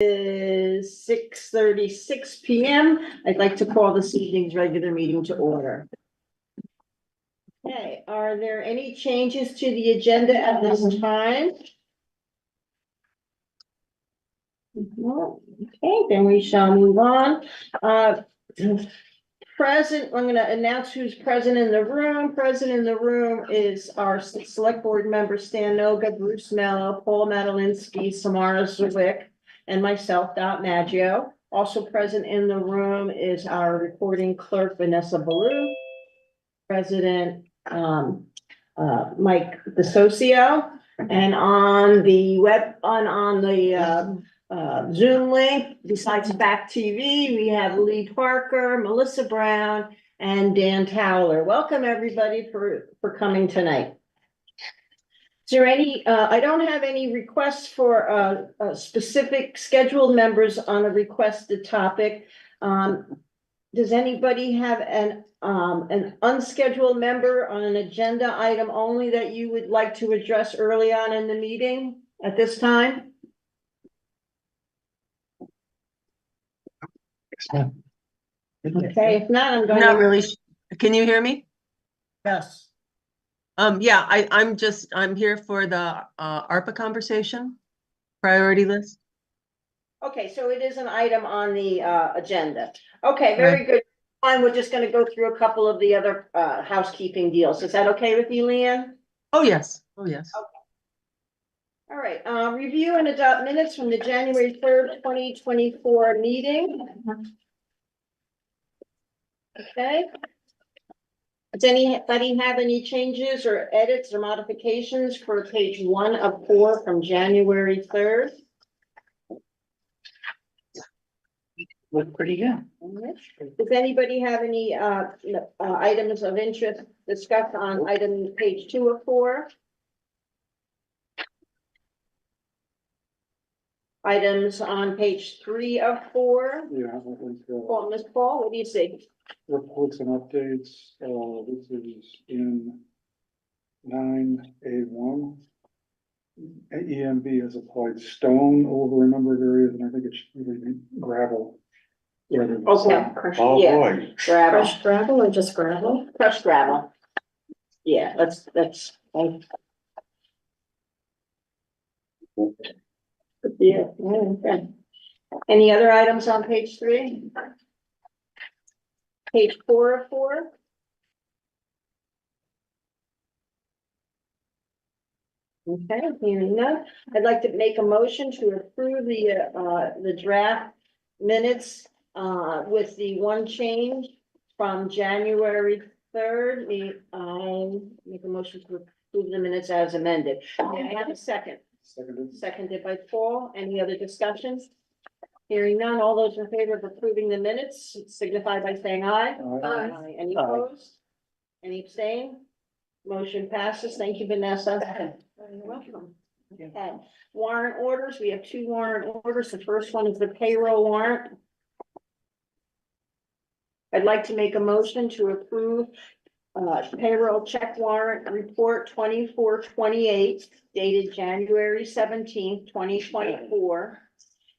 Is 6:36 p.m. I'd like to call this evening's regular meeting to order. Okay, are there any changes to the agenda at this time? No. Okay, then we shall move on. Present, I'm going to announce who's present in the room. Present in the room is our select board member Stan Noga, Bruce Mello, Paul Madalinsky, Samara Zwick, and myself, Dot Maggio. Also present in the room is our recording clerk, Vanessa Ballou, President Mike DeSocio, and on the Zoom link, besides Back TV, we have Lee Parker, Melissa Brown, and Dan Towler. Welcome everybody for coming tonight. Is there any, I don't have any requests for specific scheduled members on a requested topic. Does anybody have an unscheduled member on an agenda item only that you would like to address early on in the meeting at this time? Okay, if not, I'm going Not to. really. Can you hear me? Yes. Yeah, I'm here for the ARPA conversation, priority list. Okay, so it is an item on the agenda. Okay, very good. Fine, we're just gonna go through a couple of the other housekeeping deals. Is that okay with you, Leanne? Oh, yes. Oh, yes. All right, review and adopt minutes from the January 3rd, 2024 meeting. Okay. Does anybody have any changes or edits or modifications for page 1 of 4 from January 3rd? Look pretty good. Does anybody have any items of interest discussed on item page 2 of 4? Items on page 3 of 4? Yeah, I think, Well, Ms. Paul, what do you see? reports and updates, this is in 9A1. EMB has applied stone over a number of areas, and I think it should be gravel. Okay. Oh, Yeah. boy. Gravel, Crushed gravel or just gravel? crushed gravel. Yeah, that's. Yeah, okay. Any other items on page 3? Page 4 of 4? Okay, hearing none. I'd like to make a motion to approve the draft minutes with the one change from January 3rd. Make a motion to approve the minutes as amended. May I have a second? Seconded. Seconded by Paul. Any other discussions? Hearing none, all those in favor of approving the minutes signify by saying aye. Aye. Any Aye. opposed? Any abstain? Motion passes. Thank you, Vanessa. You're welcome. Okay, warrant orders. We have 2 warrant orders. The first one is the payroll warrant. I'd like to make a motion to approve payroll check warrant report 2428 dated January 17th, 2024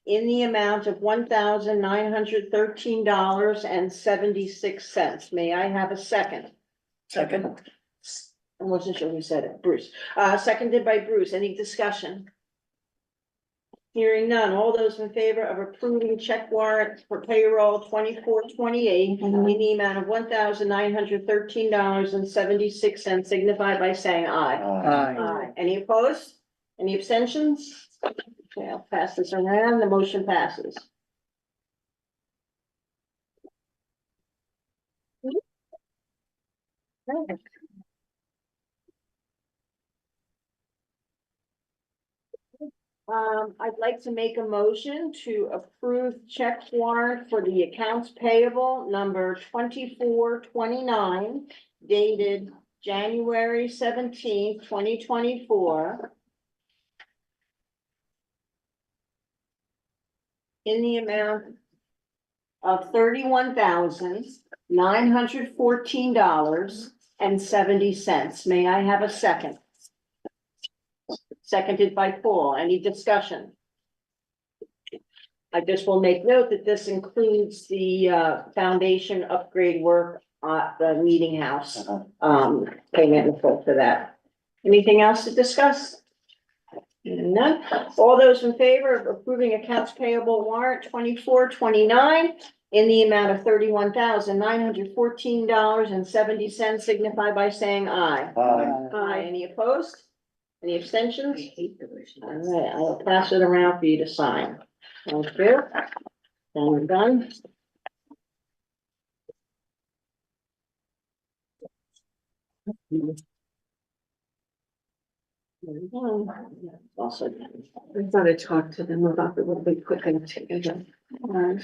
in the amount of $1,913.76. May I have a second? Second. I wasn't sure who said it. Bruce. Seconded by Bruce. Any discussion? Hearing none. All those in favor of approving check warrant for payroll 2428 in the amount of $1,913.76 signify by saying aye. Aye. Any opposed? Any abstentions? Okay, I'll pass this around. The motion passes. I'd like to make a motion to approve check warrant for the accounts payable number 2429 dated January 17th, 2024 in the amount of $31,914.70. May I have a second? Seconded by Paul. Any discussion? I just will make note that this includes the foundation upgrade work at the meeting house. Payment in full for that. Anything else to discuss? None. All those in favor of approving accounts payable warrant 2429 in the amount of $31,914.70 signify by saying aye. Aye. Any opposed? Any abstentions? All right, I will pass it around for you to sign. Thank you. Then we're done. Also done. I thought I talked to them about the little bit quicker together. Okay.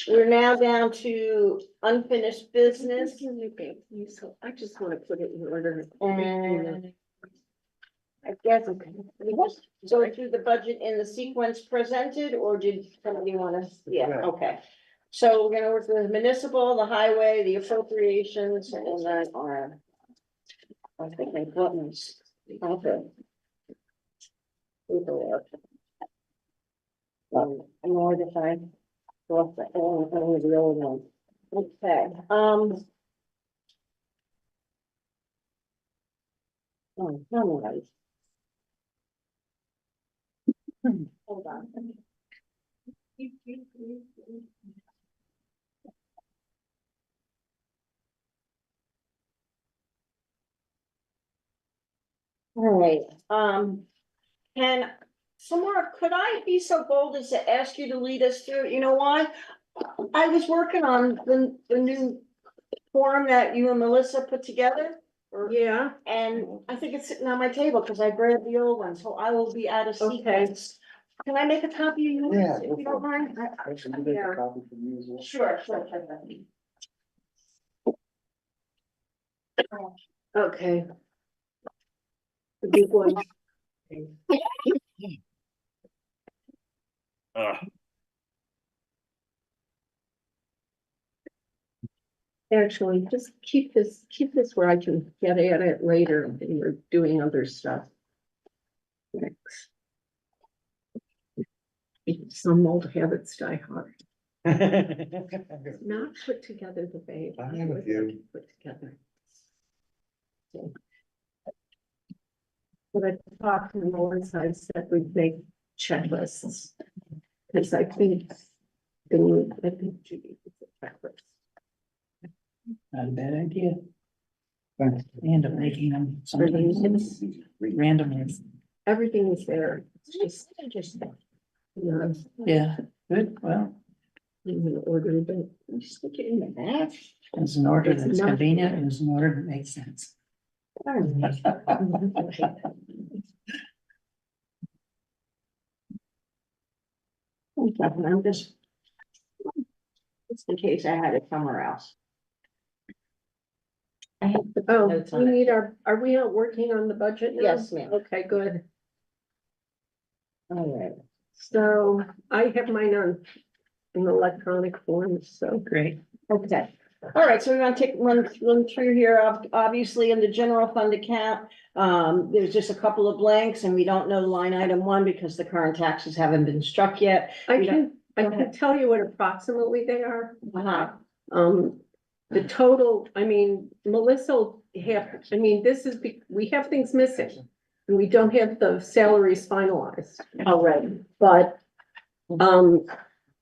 We're now down to unfinished business I just want to put it in order. and I guess, so do the budget in the sequence presented, or did somebody want to, yeah, okay. So we're gonna work with the municipal, the highway, the appropriations, and then our. I think my buttons. Okay. Paperwork. More defined. Off the only the old one. Okay, Oh, no, right. Hold on. All right, can Samara, could I be so bold as to ask you to lead us through, you know why? I was working on the new form that you and Melissa put together. Yeah, And I think it's sitting on my table because I grabbed the old one, so I will be out of sequence. Can I make a copy of yours? Yeah, If you don't mind? I should make a copy for you as well. Sure. okay. The big one. Actually, just keep this where I can get at it later when we're doing other stuff. Thanks. Some old habits die hard. Not put together the way. I have a few. Put together. So. But I talked to Melissa, I said we'd make checklists. Cause I think Judy is a checklist. Not a bad idea. Thanks. They end up making them sometimes randomly. Everything is there. It's just. You know, Yeah, good, well, I'm gonna order it. Stick it in the bag. it's an order It's that's not- convenient, and it's an order that makes sense. I'm just. Just in case I had it somewhere else. I have the Oh, notes we on it. need are we not working on the budget now? Yes, ma'am. Okay, good. All right. So I have mine on in electronic form, so. Great. Okay, all right, so we're gonna run through here, obviously in the general fund account. There's just a couple of blanks and we don't know line item one because the current taxes haven't been struck yet. I We can Go ahead. tell you what approximately they are. Uh-huh. The total, I mean, Melissa will have, I mean, this is, we have things missing. And we don't have the salaries finalized, All right. but,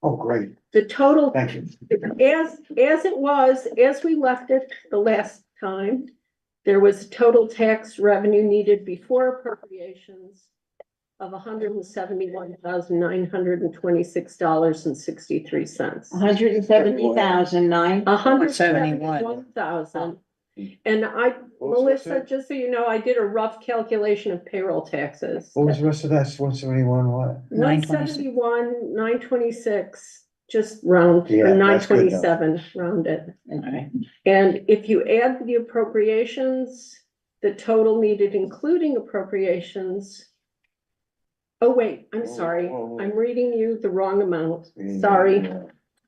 Oh, great, the total, thank you. as it was, as we left it the last time, there was total tax revenue needed before appropriations of $171,926.63. 170,009. 171,000. And Melissa, just so you know, I did a rough calculation of payroll taxes. What was the rest of that? 171 what? 171, 926, just round, Yeah, or that's good enough. 927, round it. Okay. And if you add the appropriations, the total needed including appropriations. Oh, wait, I'm sorry. Whoa. I'm reading you the wrong amount. We need to, Sorry.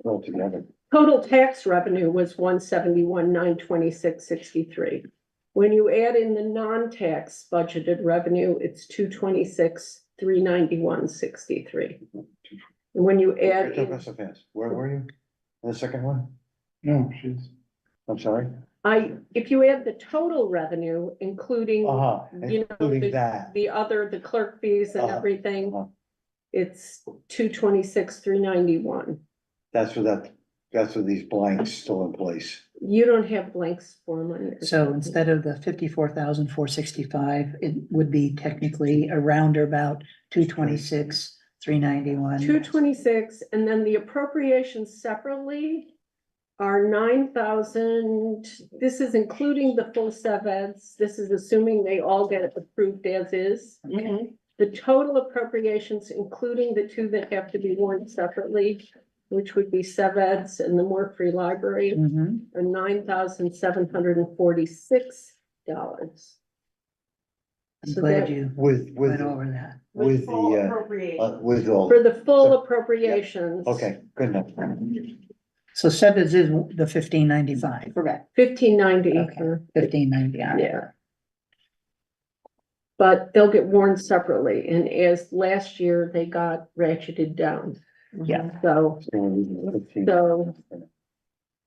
All together. Total tax revenue was 171,926.63. When you add in the non-tax budgeted revenue, it's 226,391.63. And when you add Took in, us so fast. Where were you? The second one? No, she's, I'm sorry? if you add the total revenue, including, Uh-huh, you know, including that. the clerk fees and Uh-huh. everything, Uh-huh. it's 226,391. That's what these blanks still in place. You don't have blanks for money. So instead of the 54,465, it would be technically around or about 226,391. 226, and then the appropriations separately are 9,000. This is including the full sevens. This is assuming they all get approved as is. Mhm. The total appropriations, including the two that have to be warned separately, which would be sevens and the more free library, Mhm. are $9,746. I'm So glad that- you With went over that. with full the, appropriation. with all, For the full appropriations. okay, good enough. So Sevens is the 1595, Correct. 1590. Okay. 1590. Yeah. But they'll get warned separately, and as last year, they got ratcheted down, Yeah. so, so,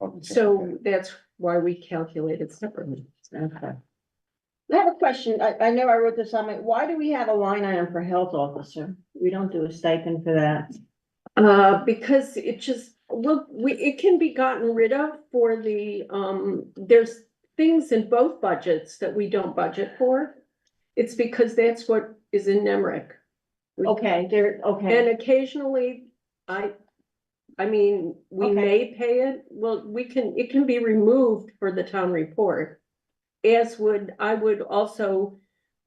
Okay. so that's why we calculated separately. Okay. I have a question. I know I wrote this on my, why do we have a line item for health officer? We don't do a stipend for that. Because it just, well, it can be gotten rid of for the, there's things in both budgets that we don't budget for. It's because that's what is in NEMRIC. Okay, okay. And occasionally, I mean, we Okay. may pay it, well, it can be removed for the town report. I would also,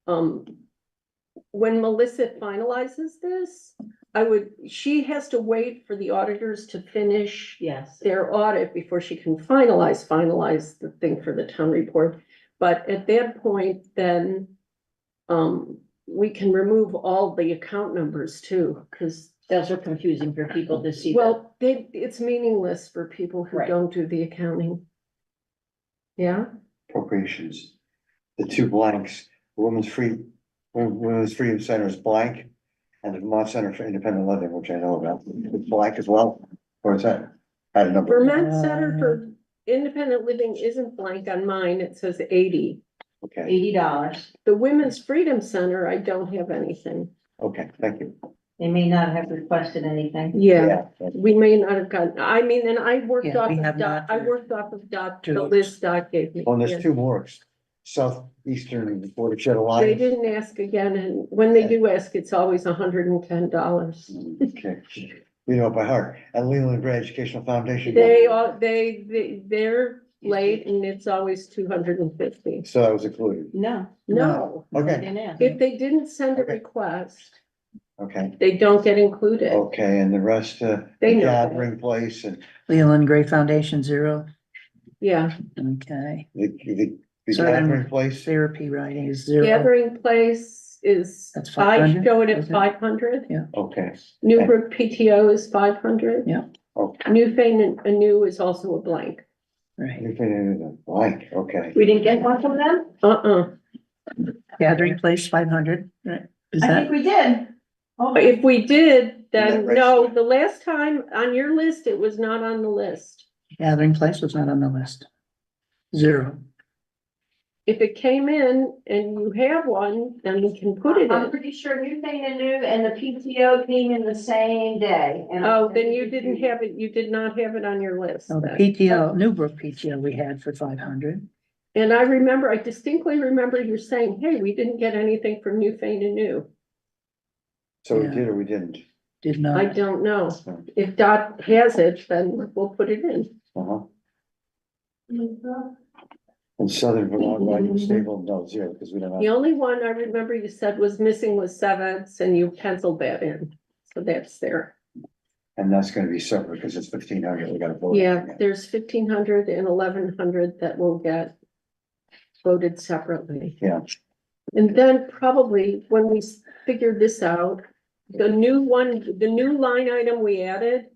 when Melissa finalizes this, she has to wait for the auditors to finish Yes. their audit before she can finalize the thing for the town report. But at that point, then, we can remove all the account numbers too, because, Those are confusing for people to see. well, it's meaningless for people who Right. don't do the accounting. Yeah, Appropriations, the two blanks, Women's Freedom Center is blank, and the Vermont Center for Independent Living, which I know about, it's blank as well, or is that? I had a number, Vermont Center for Independent Living isn't blank on mine, it says 80. okay, $80. The Women's Freedom Center, I don't have anything. okay, thank you. They may not have requested anything. Yeah, we may not have gotten, I mean, and I worked Yeah, off we of have Dot, not I worked off of Dot, the to- list Dot gave me. Well, Yeah. there's two more, Southeastern Border Shed They Alliance. didn't ask again, and when they do ask, it's always $110. Okay, we know it by heart, and Leland Gray Educational Foundation. They're late and it's always 250. So that was included, No. No, They okay, didn't ask. if they didn't send a Okay. request, okay, they don't get included. okay, and the rest, the They know. gathering place and Leland Gray Foundation, 0. Yeah, Okay. the So then- gathering place, Therapy writing is 0. gathering place is, That's I 500, show it at is it? 500. okay, Newbrook PTO is 500. Yeah. okay. Newfane and Anew is also a blank. Right. Everything is blank, okay. We didn't get one from them? Gathering place, 500, right? Is I that, think we did. Oh, If we did, then Right. no, the last time on your list, it was not on the list. gathering place was not on the list. 0. If it came in and you have one, then we can put it I'm in. pretty sure Newfane and New and the PTO came in the same day. and I Oh, sent then it you to didn't have it, you did not have it on your list. So the then. PTO, Newbrook PTO we had for 500. And I distinctly remember you saying, hey, we didn't get anything from Newfane and New. So we Yeah. did or we didn't? Did I not. don't know. If Dot has it, then we'll put it in. Uh-huh. And Southern Vermont Riding Stable, no, 0, because we don't The have, only one I remember you said was missing was Sevens, and you penciled that in. So that's there. and that's gonna be separate, because it's 1,500, we gotta vote. Yeah, there's 1,500 and 1,100 that will get voted separately. Yeah. And then probably when we figure this out, the new line item we added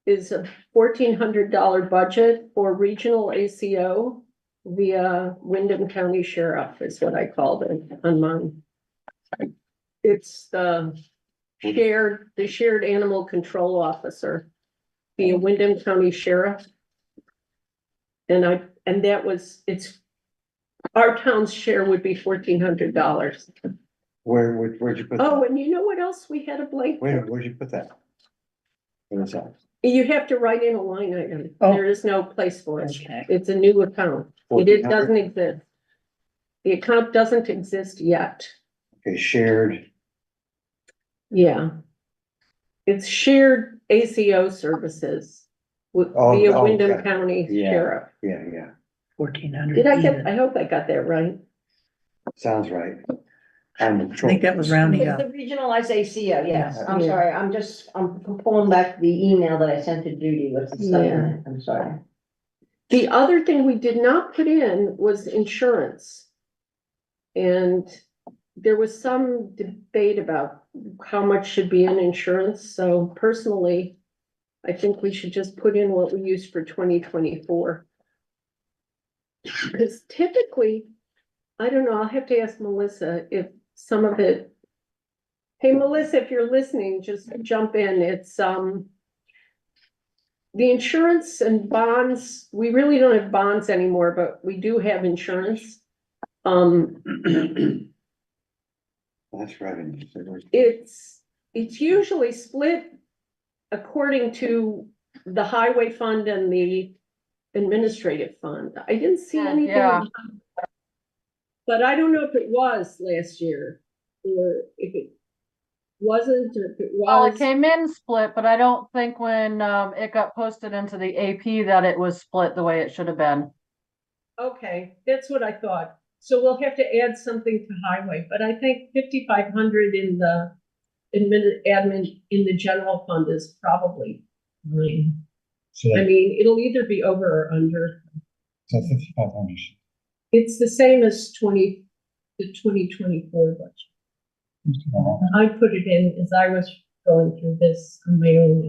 is a $1,400 budget for regional ACO via Wyndham County Sheriff is what I called it on mine. It's the shared animal control officer via Wyndham County Sheriff. And it's, our town's share would be $1,400. Where'd you put that? Oh, and you know what else we had a blank? Wait, for? where'd you put that? Where is that? You have to write in a line item. Oh. There is no place for it. Okay. It's a new account. It 1,400? doesn't exist. The account doesn't exist yet. Okay, shared, Yeah. It's shared ACO services with Oh, via oh, Wyndham okay. County Yeah. Sheriff. yeah, 1,400. Did I even. I hope I got that right. sounds right. And I think that was rounding It's up. the regionalized ACO, yes, I'm Yeah. sorry, I'm pulling back the email that I sent to Judy with the stuff in it, I'm sorry. The other thing we did not put in was insurance. And there was some debate about how much should be in insurance, so personally, I think we should just put in what we used for 2024. Because typically, I don't know, I'll have to ask Melissa if some of it. Hey, Melissa, if you're listening, just jump in, it's, the insurance and bonds, we really don't have bonds anymore, but we do have insurance. that's revenue. So there's- It's usually split according to the highway fund and the administrative fund. I didn't see anything. Yeah. But I don't know if it was last year, or if it wasn't, or if it Well, it was. came in split, but I don't think when it got posted into the AP that it was split the way it should have been. Okay, that's what I thought. So we'll have to add something to highway, but I think 5,500 in the admin in the general fund is probably fine. So I mean, it'll either be over or under. 5,500. It's the same as the 2024 budget. I put it in as I was going through this on my own.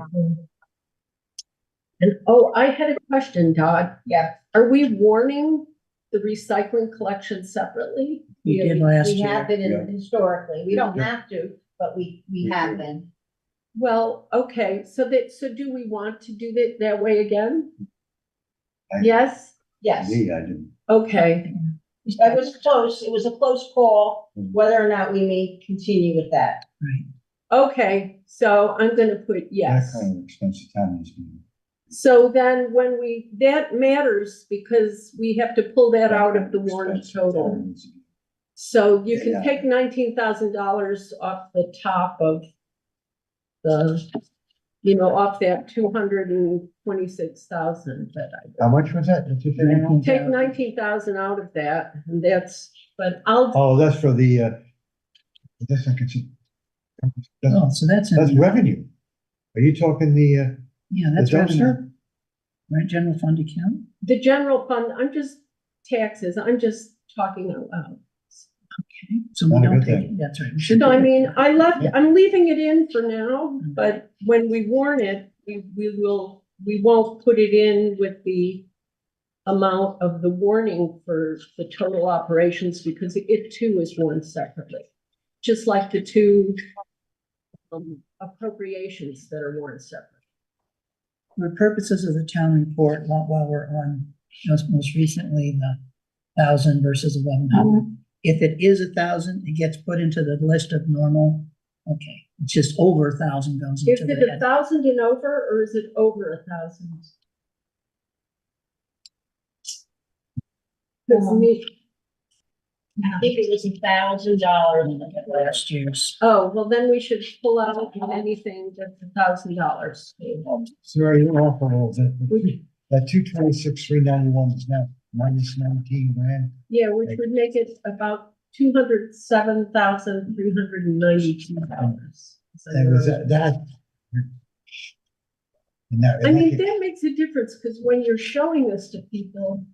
And, oh, I had a question, Todd. Yeah. Are we warning the recycling collection separately? We did last We have year. been Yeah. historically, we don't Yeah. have to, but we have been. Well, okay, so do we want to do that way again? I- Yes, Yes, Me, I didn't. okay, that was close, it was a close call, Mm. whether or not we may continue with that. okay, so I'm gonna put yes. That kind of expensive town is. So then when that matters because we have to pull that out of the warrant total. So you can Yeah. take $19,000 off the top of off that 226,000 that I. How much was that? Did you say? Take 19,000 out of that, and but I'll, Oh, that's for the, that's I can see. Oh, so that's, That's revenue. Are you talking the that's revenue. dumpster? Right, general fund account? the general fund, I'm just taxes, I'm just talking out loud. Okay, so we Not a don't good take thing. it, that's right. we should So I do it. mean, I'm leaving it in for now, but when we warn it, we won't put it in with the amount of the warning for the total operations because it too is warned separately. Just like the two appropriations that are warned separately. For purposes of the town report, while we're on, most recently, the 1,000 versus 1,100. If it is 1,000, it gets put into the list of normal. Okay, it's just over 1,000 goes Is into it the head. 1,000 and over, or is it over 1,000? I think it was $1,000 Last year's. Oh, well, then we should pull out anything that's $1,000. Sorry, you're off a little bit. That 226,391 is now minus 19 grand. Yeah, which would make it about $207,392. And was that? And that. I mean, that makes a difference, because when you're showing this to people,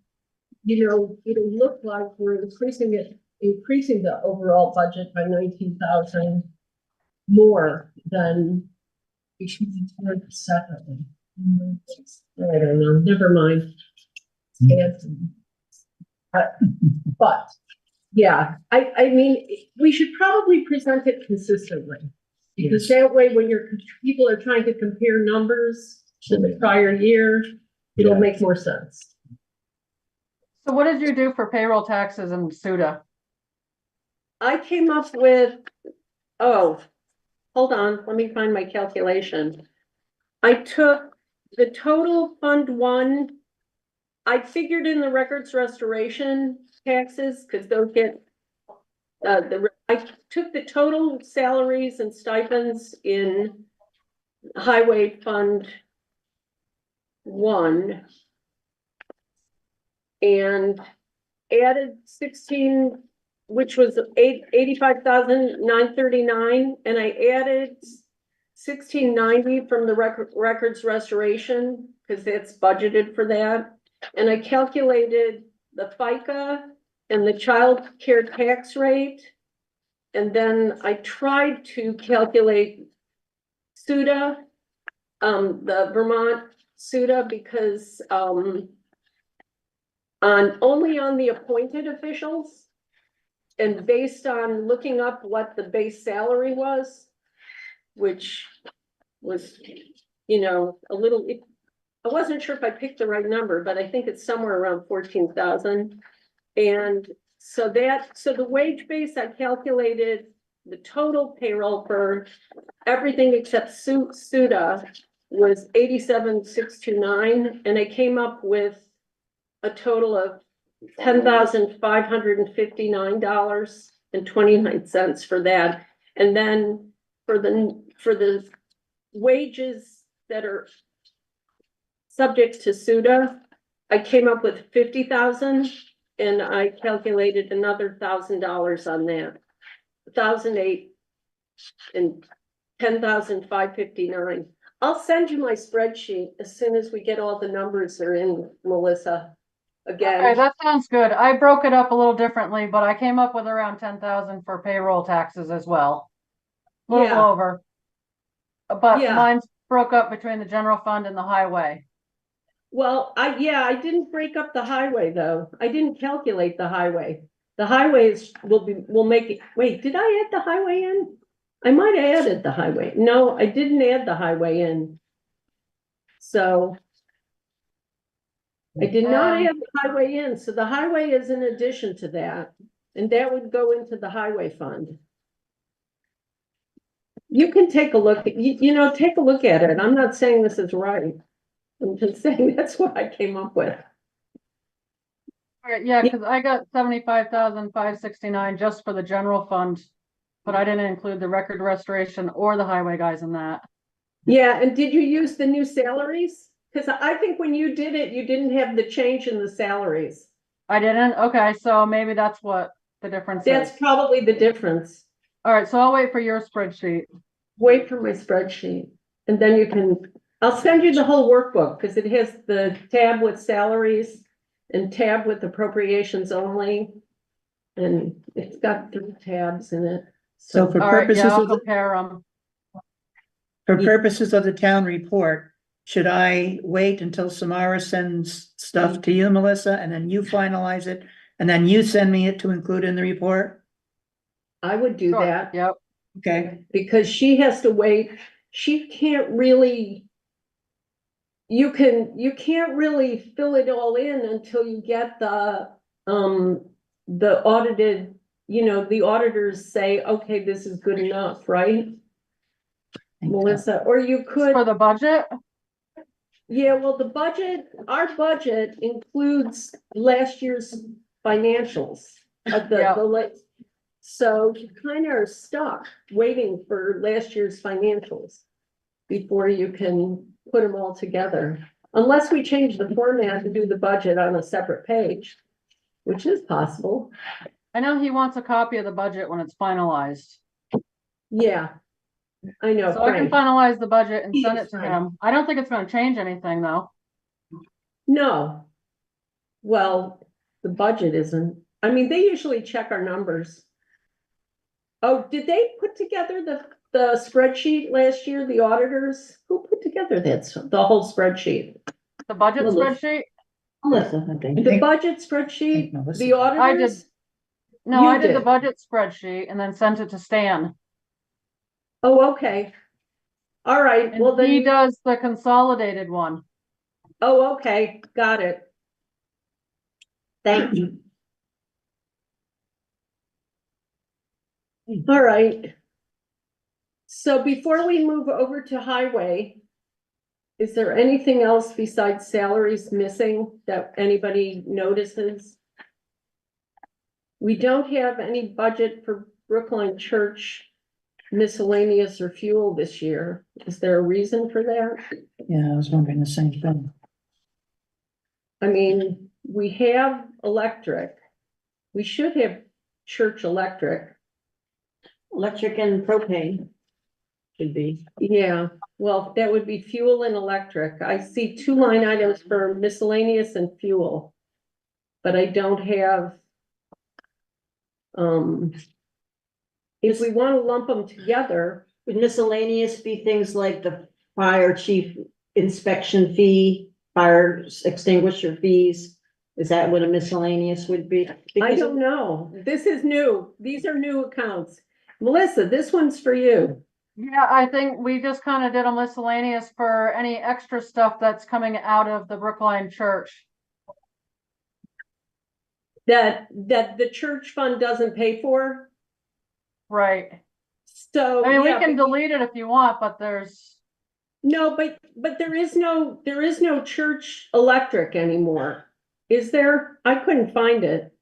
it'll look like we're increasing the overall budget by 19,000 more than we should be separately. I don't know, never mind. But, yeah, I mean, we should probably present it consistently. Because that way, when people are trying to compare numbers to the prior year, it'll make more sense. So what did you do for payroll taxes and SUDA? I came up with, oh, hold on, let me find my calculation. I took the total Fund 1. I figured in the records restoration taxes, because those get, I took the total salaries and stipends in Highway Fund 1 and added 16, which was 85,939, and I added 1690 from the records restoration, because that's budgeted for that. And I calculated the FICA and the child care tax rate. And then I tried to calculate SUDA, the Vermont SUDA, because only on the appointed officials, and based on looking up what the base salary was, which was, a little, I wasn't sure if I picked the right number, but I think it's somewhere around 14,000. And so the wage base, I calculated the total payroll for everything except SUDA was 87,629, and I came up with a total of $10,559.29 for that. And then for the wages that are subject to SUDA, I came up with 50,000, and I calculated another $1,000 on that. 1,008 and 10,559. I'll send you my spreadsheet as soon as we get all the numbers are in, Melissa. Okay, Again, that sounds good. I broke it up a little differently, but I came up with around 10,000 for payroll taxes as well. A little Yeah. over. But Yeah. mine's broke up between the general fund and the highway. well, I didn't break up the highway though. I didn't calculate the highway. The highways will make it, wait, did I add the highway in? I might have added the highway. No, I didn't add the highway in. So I did not add the highway in, so the highway is in addition to that, and that would go into the highway fund. You can take a look, take a look at it. I'm not saying this is right. I'm just saying that's what I came up with. All right, yeah, because I got 75,569 just for the general fund, but I didn't include the record restoration or the highway guys in that. Yeah, and did you use the new salaries? Because I think when you did it, you didn't have the change in the salaries. I didn't? Okay, so maybe that's what the difference That's is. probably the difference. All right, so I'll wait for your spreadsheet. Wait for my spreadsheet, and then I'll send you the whole workbook, because it has the tab with salaries and tab with appropriations only. And it's got 3 tabs in it. So for All right, purposes yeah, I'll of the, compare them. for purposes of the town report, should I wait until Samara sends stuff to you, Melissa, and then you finalize it, and then you send me it to include in the report? I would do Sure, that. yep. Okay, Because she has to wait, she can't really. You can't really fill it all in until you get the audited, the auditors say, okay, this is good enough, right? Melissa, or you could, For the budget? yeah, well, our budget includes last year's financials of Yeah. so you kind of are stuck waiting for last year's financials before you can put them all together. Unless we change the format to do the budget on a separate page, which is possible. I know he wants a copy of the budget when it's finalized. Yeah, I know, So I can Frank. finalize the budget and send it to Frank. him. I don't think it's gonna change anything though. No. Well, the budget isn't. I mean, they usually check our numbers. Oh, did they put together the spreadsheet last year, the auditors, who put together the whole spreadsheet? The budget Well, let's- spreadsheet? Melissa, I think. The budget spreadsheet, Melissa the did. auditors? No, You I did the did. budget spreadsheet and then sent it to Stan. Oh, okay. All right, well And he then, does the consolidated one. oh, okay, got it. Thank you. All right. So before we move over to highway, is there anything else besides salaries missing that anybody notices? We don't have any budget for Brookline Church miscellaneous or fuel this year. Is there a reason for that? Yeah, I was wondering the same thing. I mean, we have electric. We should have church electric. Electric and propane should be. Yeah, well, that would be fuel and electric. I see 2 line items for miscellaneous and fuel. But I don't have. If we want to lump them together, Would miscellaneous be things like the fire chief inspection fee, fire extinguisher fees? Is that what a miscellaneous would be? I Because don't know. This is new. These are new accounts. Melissa, this one's for you. Yeah, I think we just kind of did a miscellaneous for any extra stuff that's coming out of the Brookline Church. That the church fund doesn't pay for. Right. So. I mean, we yeah, can delete it if you want, but there's, No, but there is no church electric anymore. Is there? I couldn't find it.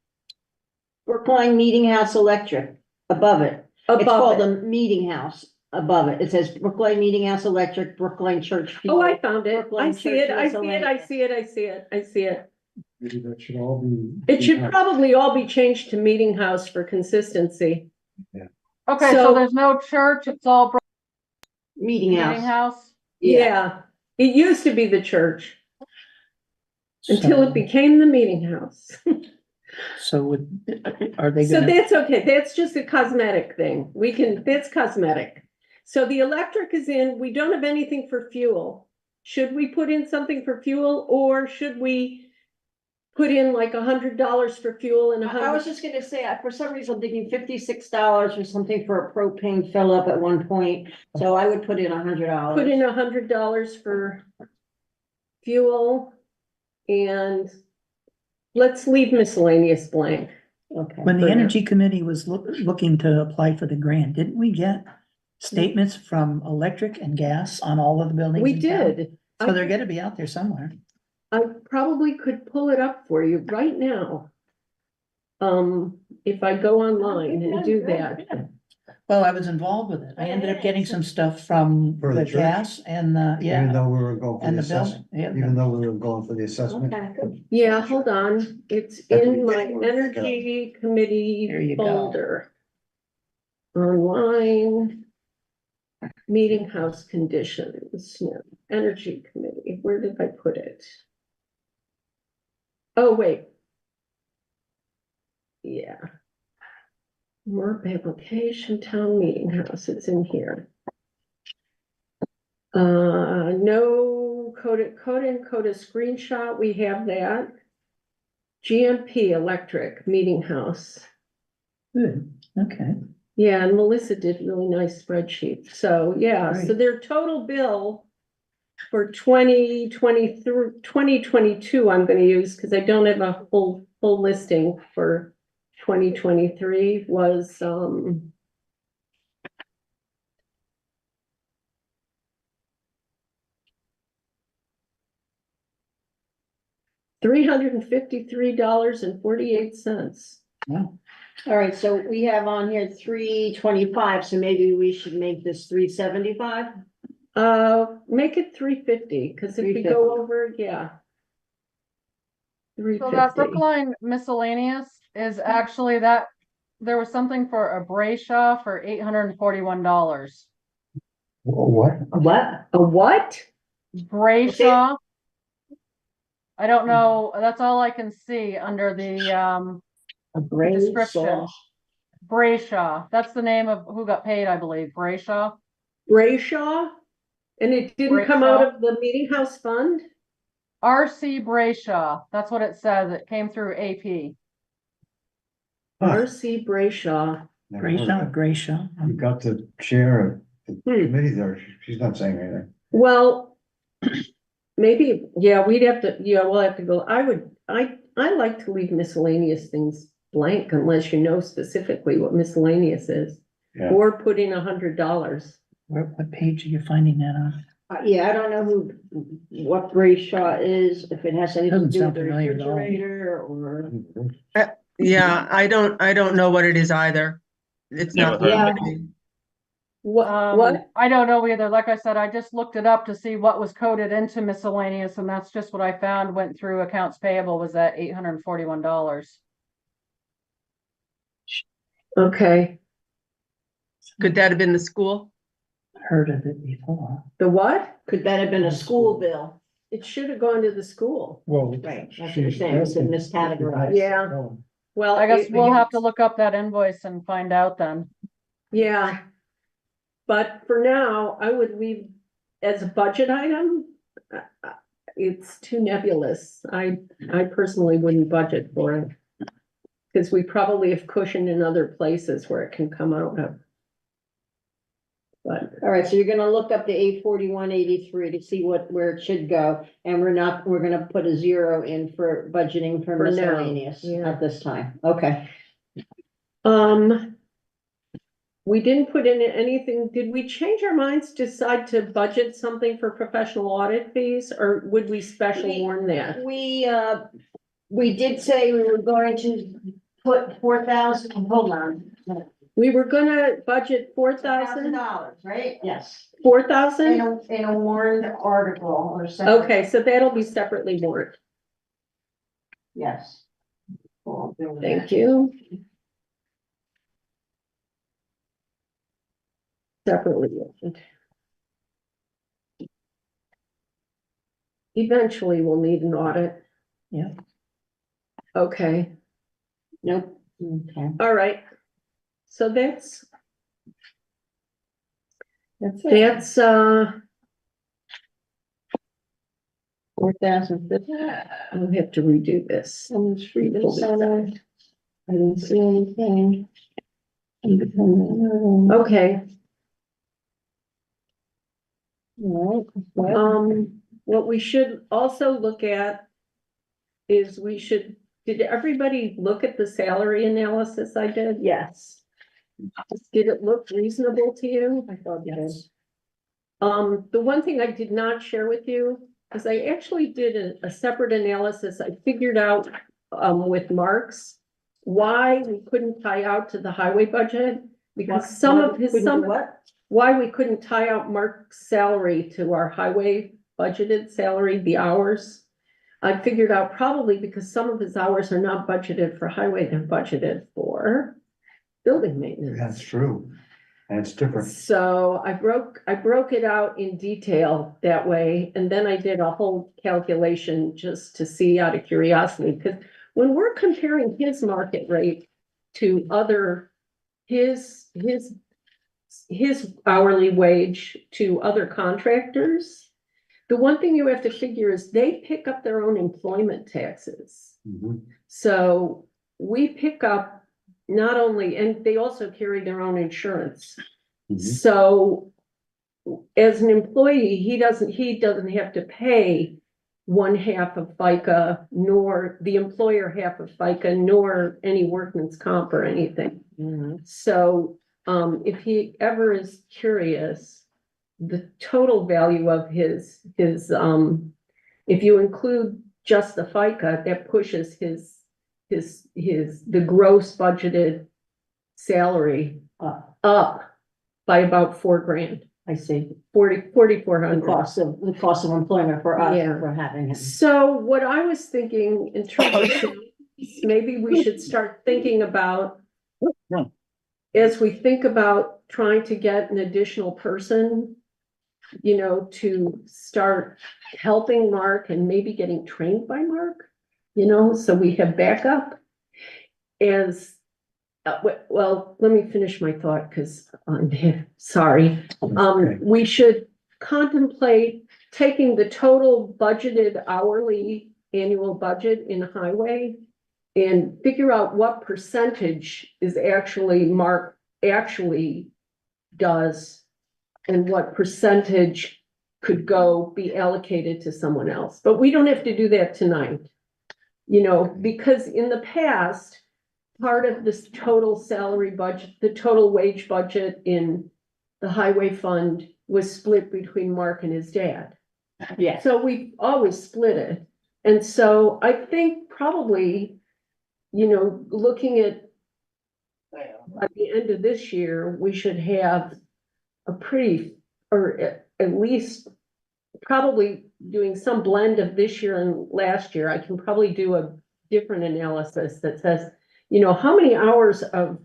Brookline Meeting House Electric, above it. It's called Above it. the Meeting House, above it. It says Brookline Meeting House Electric, Brookline Church. Oh, I Fuel. found it. I Brookline see it. Church I see it. I miscellaneous. see it. I see it. I see it. Maybe that should all be. It should probably all be changed to meeting house for consistency. okay, So- so there's no church, it's all Meeting meeting House. house. Yeah, it used to be the church until it became the meeting house. So are they So gonna, that's okay. That's just a cosmetic thing. That's cosmetic. So the electric is in, we don't have anything for fuel. Should we put in something for fuel or should we put in like $100 for fuel and I was just gonna say, for some reason, I'm thinking $56 or something for a propane fill up at one point, so I would put in $100. put in $100 for fuel and let's leave miscellaneous blank. Okay. when the for now. energy committee was looking to apply for the grant, didn't we get statements from electric and gas on all of the buildings? We in town? did. So they're gonna be out there somewhere. I probably could pull it up for you right now. If I go online and do that. Well, I was involved with it. I ended up getting some stuff from For the the church? gas and Even yeah, though we were going for and the the building. assessment, Yeah, even though we were going for the assessment. Okay. Yeah, hold on. It's in my energy There committee you go. folder. Online. Meeting house conditions, no, energy committee, where did I put it? Oh, wait. Yeah. More application, town meeting house, it's in here. No code a screenshot, we have that. GMP electric meeting house. good, okay. Yeah, and Melissa did really nice spreadsheets. So, yeah, so Great. their total bill for 2020 through 2022, I'm gonna use, because I don't have a full listing for 2023 was, $353.48. Wow. All right, so we have on here 325, so maybe we should make this 375? Make it 350, because if we 350. go over, yeah. So 350. that Brookline miscellaneous is actually that, there was something for a Brayshaw for $841. What? What? A what? Brayshaw. I don't know, that's all I can see under the A brain description. saw? Brayshaw, that's the name of who got paid, I believe, Brayshaw. Brayshaw? And it didn't come out of the meeting house fund? RC Brayshaw, that's what it says. It came through AP. R.C. Brayshaw. Never heard of Grayshaw, it. Grayshaw. You got the chair of the Hmm. committee there, she's not saying anything. Well, maybe, yeah, we'll have to go. I like to leave miscellaneous things blank unless you know specifically what miscellaneous is. Yeah. Or put in $100. What page are you finding that on? Yeah, I don't know what Brayshaw is, if it has anything to Doesn't do with sound the familiar at all. refrigerator or. Yeah, I don't know what it is either. It's not. Never heard of familiar. What? I don't know either. Like I said, I just looked it up to see what was coded into miscellaneous, and that's just what I found, went through accounts payable was at $841. Okay, Could that have been the school? Heard of it before. the what? Could that have been a school bill? It should have gone to the school. Well. Right, that's what you're saying, it's been miscategorized. Yeah. Well, I guess we'll have to look up that invoice and find out then. Yeah. But for now, I would leave as a budget item. It's too nebulous. I personally wouldn't budget for it. Cause we probably have cushion in other places where it can come out of. But, All right, so you're gonna look up the 841.83 to see where it should go, and we're gonna put a 0 in for budgeting for For now, miscellaneous yeah. at this time, okay. we didn't put in anything, did we change our minds, decide to budget something for professional audit fees, or would we special warn that? We did say we were going to put 4,000, hold on. We were gonna budget $4,000, $4,000, right? Yes, 4,000? in a warrant article or something. Okay, so that'll be separately warned. Yes. Thank you. Separately warned. Eventually, we'll need an audit. Yeah. Okay, Nope, okay. all right. So that's That's 4,050. I'll have to redo this. Someone's freedom center. I didn't see anything. Independent. Okay, All right. what we should also look at is did everybody look at the salary analysis I did? Yes. Did it look reasonable to you? I thought Yes. The one thing I did not share with you is I actually did a separate analysis. I figured out with Mark's why we couldn't tie out to the highway budget. Because why we couldn't tie out Mark's salary to our highway budgeted salary, the hours. I figured out probably because some of his hours are not budgeted for highway, they're budgeted for building maintenance. That's true, and it's different. So I broke it out in detail that way, and then I did a whole calculation just to see out of curiosity, because when we're comparing his market rate to his hourly wage to other contractors, the one thing you have to figure is they pick up their own employment taxes. Mhm. So we pick up not only, and they also carry their own insurance. Mhm. So as an employee, he doesn't have to pay 1/2 of FICA, nor the employer half of FICA, nor any workman's comp or anything. So, if he ever is curious, the total value of his, if you include just the FICA, that pushes the gross budgeted salary up by about $4,000. I see. 4,400. The cost of employment for us, Yeah. for having him. So what I was thinking in terms of, maybe we should start thinking about, as we think about trying to get an additional person, to start helping Mark and maybe getting trained by Mark, so we have backup. As well, let me finish my thought, because I'm sorry. Okay. We should contemplate taking the total budgeted hourly annual budget in highway and figure out what percentage is actually actually does, and what percentage could be allocated to someone else. But we don't have to do that tonight. You know, because in the past, part of this total salary budget, the total wage budget in the highway fund was split between Mark and his dad. Yeah. So we always split it. And so I think probably, you know, looking at by the end of this year, we should have a pretty, or at least probably doing some blend of this year and last year. I can probably do a different analysis that says, you know, how many hours of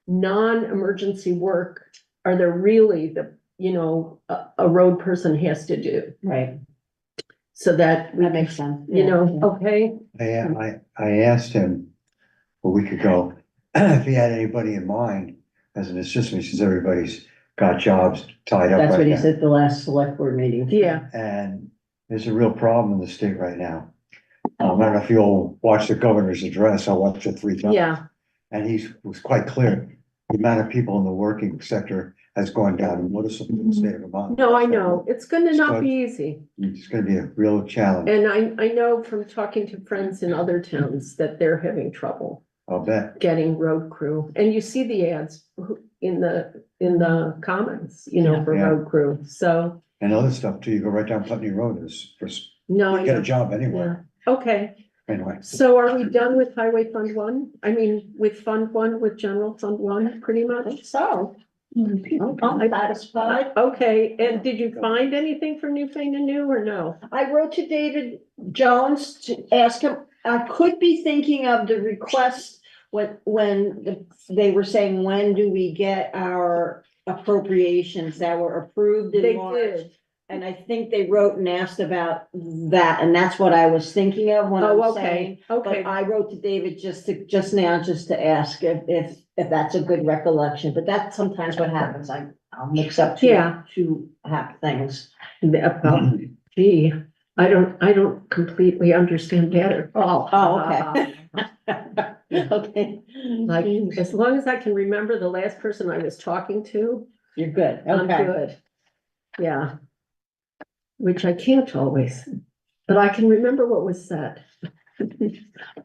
non-emergency work are there really that, you know, a road person has to do? Right, So that, that makes sense. you Yeah, know, okay, I asked him a week ago if he had anybody in mind as an assistant. He says everybody's got jobs tied up that's right what he now. said at the last select board meeting. yeah, And there's a real problem in the state right now. I don't know if you'll watch the governor's address. I watched it 3 times. yeah, And he was quite clear. The amount of people in the working sector has gone down noticeably in the state of Vermont. no, I know, it's gonna not So- be easy. It's gonna be a real challenge, And I know from talking to friends in other towns that they're having trouble I'll bet. getting road crew. And you see the ads in the comments, you know, for Yeah. road crew, so, And other stuff too. You go right down Putney Road, no, I get a know. job Yeah, anywhere. okay, Anyway, so are we done with Highway Fund One? I mean, with Fund One, with General Fund One, pretty I much? think so. I'm satisfied. Okay, and did you find anything from New Thing and New or no? I wrote to David Jones to ask him, I could be thinking of the request they were saying, when do we get our appropriations that were approved They in March? did. And I think they wrote and asked about that, and that's what I was thinking of when Oh, I'm okay, saying. okay. But I wrote to David just now to ask if that's a good recollection, but that's sometimes what happens, I'll mix up Yeah. two things. Well, gee, I don't completely understand that at all. Oh, okay. Okay. Like, as long as I can remember the last person I was talking to, You're good, I'm okay. good. Yeah. Which I can't always, but I can remember what was said.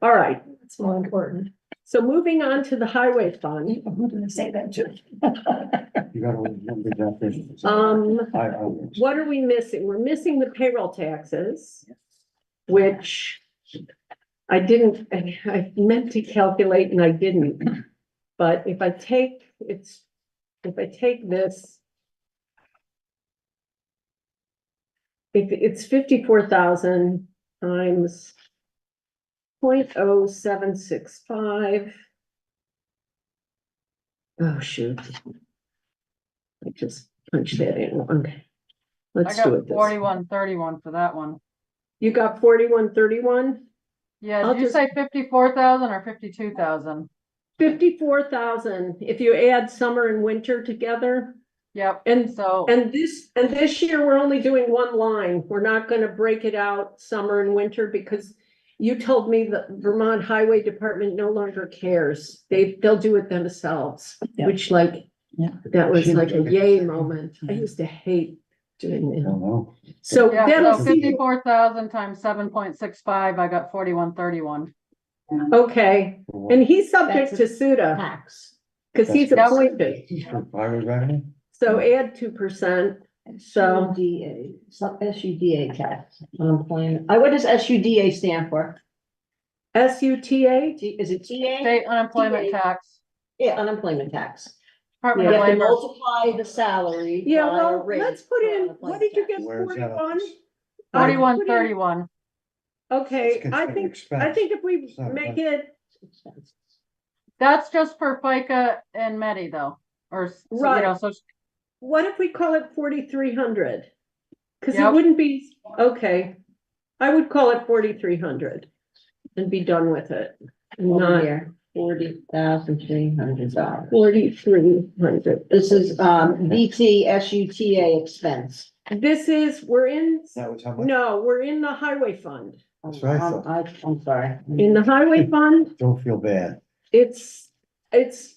All right, It's more important. so moving on to the highway fund. I'm gonna say that too. you got all the numbers out there. What are we missing? We're missing the payroll taxes, which I didn't, I meant to calculate and I didn't. But if I take this, if it's 54,000 times 0.0765. Oh, shoot. I just punched that in. Okay. I Let's do got it this. 4131 for that one. You got 4131? Yeah, I'll did you just- say 54,000 or 52,000? 54,000 if you add summer and winter together. Yep, And so, And this year, we're only doing one line. We're not gonna break it out summer and winter because you told me that Vermont Highway Department no longer cares. They'll do it themselves, Yeah. which like, Yeah. that was like a yay moment. I used to hate doing I it. don't know. So yeah, that'll so see, 54,000 times 7.65, I got 4131. okay. And he's subject to SUDA Tax. because he's That's- appointed. For highway revenue? So add 2%. So- SUDA, SUDA tax, unemployment. What does SUDA stand for? SUTA? Is it TA? State unemployment TA. tax. Yeah, unemployment tax. Department You of have to Labor. multiply the salary. Yeah, by a well, rate let's put for in, unemployment what did you tax. get, Where is that? 41? 4131. Okay, It's I considered think expense. if we It's not make bad. it, That's just for FICA and Medi though, or, you know, Right. so what if we call it 4,300? Cause it Yep. wouldn't be, okay, I would call it 4,300 and be done with it. And Over not, here. $40,300. 4,300. This is, VTSUTA expense. This is, we're in, That was how much? no, we're in the highway fund. That's what I thought. I'm sorry. In the highway fund, Don't feel bad. it's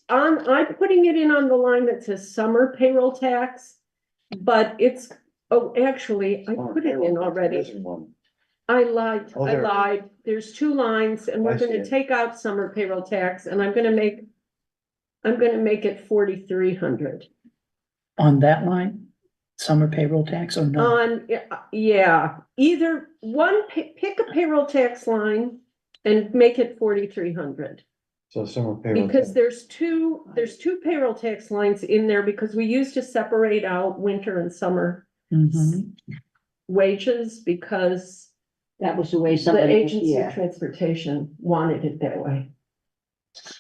I'm putting it in on the line that says summer payroll tax. But it's, oh, actually, I put it in already. There's one. I lied, Oh, I there. lied. There's two lines and I we're see gonna it. take out summer payroll tax and I'm gonna make it 4,300 On that line, summer payroll tax or no? on, yeah, either one, pick a payroll tax line and make it 4,300. So summer payroll. Because there's two payroll tax lines in there because we used to separate out winter and summer Mhm. wages because That was the way the somebody, agency of yeah. transportation wanted it that way.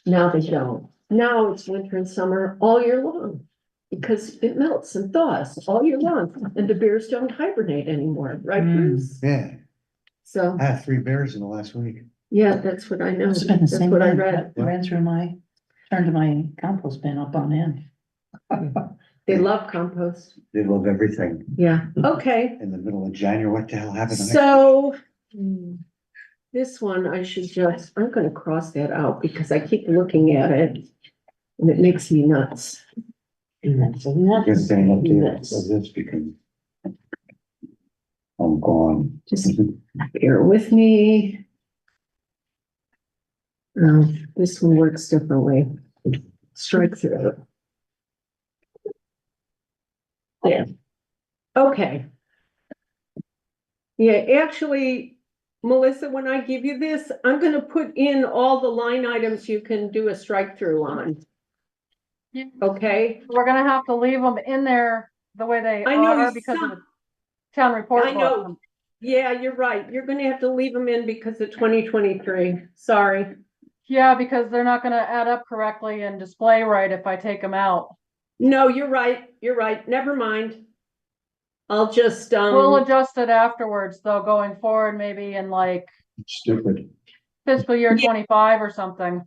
Now they don't. Now it's winter and summer all year long. Because it melts and thaws all year long and the bears don't hibernate anymore, right, Bruce? Yeah, So, I had 3 bears in the last week. yeah, that's what I know. It's been the That's same what I thing. read. Ran through turned to my compost bin up on end. They love compost. They love everything Yeah, okay. in the middle of January. What the hell happened? So this one I should I'm gonna cross that out because I keep looking at it and it makes me nuts. Good thing up there of this because I'm gone. Just bear with me. This one works differently. Strike through. There. Okay. Yeah, actually, Melissa, when I give you this, I'm gonna put in all the line items you can do a strike through on. Yeah. Okay? We're gonna have to leave them in there the way they I know are you because of some- the town report I know. book. Yeah, you're right. You're gonna have to leave them in because of 2023. Sorry. Yeah, because they're not gonna add up correctly and display right if I take them out. No, you're right. You're right. Never mind. I'll just, We'll adjust it afterwards, though, going forward, maybe in like Stupid. fiscal year Yeah. 25 or something.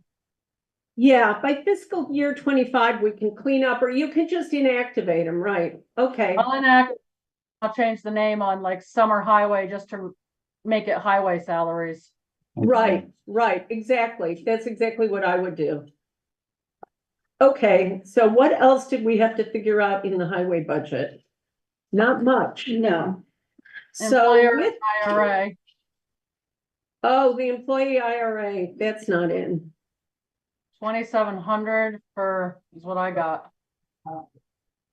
yeah, by fiscal year 25, we can clean up, or you can just inactivate them, right? Okay. I'll change the name on like summer highway just to make it highway salaries. Right, exactly. That's exactly what I would do. Okay, so what else did we have to figure out in the highway budget? Not much. No, So Employer with, IRA, oh, the employee IRA, that's not in. 2,700 is what I got.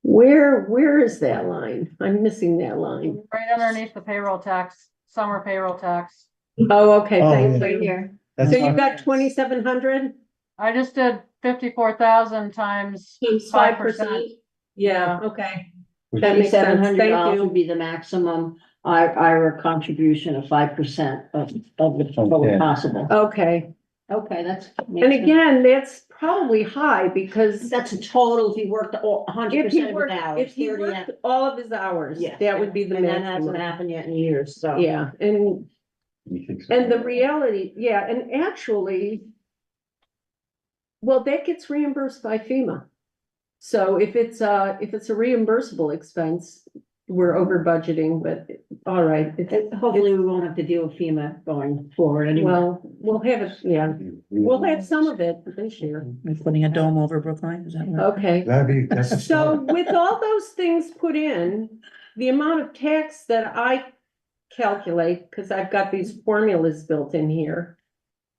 Where is that line? I'm missing that line. Right underneath the payroll tax, summer payroll tax. Oh, okay, Oh, thank yeah. you. here. That's So you not- got 2,700 I just did 54,000 times times 5%. 5%? Yeah, okay. which- That makes sense. $700 Thank you. would be the maximum IRA contribution of 5% of the total Okay. possible. Okay, Okay, that's. and again, that's probably high because That's a total if he worked all 100% if he of his worked, hours. if he 30 worked all of his hours, Yeah. that would be the And that hasn't maximum. happened yet in years, so. Yeah, and You think so? the reality, yeah, and actually, well, that gets reimbursed by FEMA. So if it's a reimbursable expense, we're over budgeting, but all right. Hopefully, we won't have to deal with FEMA going forward anymore. Well, we'll have it, yeah, we'll have some of it this year. We're putting a dome over Brookline, is that right? Okay. That'd be, that's. a So start. with all those things put in, the amount of tax that I calculate, because I've got these formulas built in here,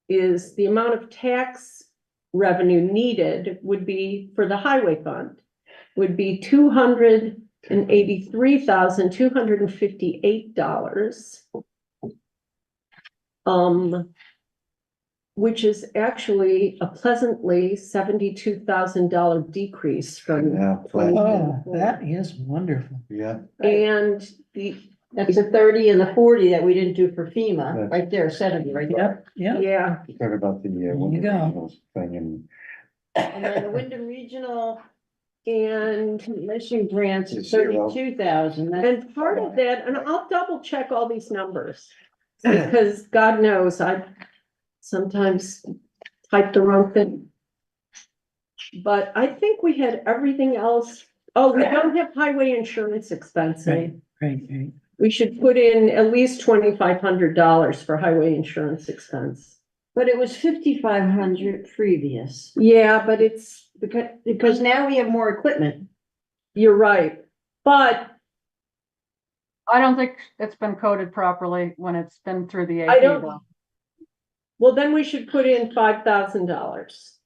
is the amount of tax revenue needed would be for the highway fund, would be $283,258. Which is actually a pleasantly $72,000 decrease from, Yeah, flat. Oh, that is wonderful. Yeah, and That's the 30 and the 40 that we didn't do for FEMA, Right. right there, 70 right there. Yep, yep. yeah, you talk about the, you winter go. regionals thing and And then the Wyndham Regional and, Mission grants It's is zero. 32,000. and part of that, and I'll double check all these numbers. Because God knows, I sometimes typed the wrong thing. But I think we had everything else. Oh, we don't have highway insurance expense. Right. Right. We should put in at least $2,500 for highway insurance expense. But it was 5,500 previous, Yeah, but it's, because now we have more equipment. you're right, but I don't think it's been coded properly when it's been through the I AP don't- though. well, then we should put in $5,000.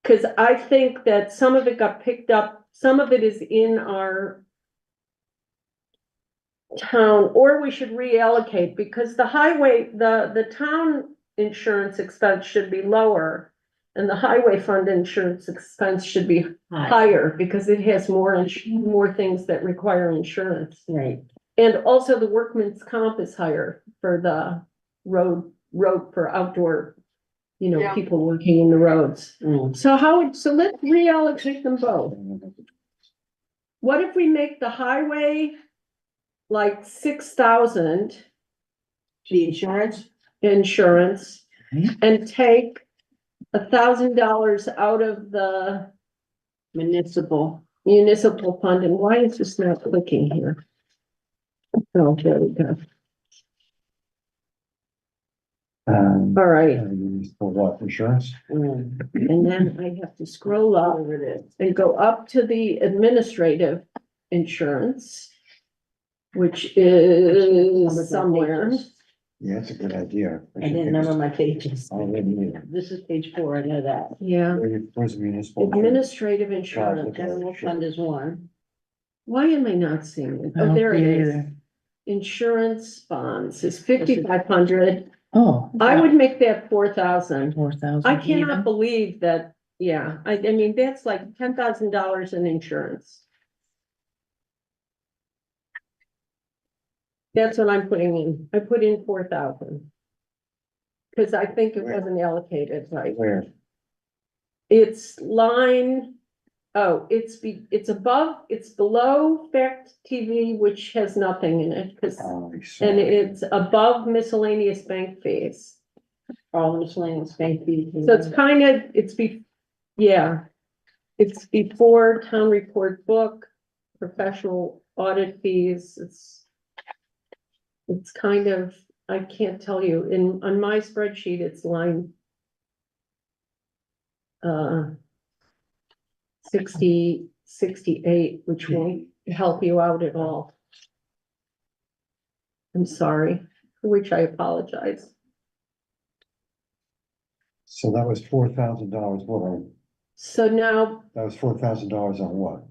Cause I think that some of it got picked up, some of it is in our town, or we should reallocate, because the highway, the town insurance expense should be lower. And the highway fund insurance expense should be higher, because it has more things that require insurance. Right. And also the workman's comp is higher for the road for outdoor, Yeah. people working in the roads. Mm. So let's reallocate them both. What if we make the highway like 6,000 The insurance, insurance Okay. and take $1,000 out of the municipal. municipal fund? And why is this not clicking here? Oh, there we go. All right. For what, insurance? Mm. And then I have to scroll up Over it is. and go up to the administrative insurance, which is somewhere. Yeah, it's a good idea. I didn't number my pages. I didn't either. This is page 4, I know that. Yeah, Where's the municipal? administrative insurance. General fund is 1. Why am I not seeing it? I Oh, don't there it see it is. either. Insurance bonds is 5,500. Oh. I would make that 4,000. 4,000. I cannot even. believe that, yeah, I mean, that's like $10,000 in insurance. That's what I'm putting in. I put in 4,000. Cause I think it Where? wasn't allocated, right? Where? It's line, it's below Fact TV, which has nothing in it, cause, I saw and it. it's above miscellaneous bank fees. All miscellaneous bank fees. So it's kind of, yeah. It's before town report book, professional audit fees, it's kind of, I can't tell you, on my spreadsheet, it's line 68, which won't help you out at all. I'm sorry, for which I apologize. So that was $4,000, So now that was $4,000 on what?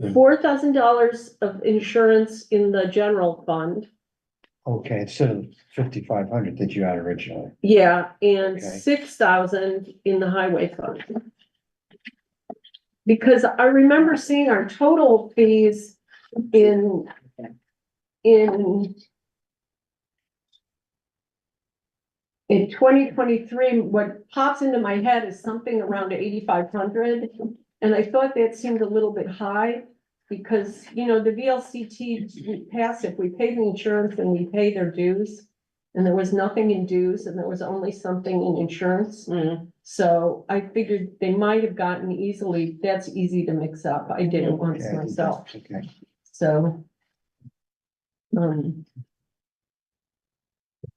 $4,000 of insurance in the general fund. Okay, instead of 5,500 that you had originally. Yeah, and Okay. 6,000 in the highway fund. Because I remember seeing our total fees in 2023, what pops into my head is something around 8,500. And I thought that seemed a little bit high because, the VLCT we passed, if we pay the insurance and we pay their dues. And there was nothing in dues and there was only something in insurance. Mm. So I figured they might have gotten that's easy to mix up. I did it once Okay, myself, okay. so.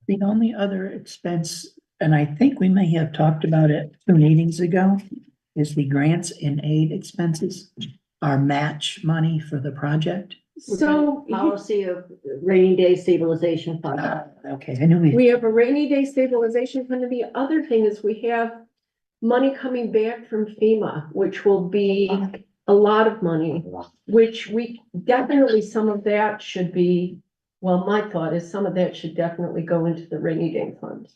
The only other expense, and I think we may have talked about it 2 meetings ago, is the grants and aid expenses, our match money for the project. So Policy of rainy day stabilization fund. Okay, I knew we have a rainy day stabilization fund. And the other thing is we have money coming back from FEMA, which will be a lot of money, which we definitely, some of that should be, well, my thought is some of that should definitely go into the rainy day fund.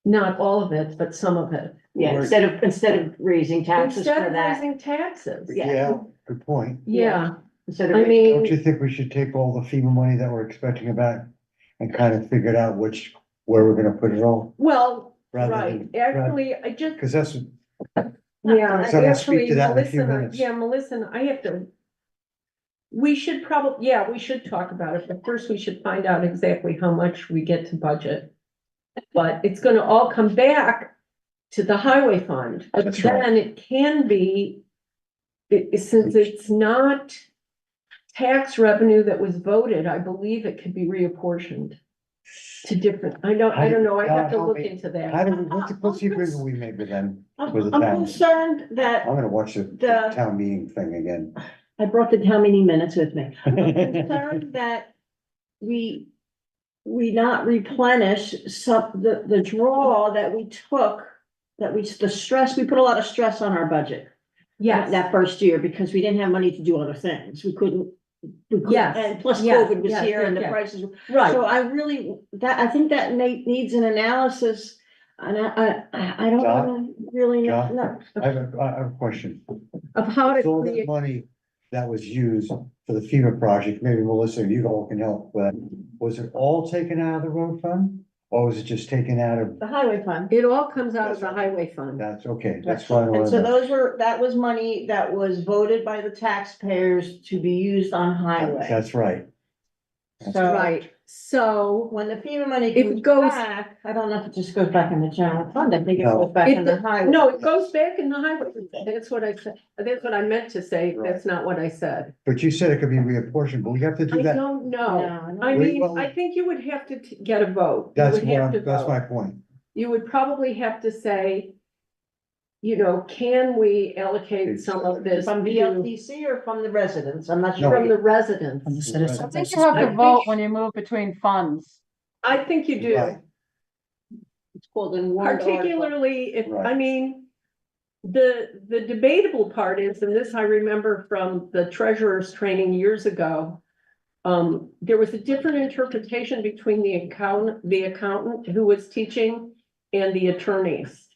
Not all of it, but some of it. Yeah, instead of raising taxes Instead for of that. raising taxes. Yeah, good point. Yeah, Instead of. I mean. Don't you think we should take all the FEMA money that we're expecting back and kind of figure it out where we're gonna put it all? Well, rather right, than- actually, I just, Cause that's, yeah, So I'll speak actually, to that in a few Melissa, minutes. yeah, Melissa, I have to. We should we should talk about it, but first we should find out exactly how much we get to budget. But it's gonna all come back to the highway fund. But That's right. then it can be, since it's not tax revenue that was voted, I believe it could be reapportioned to different, I don't know, I have to look into How that. do, what's the agreement we made with them? With the I'm town? concerned that I'm gonna watch the The- town meeting thing again. I brought the town meeting minutes with me. I'm concerned that we not replenish some, the draw that we took, we put a lot of stress on our budget. Yes, That first year, because we didn't have money to do other things. We couldn't. Yes, And plus yes, COVID was yes, here and the yes, prices. right. So I think that needs an analysis. And I don't wanna really know, John? no, I have a question. Of how to So that create, money that was used for the FEMA project, maybe Melissa, you all can help, but was it all taken out of the road fund? Or was it just taken out of, the highway fund. it all comes out of the highway fund. that's okay, that's what I And wanted so to. that was money that was voted by the taxpayers to be used on highway. That's right. So Right, so when the FEMA money If it comes goes- back, I don't know if it just goes back in the general fund, I think it No. goes back in the highway. no, it goes back in the highway. That's what I said. That's what I meant to say. That's not what I said. But you said it could be reapportioned, but we have to do I that. don't No, know. I I don't- mean, Well, I think you would have to get a vote. You That's would what have to that's vote. my point. You would probably have to say, you know, can we allocate some of this From to- VLTC or from the residents, I'm not from sure. the residents? From the I citizens. think you have I to vote think- when you move between funds. I think you do. Right. It's called in warrant article. Particularly if, I Right. mean, the debatable part is, and this I remember from the treasurer's training years ago. There was a different interpretation between the accountant who was teaching and the attorneys.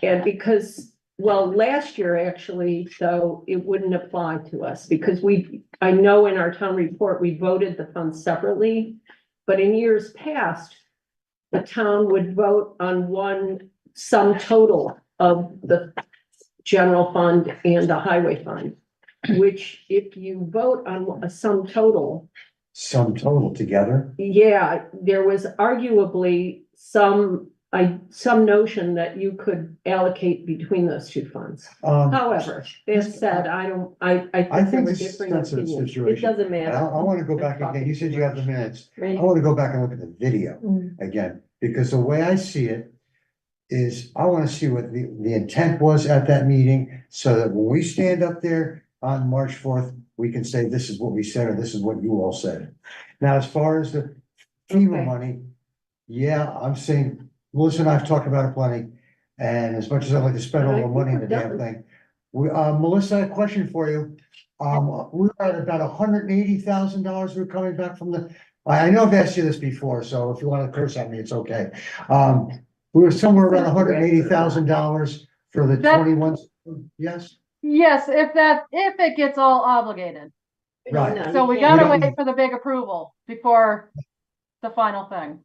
And because, well, last year actually, so it wouldn't apply to us because I know in our town report, we voted the funds separately. But in years past, the town would vote on one sum total of the general fund and the highway fund. Which if you vote on a sum total, Sum total together. yeah, there was arguably some notion that you could allocate between those two funds. However, that said, I I think there think were this is differing sensitive opinions. It situation. doesn't And matter. I wanna go back again, you said you have the minutes, I Right. wanna go back and look at the video again, because the way I see it. Is I wanna see what the intent was at that meeting, so that when we stand up there on March 4th, we can say, this is what we said, or this is what you all said. Now, as far as the FEMA Okay. money, yeah, I'm saying, Melissa and I have talked about it plenty, and as much as I'd like to spend all the money in the damn thing. Melissa, I have a question for you. We're at about $180,000 we're coming back from I know I've asked you this before, so if you wanna curse at me, it's okay. We were somewhere around $180,000 for the That- 21, yes? Yes, if it gets all obligated. Right. So we We gotta don't- wait for the big approval before the final thing.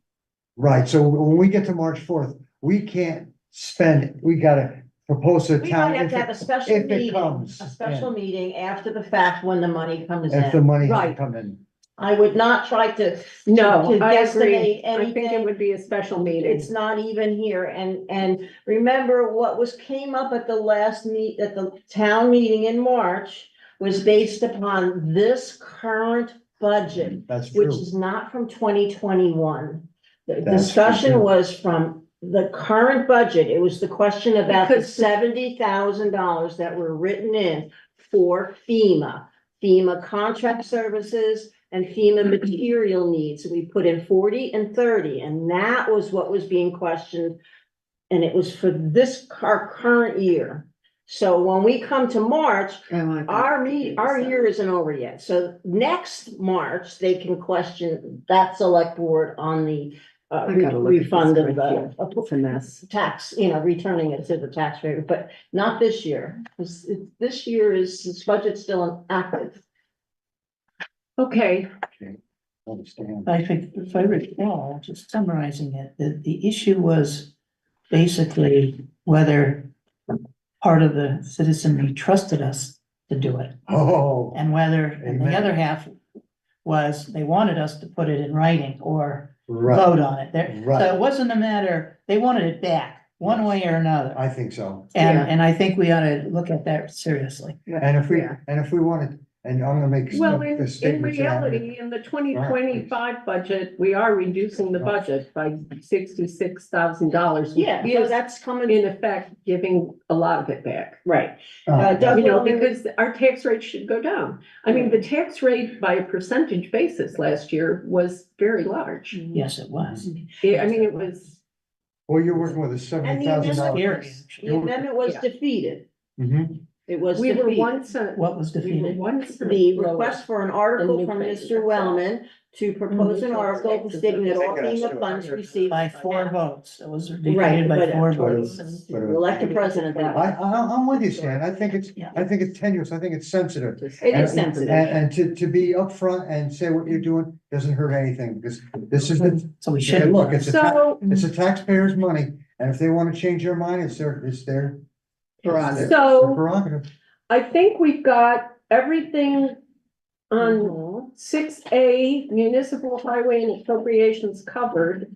Right, so when we get to March 4th, we can't spend, we gotta propose to the We town. might have if to have a it- special if it meeting, comes, a special yeah. meeting after the fact when the money comes If the in. money hasn't Right. come in. I would not try to. No, to I guesstimate agree. I think it anything. would be a special meeting. It's not even here, and remember what came up at the last at the town meeting in March. Was based upon this current budget, That's which true. is not from 2021. The That's discussion true. was from the current budget, it was the question about the Because- $70,000 that were written in for FEMA contract services and FEMA material needs. We put in 40 and 30, and that was what was being questioned. And it was for our current year. So when we come to March, our year isn't over yet. So next March, they can question that select board on the refund of It's a mess. tax, returning it to the taxpayer, but not this year. This year this budget's still active. Okay, If I recall, just summarizing it, the issue was basically whether part of the citizenry trusted us to do it. Oh, And and the Amen. other half was they wanted us to put it in writing or right, vote on it. So right, it wasn't a matter, they wanted it back. one way or another. I think so. And, Yeah. and I think we ought to look at that seriously. And if we, Yeah. and if we wanted, and I'm gonna make Well, a in statement. to that. reality, in the 2025 budget, we are reducing the budget by $66,000. Yeah, so that's coming, In effect, giving a lot of it back. right. Uh, Doug You know, Wellman- because our tax rate should go down. I mean, the tax rate by a percentage basis last year was very large. Yes, it was. I mean, it was, Well, you're working with a And $70,000. Scary, The amendment was Yeah. defeated. Mhm. It was we were defeated. one cent. What was We were defeated? 1 cent The lower. request for an article new from phase, Mr. that's all. Wellman to propose an Mhm. article stating that all FEMA funds received. By 4 votes. It was Right, defeated by but 4 but it votes. was- Elect the president that way. I'm with you, Stan. Yeah. I think it's tenuous. I think it's sensitive. It And- is sensitive. And to be upfront and say what you're doing doesn't hurt anything, because this is the, So we and should. look, it's So, a taxpayer's money, and if they wanna change their mind, it's their Prerogative. So- prerogative. I think we've got everything on Mhm. 6A municipal highway and appropriations covered.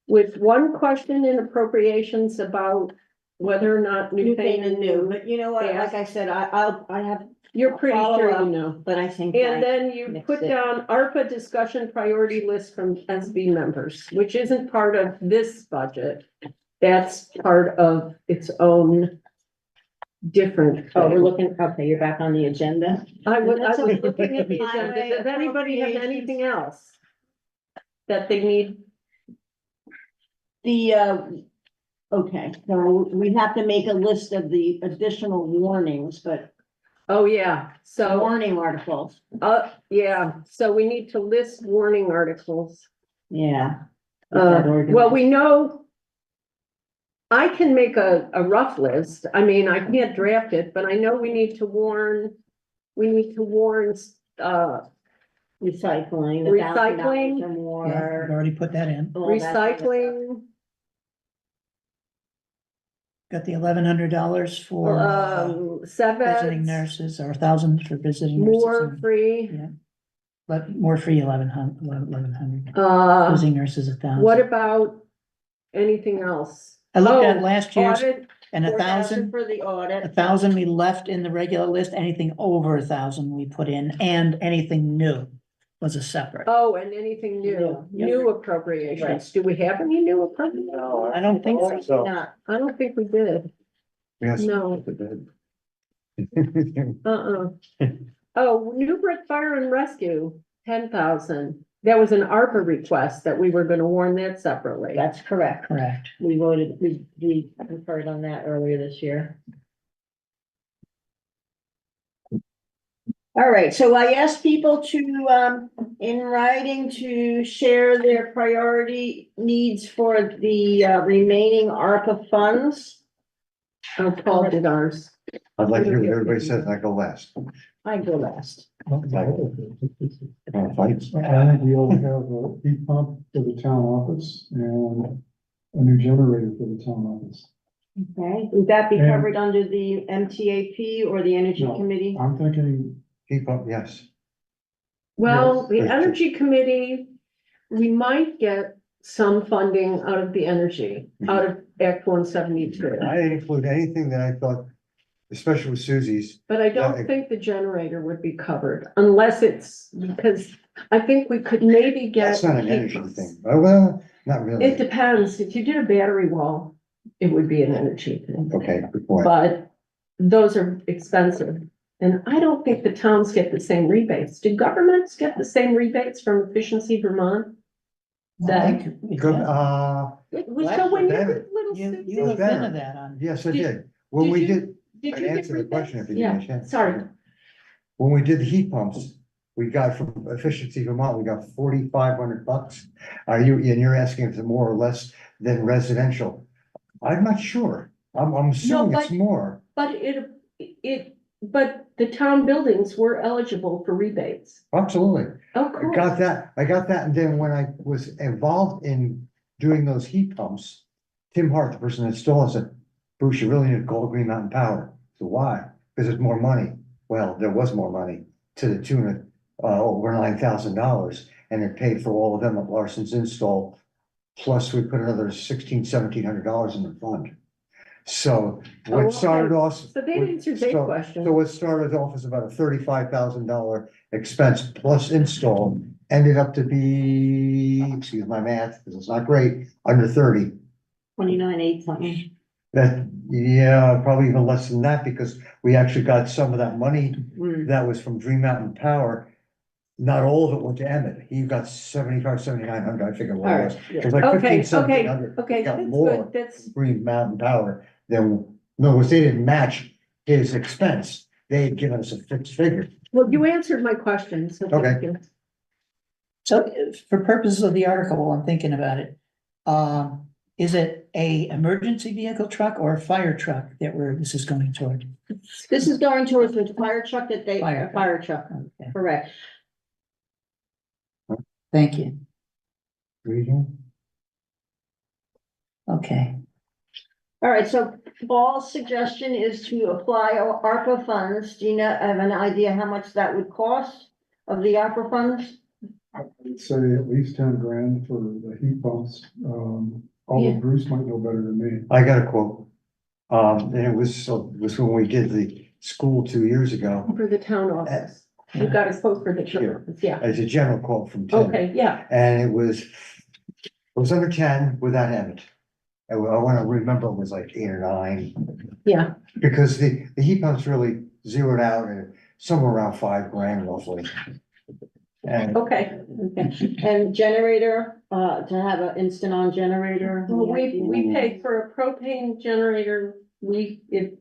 With one question in appropriations about whether or not New new thing and new, new. but you know what, Yeah. like I said, I have, You're pretty Follow sure up. you know. but I think. And I- then you mixed put it. down ARPA discussion priority list from SB members, which isn't part of this budget. That's part of its own different. Oh, we're thing. looking, okay, you're back on the agenda. I was That's okay. looking at the agenda. Highway Does anybody have appropriations. anything else? That they need? Okay, so we have to make a list of the additional warnings, but Oh, yeah, so, warning articles, yeah, so we need to list warning articles. yeah. Well, we know. I can make a rough list. I mean, I can't draft it, but I know we need to warn, Recycling, $1,000 Recycling. or Yeah, we've more. already put that in. all that kind of stuff. recycling, Got the $1,100 for visiting sevens, nurses, or 1,000 for visiting more nurses. free, But more free, 1,100. uh, Visiting nurses, 1,000. what about anything else? I looked at Oh, last year's, Audit, and 4,000 for the audit. 1,000 we left in the regular list, anything over 1,000 we put in, and anything new was a separate. oh, and anything new, New. new appropriations. Do we have any new appropriations? I don't think so. So, Not, I don't think we did. yes. No. Oh, New Brick Fire and Rescue, 10,000. That was an ARPA request that we were gonna warn that separately. that's correct. Correct. We voted, we conferred on that earlier this year. All right, so I asked people to, in writing, to share their priority needs for the remaining ARPA funds. Oh, Paul did ours. I'd like to hear what everybody says, and I go last. I go last. Fights. I think we all have a heat pump for the town office and a new generator for the town office. Okay, would that be And- covered under the MTAP or the Energy No. Committee? I'm thinking, Keep up, yes. Well, the Yes. Energy Committee, we might get some funding out of the energy, out of Act 172. I didn't include anything that I thought, especially with Susie's, But I Yeah, don't think the generator would be covered unless it's, because I think we could maybe get. that's not an heat energy pumps. thing. Oh, well, not It really. depends. If you did a battery wall, it would be an energy thing. Okay, good point. But those are expensive. And I don't think the towns get the same rebates. Do governments get the same rebates from Efficiency Vermont? That, Good, so when you Damn did it. Little You Susie, looked better. into that on. yes, I Did- did. When did we you- did, did I you get answered the question if rebates? you Yeah, didn't get a chance. sorry. When we did the heat pumps, we got from Efficiency Vermont, we got $4,500. Are you, and you're asking if it's more or less than residential? I'm not sure. I'm assuming it's but- more. But but the town buildings were eligible for rebates. Absolutely. Of I course. got that, and then when I was involved in doing those heat pumps, Tim Hart, the person that installed it, said, Bruce, you really need to call Green Mountain Power. So why? Because there's more money. Well, there was more money to the tune of over $9,000, and it paid for all of them at Larson's install plus we put another $1,700 in the fund. So Oh, what started okay. off. So that answers their question. So what started off as about a $35,000 expense plus install ended up to be, excuse my math, because it's not great, under 30. 29.8 something. That, yeah, probably even less than that, because we actually got some of that money Mm. that was from Dream Mountain Power. Not all of it went to Emmett. He got 7,900, I forget what it was. Alright, It was like Okay, 1,700. Okay, Got that's more good, that's, Green Mountain Power than, no, words, they didn't match his expense. They had given us a fixed figure. well, you answered my question, so thank Okay. you. So for purposes of the article, while I'm thinking about it, is it a emergency vehicle truck or a fire truck that this is going toward? This is going towards the fire truck that they, Fire. a fire truck, Okay, correct. thank you. Region? Okay, All right, so Paul's suggestion is to apply our ARPA funds. Do you know, have an idea how much that would cost of the ARPA funds? I would say at least 10 grand for the heat pumps. Although Yeah. Bruce might know better than me. I got a quote. And it was when we did the school 2 years ago. For the town office, you got a quote for the town office, yeah, As a general quote from Tim. okay, yeah, And it was under 10 without Emmett. And I want to remember it was like 8 or 9, yeah, because the heat pumps really zeroed out at somewhere around 5 grand roughly. And okay. And generator, to have an instant on generator? Well, we paid for a propane generator, it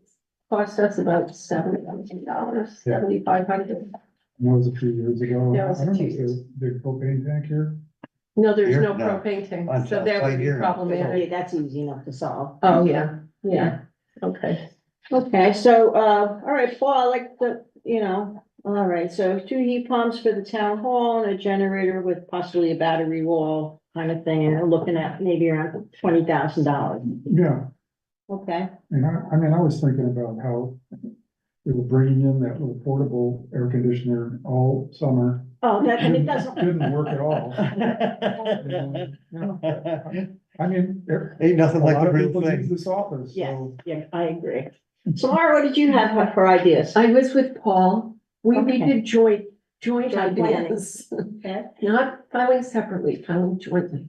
cost us about $7,000, Yeah. $7,500. That was a few years ago. That was I don't know a if few there's a big propane tank here. No, there's Here? no No. propane tank, On so site that would be here? problematic. Yeah, that's easy enough to solve. Oh, yeah, yeah, okay. Okay, so, all right, Paul, I like the, all right, so 2 heat pumps for the town hall and a generator with possibly a battery wall kind of thing, and we're looking at maybe around $20,000. Yeah, Okay, and I mean, I was thinking about how they were bringing in that little portable air conditioner all summer. oh, that, and it doesn't. Didn't work at all. I mean, ain't nothing a like lot the of real people use thing. this office, Yeah, so. yeah, I agree. So Laura, what did you have for ideas? I was with Paul, we Okay. did joint Joint ideas, Okay. not filing separately, filing jointly.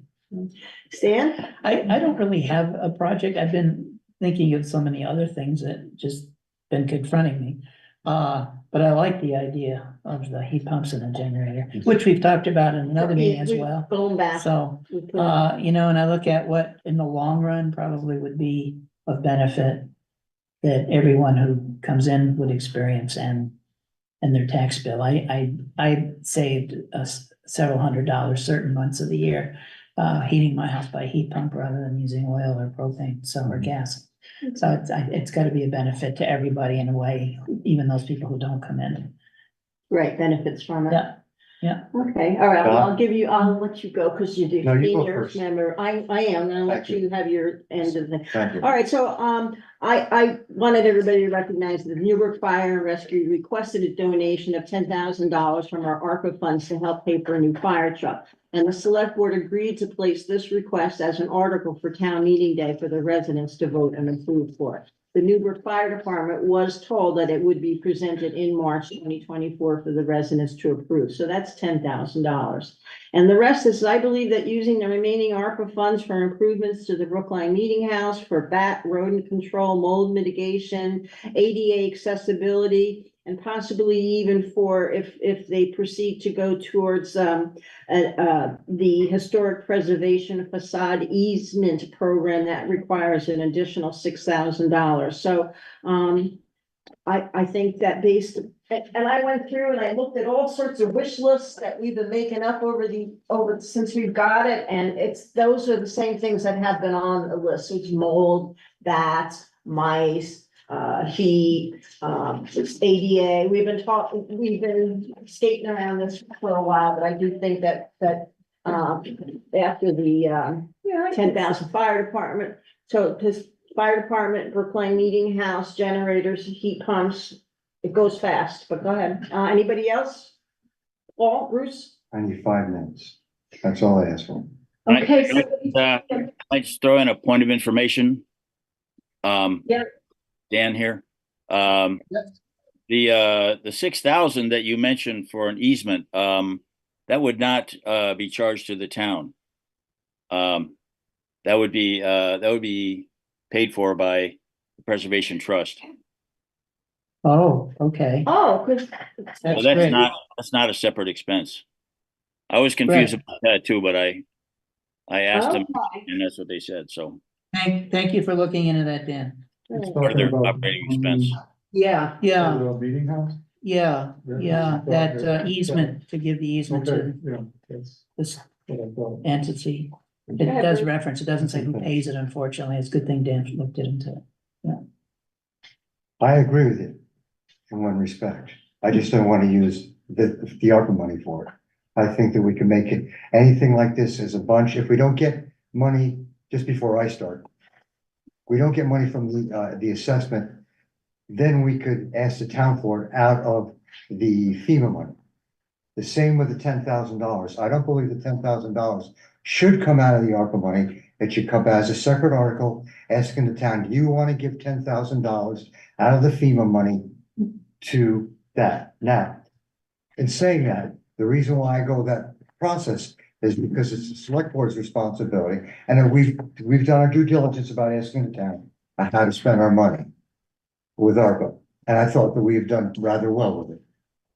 Stan? I don't really have a project. I've been thinking of so many other things that just been confronting me. But I like the idea of the heat pumps and the generator, which we've talked about in another meeting as We've well. Going back. So, we put- and I look at what in the long run probably would be of benefit that everyone who comes in would experience and their tax bill. I saved several $100s certain months of the year, heating my house by heat pump rather than using oil or propane, or gas. So it's gotta be a benefit to everybody in a way, even those people who don't come in. Right, benefits from it. Yeah. Okay, all right, well, Don? I'll let you go because you're the No, you go senior first. member. I am, and I'll let Thank you. you have your end of the. Thank you. All right, so, I wanted everybody to recognize that Newburgh Fire and Rescue requested a donation of $10,000 from our ARPA funds to help pay for a new fire truck. And the select board agreed to place this request as an article for town meeting day for the residents to vote and approve for. The Newburgh Fire Department was told that it would be presented in March 2024 for the residents to approve. So that's $10,000. And the rest is, I believe that using the remaining ARPA funds for improvements to the Brookline Meeting House, for bat, rodent control, mold mitigation, ADA accessibility, and possibly even for if they proceed to go towards the historic preservation facade easement program that requires an additional $6,000. So I think that and I went through and I looked at all sorts of wish lists that we've been making up since we've got it, and those are the same things that have been on the list. So it's mold, bats, mice, heat, ADA. We've been skating around this for a while, but I do think that after the 10,000 fire department, so this fire department, Brookline Meeting House, generators, heat pumps, it goes fast, but go ahead. Anybody else? Paul, Bruce? I need 5 minutes. That's all I asked for. Okay, I just throw in a point of information. Yeah. Dan here. Yes. The 6,000 that you mentioned for an easement, that would not be charged to the town. That would be paid for by the Preservation Trust. Oh, okay. oh, good. So That's that's great. that's not a separate expense. I was confused Right. about that too, but I asked them Okay. and that's what they said. So Thank you for looking into that, Dan. It's part of talking their about operating expense. Yeah, yeah, The meeting house? yeah, Yeah. that easement, to give the easement Okay, to yeah, that's this what I thought. entity. It Yeah, does Bruce. reference, it doesn't say who pays it, unfortunately. It's a good thing Dan looked into it. I agree with you in one respect. I just don't want to use the ARPA money for it. I think that we can make it, anything like this as a bunch, if we don't get money, just before I start, we don't get money from the assessment, then we could ask the town for it out of the FEMA money. The same with the $10,000. I don't believe the $10,000 should come out of the ARPA money. It should come as a separate article asking the town, do you want to give $10,000 out of the FEMA money to that? Now, in saying that, the reason why I go that process is because it's the select board's responsibility. And then we've done our due diligence about asking the town how to spend our money with ARPA. And I thought that we have done rather well with it.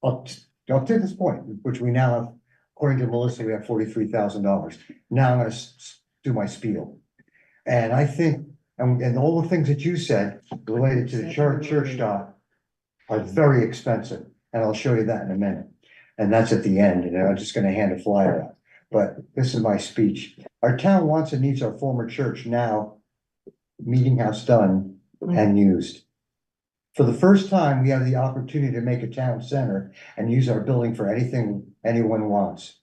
Up to this point, which we now have, according to Melissa, we have $43,000. Now I'm gonna do my spiel. And I think, and all the things that you said related to the church dot are very expensive. And I'll show you that in a minute. And that's at the end, and I'm just gonna hand a flyer out. But this is my speech. Our town wants and needs our former church now, meeting house done and used. For the first time, we have the opportunity to make a town center and use our building for anything anyone wants.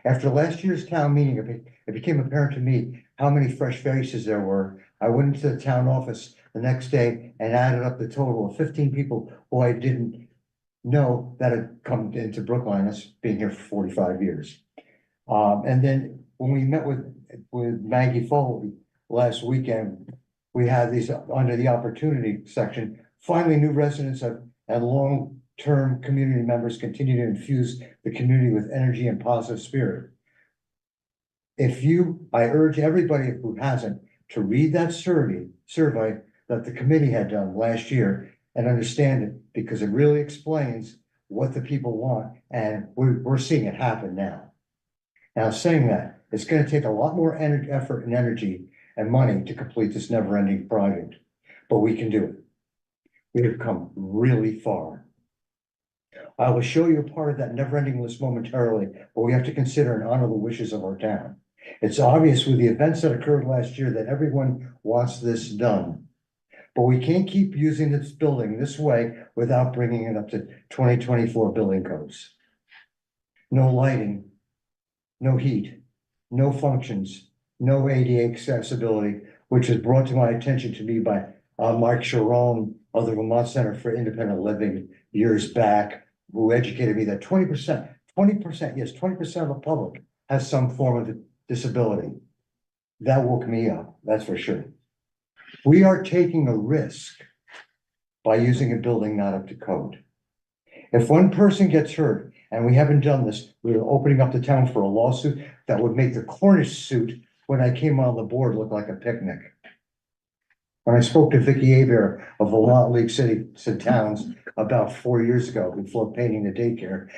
After last year's town meeting, it became apparent to me how many fresh faces there were. I went into the town office the next day and added up the total of 15 people who I didn't know that had come into Brookline. That's being here for 45 years. And then when we met with Maggie Foley last weekend, we had these under the opportunity section. Finally, new residents and long-term community members continue to infuse the community with energy and positive spirit. I urge everybody who hasn't to read that survey that the committee had done last year and understand it, because it really explains what the people want, and we're seeing it happen now. Now, saying that, it's gonna take a lot more effort and energy and money to complete this never-ending project, but we can do it. We have come really far. I will show you a part of that never-ending list momentarily, but we have to consider and honor the wishes of our town. It's obvious with the events that occurred last year that everyone wants this done. But we can't keep using this building this way without bringing it up to 2024 building codes. No lighting, no heat, no functions, no ADA accessibility, which was brought to my attention to me by Mark Sharon of the Vermont Center for Independent Living years back, who educated me that 20% of the public has some form of disability. That woke me up, that's for sure. We are taking a risk by using a building not up to code. If one person gets hurt, and we haven't done this, we're opening up the town for a lawsuit that would make the Cornish suit when I came on the board look like a picnic. When I spoke to Vicki Aber of Vermont League Cities and Towns about 4 years ago before painting the daycare,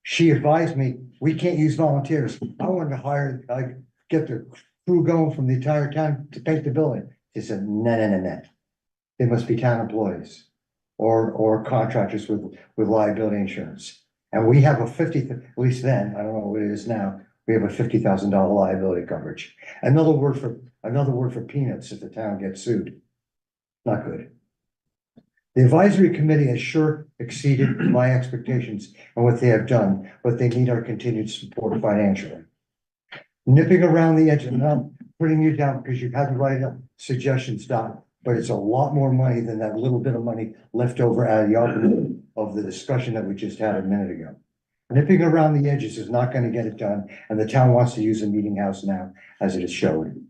she advised me, we can't use volunteers. I wanted to get the crew going from the entire town to paint the building. She said, no. They must be town employees or contractors with liability insurance. And we have at least then, I don't know what it is now, we have a $50,000 liability coverage. Another word for peanuts if the town gets sued. Not good. The advisory committee has sure exceeded my expectations and what they have done, but they need our continued support financially. Nipping around the edge and not putting you down because you've had to write up suggestions, Don, but it's a lot more money than that little bit of money left over out of the argument of the discussion that we just had a minute ago. Nipping around the edges is not gonna get it done, and the town wants to use the meeting house now, as it is showing.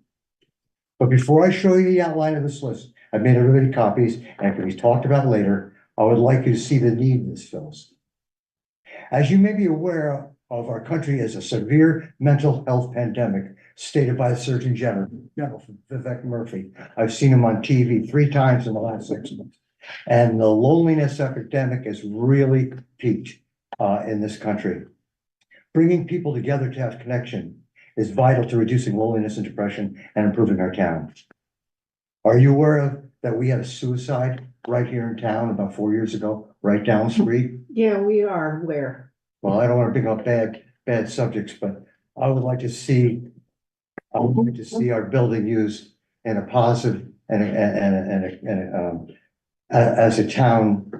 But before I show you the outline of this list, I've made everybody copies, and it can be talked about later. I would like you to see the need this fills. As you may be aware of, our country is a severe mental health pandemic stated by the Surgeon General, Vivek Murphy. I've seen him on TV 3 times in the last 6 months. And the loneliness epidemic has really peaked in this country. Bringing people together to have connection is vital to reducing loneliness and depression and improving our town. Are you aware of that we had a suicide right here in town about 4 years ago, right down the street? Yeah, we are aware. Well, I don't want to bring up bad subjects, but I would like to see our building used in a positive and as a town,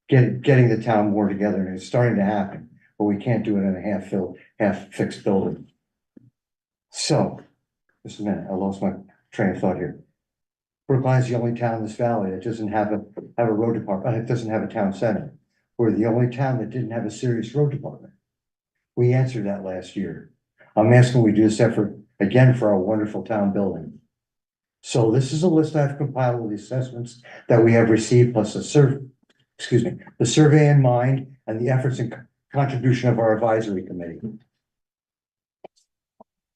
getting the town more together, and it's starting to happen, but we can't do it in a half-fixed building. So, just a minute, I lost my train of thought here. Brookline is the only town in this valley that doesn't have a road department, it doesn't have a town center. We're the only town that didn't have a serious road department. We answered that last year. I'm asking we do this effort again for our wonderful town building. So this is a list I've compiled with the assessments that we have received, plus the survey in mind and the efforts and contribution of our advisory committee.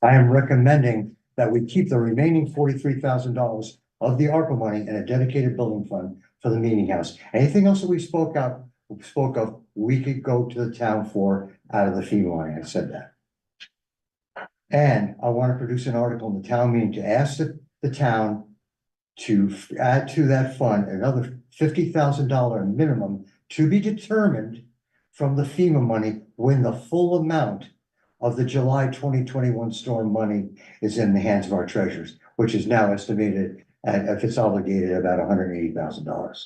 I am recommending that we keep the remaining $43,000 of the ARPA money in a dedicated building fund for the meeting house. Anything else that we spoke of, we could go to the town for out of the FEMA money. I said that. And I want to produce an article in the town meeting to ask the town to add to that fund another $50,000 minimum to be determined from the FEMA money when the full amount of the July 2021 storm money is in the hands of our treasurers, which is now estimated at, if it's obligated, about $180,000.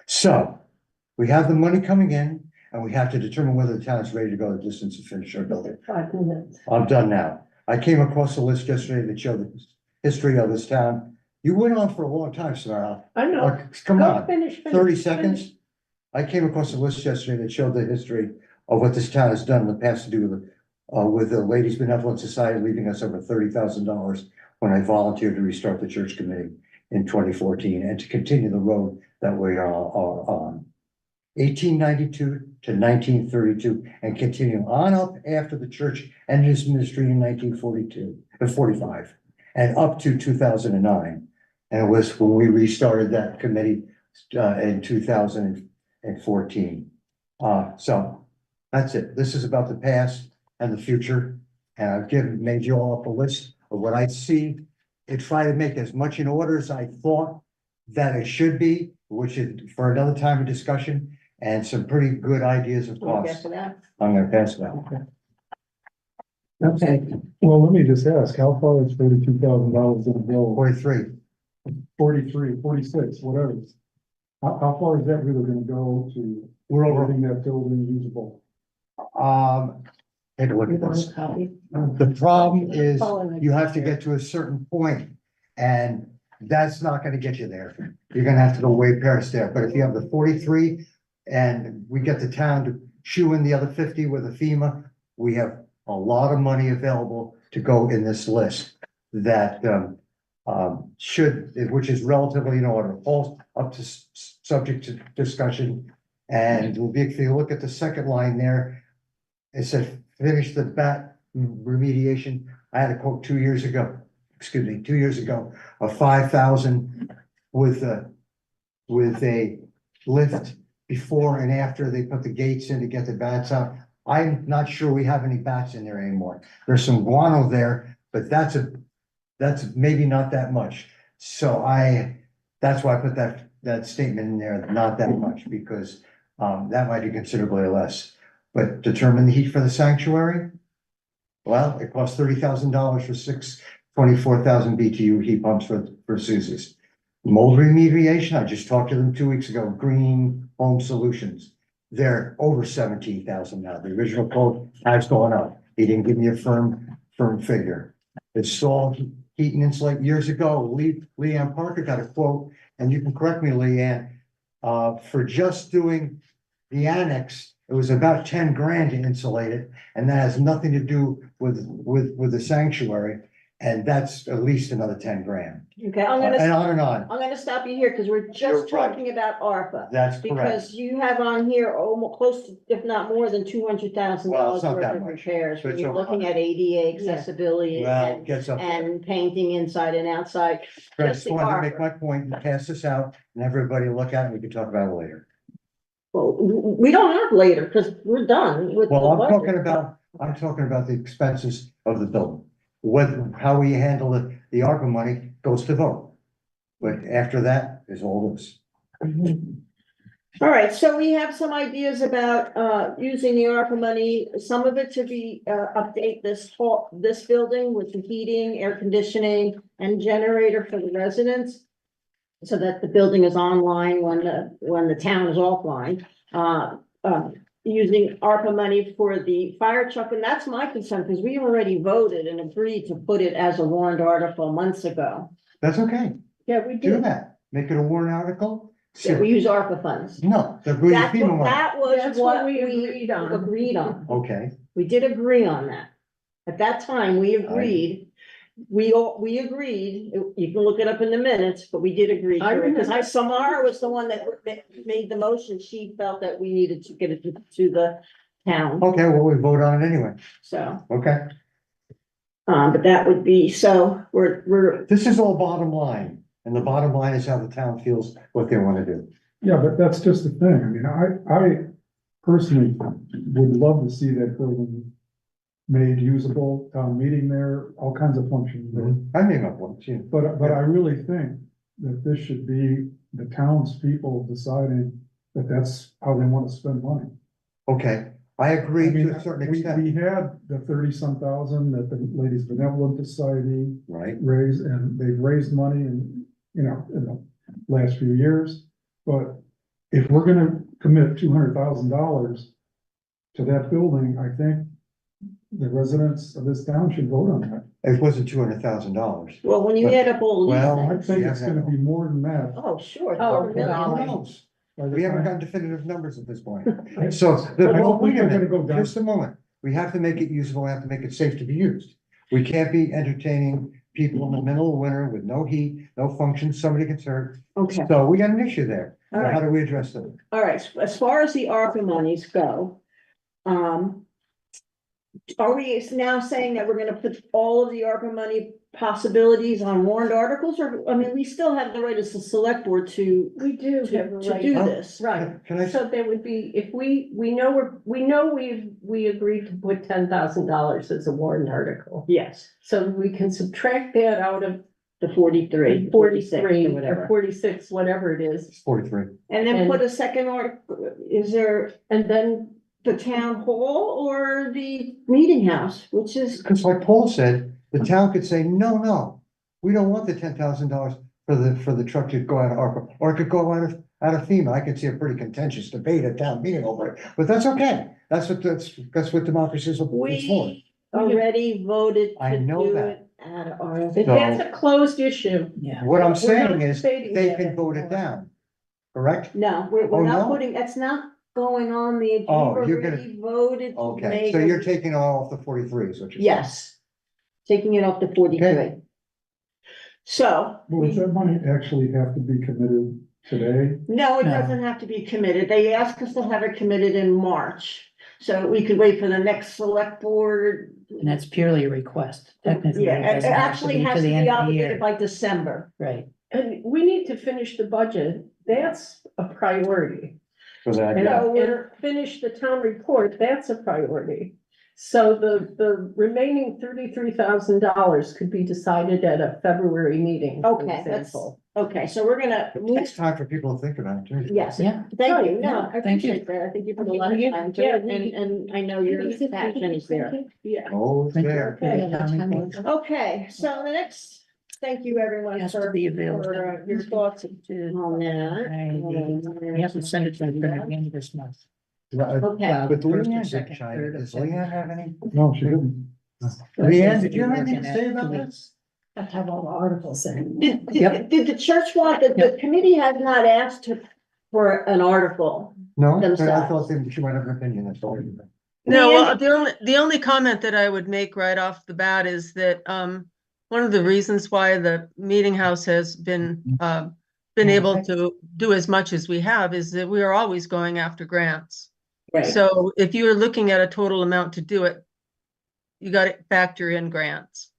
So we have the money coming in, and we have to determine whether the town is ready to go the distance to finish our building. 5 minutes. I'm done now. I came across a list yesterday that showed the history of this town. You went on for a long time, Samara. I know. Come Go on, finish. 30 seconds? I came across a list yesterday that showed the history of what this town has done in the past to do with the Ladies Benevolent Society leaving us over $30,000 when I volunteered to restart the church committee in 2014 and to continue the road that we are on. 1892 to 1932 and continuing on up after the church ended its ministry in 1945 and up to 2009. And it was when we restarted that committee in 2014. So that's it. This is about the past and the future. And I've made you all up a list of what I see and try to make as much in order as I thought that it should be, which is for another time of discussion, and some pretty good ideas of costs. I'm gonna pass it out. Okay. Well, let me just ask, how far is $42,000 in the bill? 43. 43, 46, whatever. How far is that really gonna go to We're over. making that building usable? Take a look You at want this. a copy? The problem is Following you have to get to a certain point, and that's not gonna get you there. You're gonna have to go way past there. But if you have the 43 and we get the town to chew in the other 50 with a FEMA, we have a lot of money available to go in this list that which is relatively in order, all up to subject to discussion. And if you look at the second line there, it said finish the bat remediation. I had a quote 2 years ago, of 5,000 with a lift before and after they put the gates in to get the bats out. I'm not sure we have any bats in there anymore. There's some guano there, but that's maybe not that much. So that's why I put that statement in there, not that much, because that might be considerably less. But determine the heat for the sanctuary. Well, it costs $30,000 for 6 24,000 BTU heat pumps for Susie's. Mold remediation, I just talked to them 2 weeks ago, Green Home Solutions. They're over 17,000 now. The original quote has gone up. He didn't give me a firm figure. Installed heat and insulate years ago. Leanne Parker got a quote, and you can correct me, Leanne, for just doing the annex It was about 10 grand to insulate it, and that has nothing to do with the sanctuary. And that's at least another 10 grand. Okay, And on and on. I'm gonna stop you here because we're You're just right. talking about ARPA. That's correct. Because you have on here almost close to, if not more than $200,000 Well, it's not worth that of much, repairs. but When you're it's looking okay. at ADA accessibility Well, it and, gets up there. and painting inside and outside. I just just the wanted to make ARPA. my point and pass this out and everybody look at it. We can talk about it later. Well, we don't have later because we're done with. Well, the I'm budget. talking about the expenses of the building. How we handle the ARPA money goes to vote. But after that is all this. All right, so we have some ideas about using the ARPA money, some of it to be update this building with the heating, air conditioning, and generator for the residents. So that the building is online when the town is offline. Using ARPA money for the fire truck, and that's my concern, because we already voted and agreed to put it as a warrant article months ago. That's okay. Yeah, we Do that. Make it a warrant article. Yeah, we use ARPA funds. No, That FEMA money. was That's what what we we agreed on. agreed on. Okay, We did agree on that. At that time, we agreed, we agreed, you can look it up in the minutes, but we did agree to it, because Samara was the one that made the motion, she felt that we needed to get it to the town, okay, well, we vote on it anyway. so. Okay, But that would be, so we're, this is all bottom line, and the bottom line is how the town feels what they want to do. Yeah, but that's just the thing. I mean, I personally would love to see that building made usable, meeting there, all kinds of functions there. I made up one, too. But I really think that this should be the townspeople deciding that that's how they want to spend money. Okay, I agree I mean, to a certain we extent, had the 30-some thousand that the Ladies Benevolent Society right? raised, and they've raised money in the last few years. But if we're gonna commit $200,000 to that building, I think the residents of this town should vote on that. It wasn't $200,000. well, when you But- add up all well, these I things. think it's gonna be more than that. Oh, sure. Oh, $4 Who million. knows? By the We haven't time- gotten definitive numbers at this point. I- So, I don't wait think a they're gonna minute, go down. just a moment. We have to make it usable, we have to make it safe to be used. We can't be entertaining people in the middle of winter with no heat, no function, somebody gets hurt. Okay, So we got an issue there. All So how right. do we address them? all right, as far as the ARPA monies go, are we now saying that we're gonna put all of the ARPA money possibilities on warrant articles, or, I mean, we still have the right as the select board to We do have a to right. do Huh? this. Right, Can I, so there would be, if we know we agreed to put $10,000 as a warrant article. Yes, So we can subtract that out of the 43, 46, 43 or or whatever. 46, whatever it is. it's 43. And then And- put a second article, is there And then, the town hall or the meeting house, which is, Because like Paul said, the town could say, no, we don't want the $10,000 for the truck to go out of ARPA, or it could go out of FEMA. I could see a pretty contentious debate at town meeting over it, but that's okay. That's what democracy is for. we already voted I to know do that. it out of our. if that's a closed issue. Yeah. What I'm We're saying not is, debating they that can vote it anymore. down, correct? No, we're Oh, not no? putting, that's not going on the, you've Oh, you're gonna- already voted. to Okay, make so a- you're taking it off the 43 is what you're saying? Yes, taking it off to 43. Okay. So, Well, does that money actually have to be committed today? no, it No. doesn't have to be committed. They asked us to have it committed in March. So we could wait for the next select board. And that's purely a request. Technically, Yeah, it it doesn't have to actually be has to to the be end of the obligated year. by December. Right. And we need to finish the budget. That's a priority. For that, And, yeah. So we're- and finish the town report, that's a priority. So the remaining $33,000 could be decided at a February meeting, for Okay, that's, example. okay, so we're gonna It move. takes time for people to think about it, too. Yes, Yeah. thank you. No, Yeah, I thank you. appreciate that. I think you put a lot of time to it, and I know your passion is there. Yeah. Oh, it's Thank you. there. Yeah, town report Okay, so the next, thank you everyone Has to for be available. your thoughts on that. You have to send it to them at the end of this month. Okay, Well, But first or Leanne's second, excited. third, or Does fourth. Leanne have any? No, she didn't. Leanne, did you have We're anything to looking say at about 2 this? weeks. I have all the articles in. did Yep. the church want, the committee has not asked to for an article. No, I Themselves. thought that she might have an opinion, that's all. No, well, Leanne? the only comment that I would make right off the bat is that, one of the reasons why the Meeting House has been able to do as much as we have is that we are always going after grants. Right, So if you're looking at a total amount to do it, you got to factor in grants.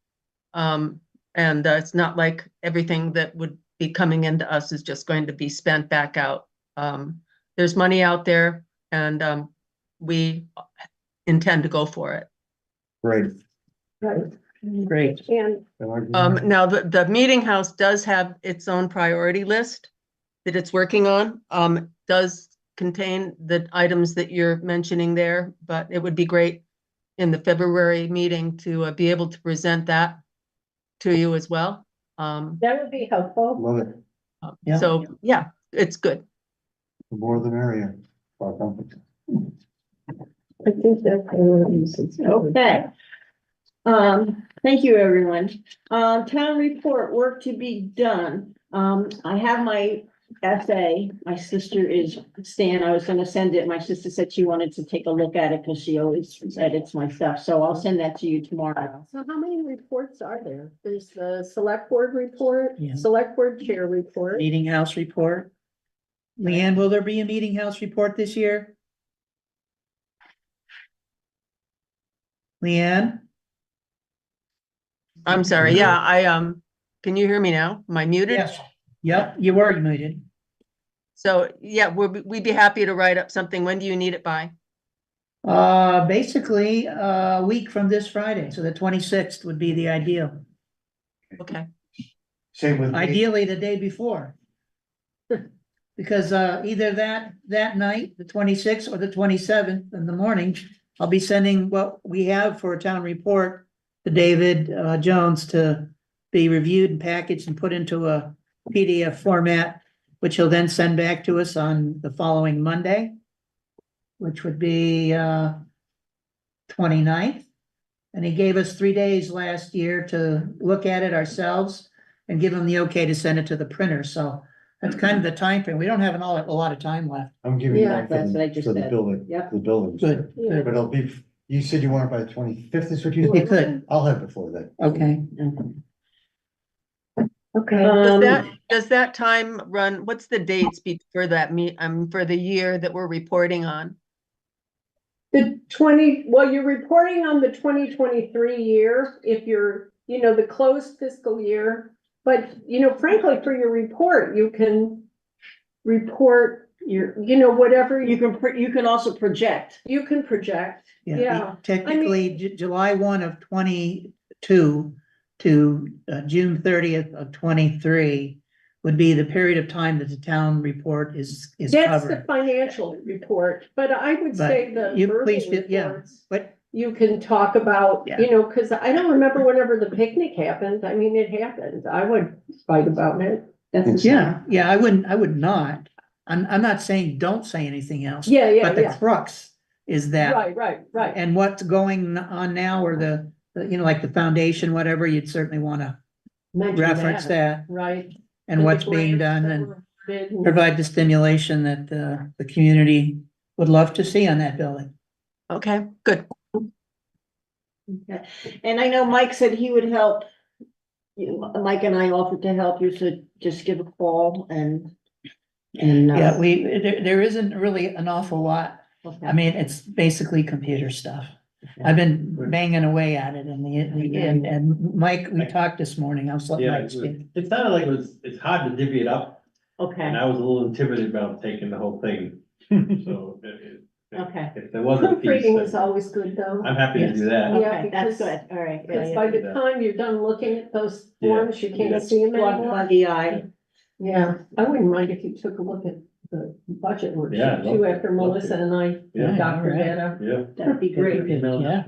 And it's not like everything that would be coming into us is just going to be spent back out. There's money out there, and we intend to go for it. Great. Right, Great. and Now, the Meeting House does have its own priority list that it's working on. Does contain the items that you're mentioning there, but it would be great in the February meeting to be able to present that to you as well. that would be helpful. Love it, Yeah. So, yeah, it's good. the more the merrier. For our company. I think that's. okay. Thank you, everyone. Town report, work to be done. I have my essay. My sister is Stan. I was gonna send it. My sister said she wanted to take a look at it because she always edits my stuff. So I'll send that to you tomorrow. So how many reports are there? There's the select board report, Yeah. select board chair report. Meeting house report. Leanne, will there be a meeting house report this year? Leanne? I'm sorry. Yeah, can you hear me now? Am I muted? Yes. Yep, you were muted. So, yeah, we'd be happy to write up something. When do you need it by? Basically, a week from this Friday, so the 26th would be the ideal. Okay. Same with me. Ideally, the day before. Because either that night, the 26th, or the 27th in the morning, I'll be sending what we have for a town report to David Jones to be reviewed and packaged and put into a PDF format, which he'll then send back to us on the following Monday, which would be 29th. And he gave us 3 days last year to look at it ourselves and give him the okay to send it to the printer. So that's kind of the time frame. We don't have a lot of time left. I'm giving you Yeah, one for that's what I just the said. building, Yep. the buildings. Good, Yeah. good. But it'll be, you said you want it by the 25th, is what you You said? could, I'll have it before that. okay. Okay. Does that time run, what's the dates for that for the year that we're reporting on? Well, you're reporting on the 2023 year, if you're, the closed fiscal year. But, frankly, for your report, you can report your, whatever You can also project. you can project. Yeah. Technically, July 1 of 22 to June 30th of 23 would be the period of time that the town report is That's the covered. financial report, but I would But say the you verbal please, yeah, reports, but you can talk about, Yeah. because I don't remember whenever the picnic happened. I mean, it happened. I would write about it. That's yeah, I would not. I'm not saying don't say anything else. Yeah, yeah, But the yeah. crux is that, Right. and what's going on now, or the like the foundation, whatever, you'd certainly want to Mention reference that Right. and what's the being grants done that and were awarded and- provide the stimulation that the community would love to see on that building. Okay, good. Okay. And I know Mike said he would help. Mike and I offered to help you, so just give a call and. Yeah, there isn't really an awful lot. Okay. I mean, it's basically computer stuff. I've been banging away at it and Mike, we talked this morning. I was letting Yeah, Mike speak. it sounded like it's hard to divvy it up, Okay, and I was a little intimidated about taking the whole thing, so okay, if there wasn't a piece, Proofreading is then always good, though. I'm happy to do that. Yeah, okay, that's because- good, all right. Because Yeah, by yeah. the time you're done looking at those Yeah. forms, you can't Yeah. see them Blood anymore. buggy eye. Yeah, I wouldn't mind if you took a look at the budget Yeah, worksheet I'd too, love to, after love Melissa to. and I Yeah, doctored all right. that out. Yeah. That'd be great. Yeah.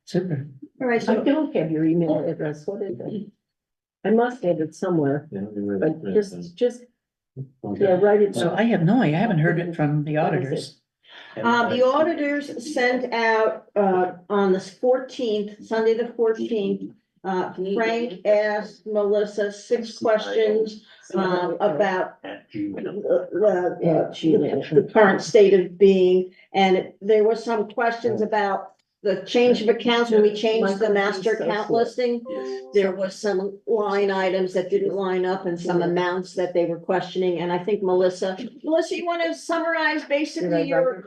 Super. All right, I so don't have your email address, what is it? I must have it somewhere, but just, yeah, write it So down. I have no idea. I haven't heard it from the auditors. the auditors sent out, on the 14th, Sunday, the 14th. Frank asked Melissa 6 questions about At Gmail. the current state of being. And there were some questions about the change of accounts when we changed the master account listing. Yes. There was some line items that didn't line up and some amounts that they were questioning. And I think Melissa, you want to summarize basically your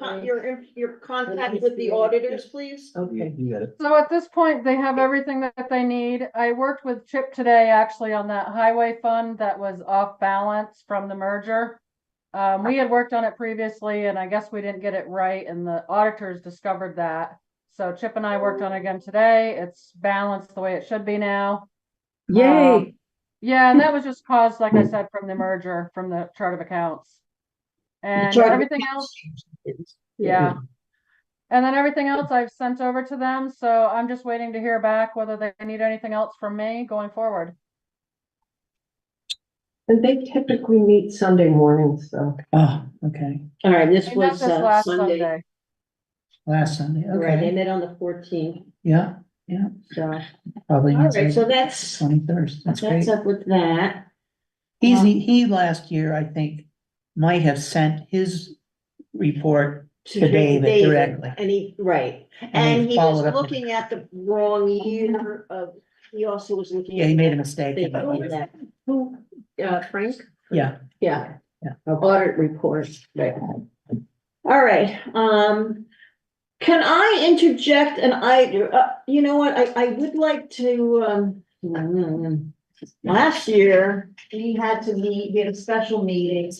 contact with the auditors, please? Okay. You got it. So at this point, they have everything that they need. I worked with Chip today, actually, on that highway fund that was off balance from the merger. We had worked on it previously, and I guess we didn't get it right, and the auditors discovered that. So Chip and I worked on it again today. It's balanced the way it should be now. Yay. Yeah, and that was just caused, like I said, from the merger, from the chart of accounts. And Chart of everything else, yeah. And then everything else I've sent over to them, so I'm just waiting to hear back whether they need anything else from me going forward. And they typically meet Sunday mornings, so. Oh, okay, All right, this They met was this last Sunday. Sunday. last Sunday, Right, they okay, met on the 14th. yeah, So, probably. all needs right, like so that's 21st, that's great. up with that. He last year, I think, might have sent his report to David directly. And he, right, And and he he was followed up with- looking at the wrong year of, he also was looking. Yeah, he at made a that mistake. thing in on it. that. Who, Frank? Yeah, Yeah. Yeah. Audit report. Right. All right, can I interject and you know what, I would like to, last year, we had a special meeting.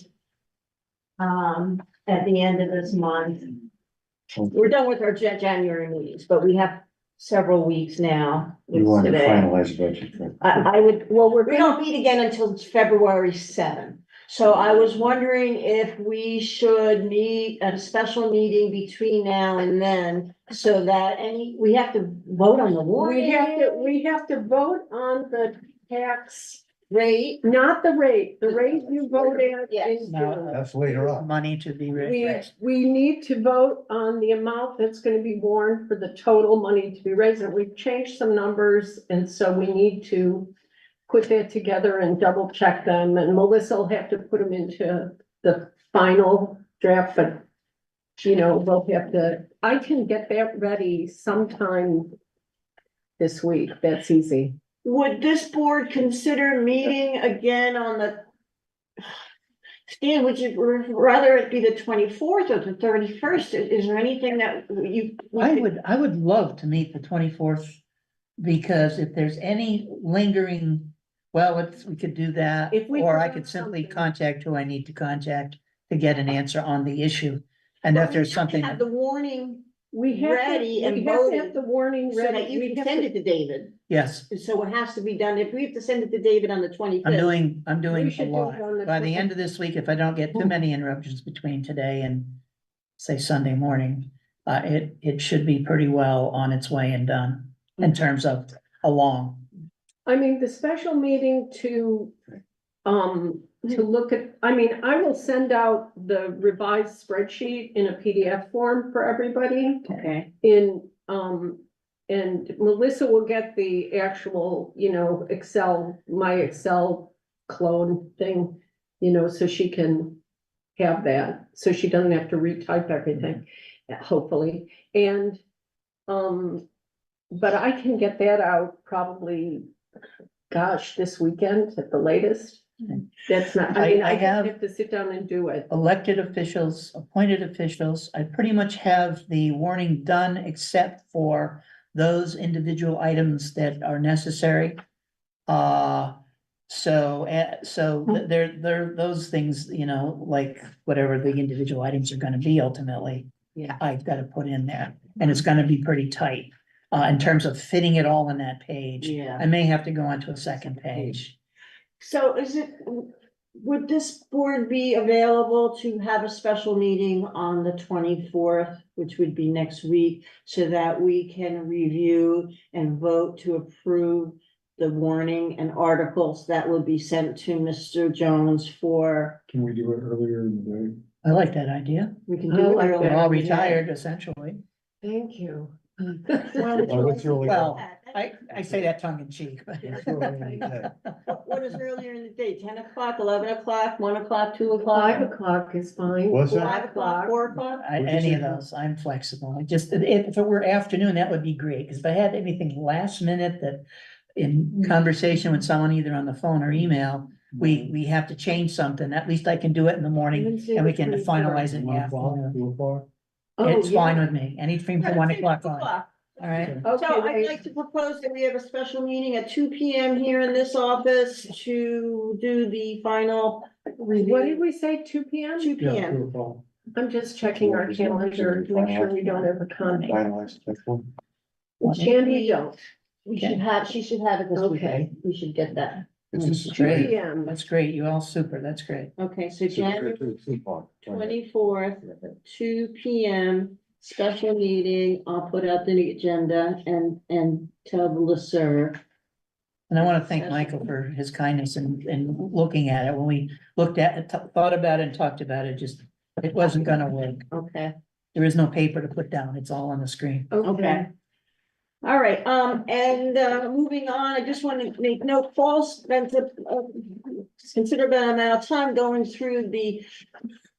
At the end of this month. We're done with our January meetings, but we have several weeks now. You want to today. finalize the budget. for- I would, well, we don't meet again until February 7th. So I was wondering if we should meet at a special meeting between now and then, so that we have to vote on the warrant. We have to vote on the tax, Rate, not the rate you vote at Yes. in No, June. That's later on. money to be raised. We need to vote on the amount that's gonna be warned for the total money to be raised, and we've changed some numbers, and so we need to put that together and double check them, and Melissa will have to put them into the final draft, but we'll have to, I can get that ready sometime this week, that's easy. would this board consider meeting again on the? Stan, would you rather it be the 24th or the 31st? Is there anything that we I would love to meet the 24th, because if there's any lingering, we could do that. If we Or I forgot could simply something. contact who I need to contact to get an answer on the issue. And if there's something, Have the warning We have Ready to, and we have to voted have the warning so ready. that you We can have send to- it to David. yes, So it has to be done. If we have to send it to David on the 25th. I'm doing We a should do lot. it on the By the 20th. end of this week, if I don't get too many interruptions between today and say Sunday morning, it should be pretty well on its way and done in terms of along. I mean, the special meeting to look at, I will send out the revised spreadsheet in a PDF form for everybody Okay. and Melissa will get the actual, my Excel clone thing, so she can have that, so she doesn't have to retype everything, hopefully. And, but I can get that out probably, this weekend at the latest. That's not, I have to sit down and do it. Elected officials, appointed officials, I pretty much have the warning done except for those individual items that are necessary. So there, those things, like whatever the individual items are gonna be ultimately. Yeah. I've gotta put in there, and it's gonna be pretty tight, in terms of fitting it all in that page. Yeah. I may have to go onto a second page. So would this board be available to have a special meeting on the 24th, which would be next week, so that we can review and vote to approve the warning and articles that will be sent to Mr. Jones for, Can we do it earlier in the day? I like that idea. we can I do it like early. We're all retired essentially. Thank you. Well, Oh, that's really Well, I say that tongue in cheek, but. What is earlier in the day, 10 o'clock, 11 o'clock, 1 o'clock, 2 o'clock? 5 o'clock is fine. What's that? 5 o'clock, 4 o'clock? Any of those, I'm flexible. I just, if it were afternoon, that would be great, because if I had anything last minute that in conversation with someone, either on the phone or email, we have to change something, at least I can do it in the morning Wednesday and we the can 24th. finalize it in the 1 o'clock, afternoon. 2 o'clock. Oh, It's fine yeah. with me, anything Yeah, from 1 let's say o'clock 2 on, o'clock. all right? Okay, So I'd wait. like to propose that we have a special meeting at 2 p.m. here in this office to do the final What did review. we say, 2 p.m.? 2 Yeah, p.m. 2 o'clock. I'm just checking our calendar to make sure we don't have a conflict. Finalized, that's one. And we don't. She should have it this Okay. weekend. We should get that. It's just- 2 Great. p.m. That's great, you all super, that's great. Okay, so Two January o'clock. 24th, 2 p.m. special meeting. I'll put out the agenda and tell the listserv. And I want to thank Michael for his kindness in looking at it, when we looked at it, thought about it and talked about it, just, it wasn't gonna work. Okay. There is no paper to put down, it's all on the screen. Okay. All right, moving on, I just want to make note, Paul spent a considerable amount of time going through the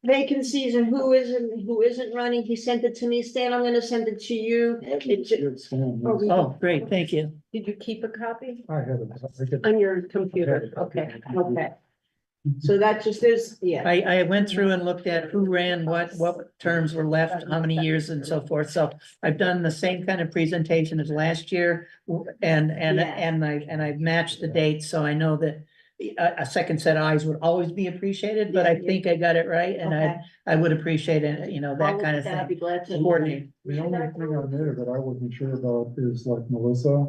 vacancies and who isn't running. He sent it to me. Stan, I'm gonna send it to you. It ju- Good, Stan. Oh, great, thank you. Did you keep a copy? I have it. I get- On your computer, okay. Okay. So that just is, yeah. I went through and looked at who ran what terms were left, how many years and so forth. So I've done the same kind of presentation as last year. And I've matched the dates, so I know that a second set of eyes would always be appreciated, but I think I got it right. And Okay. I would appreciate it, you know, that kind of I'd be thing. glad to. Coordinate. The only thing on there that I wasn't sure about is like Melissa.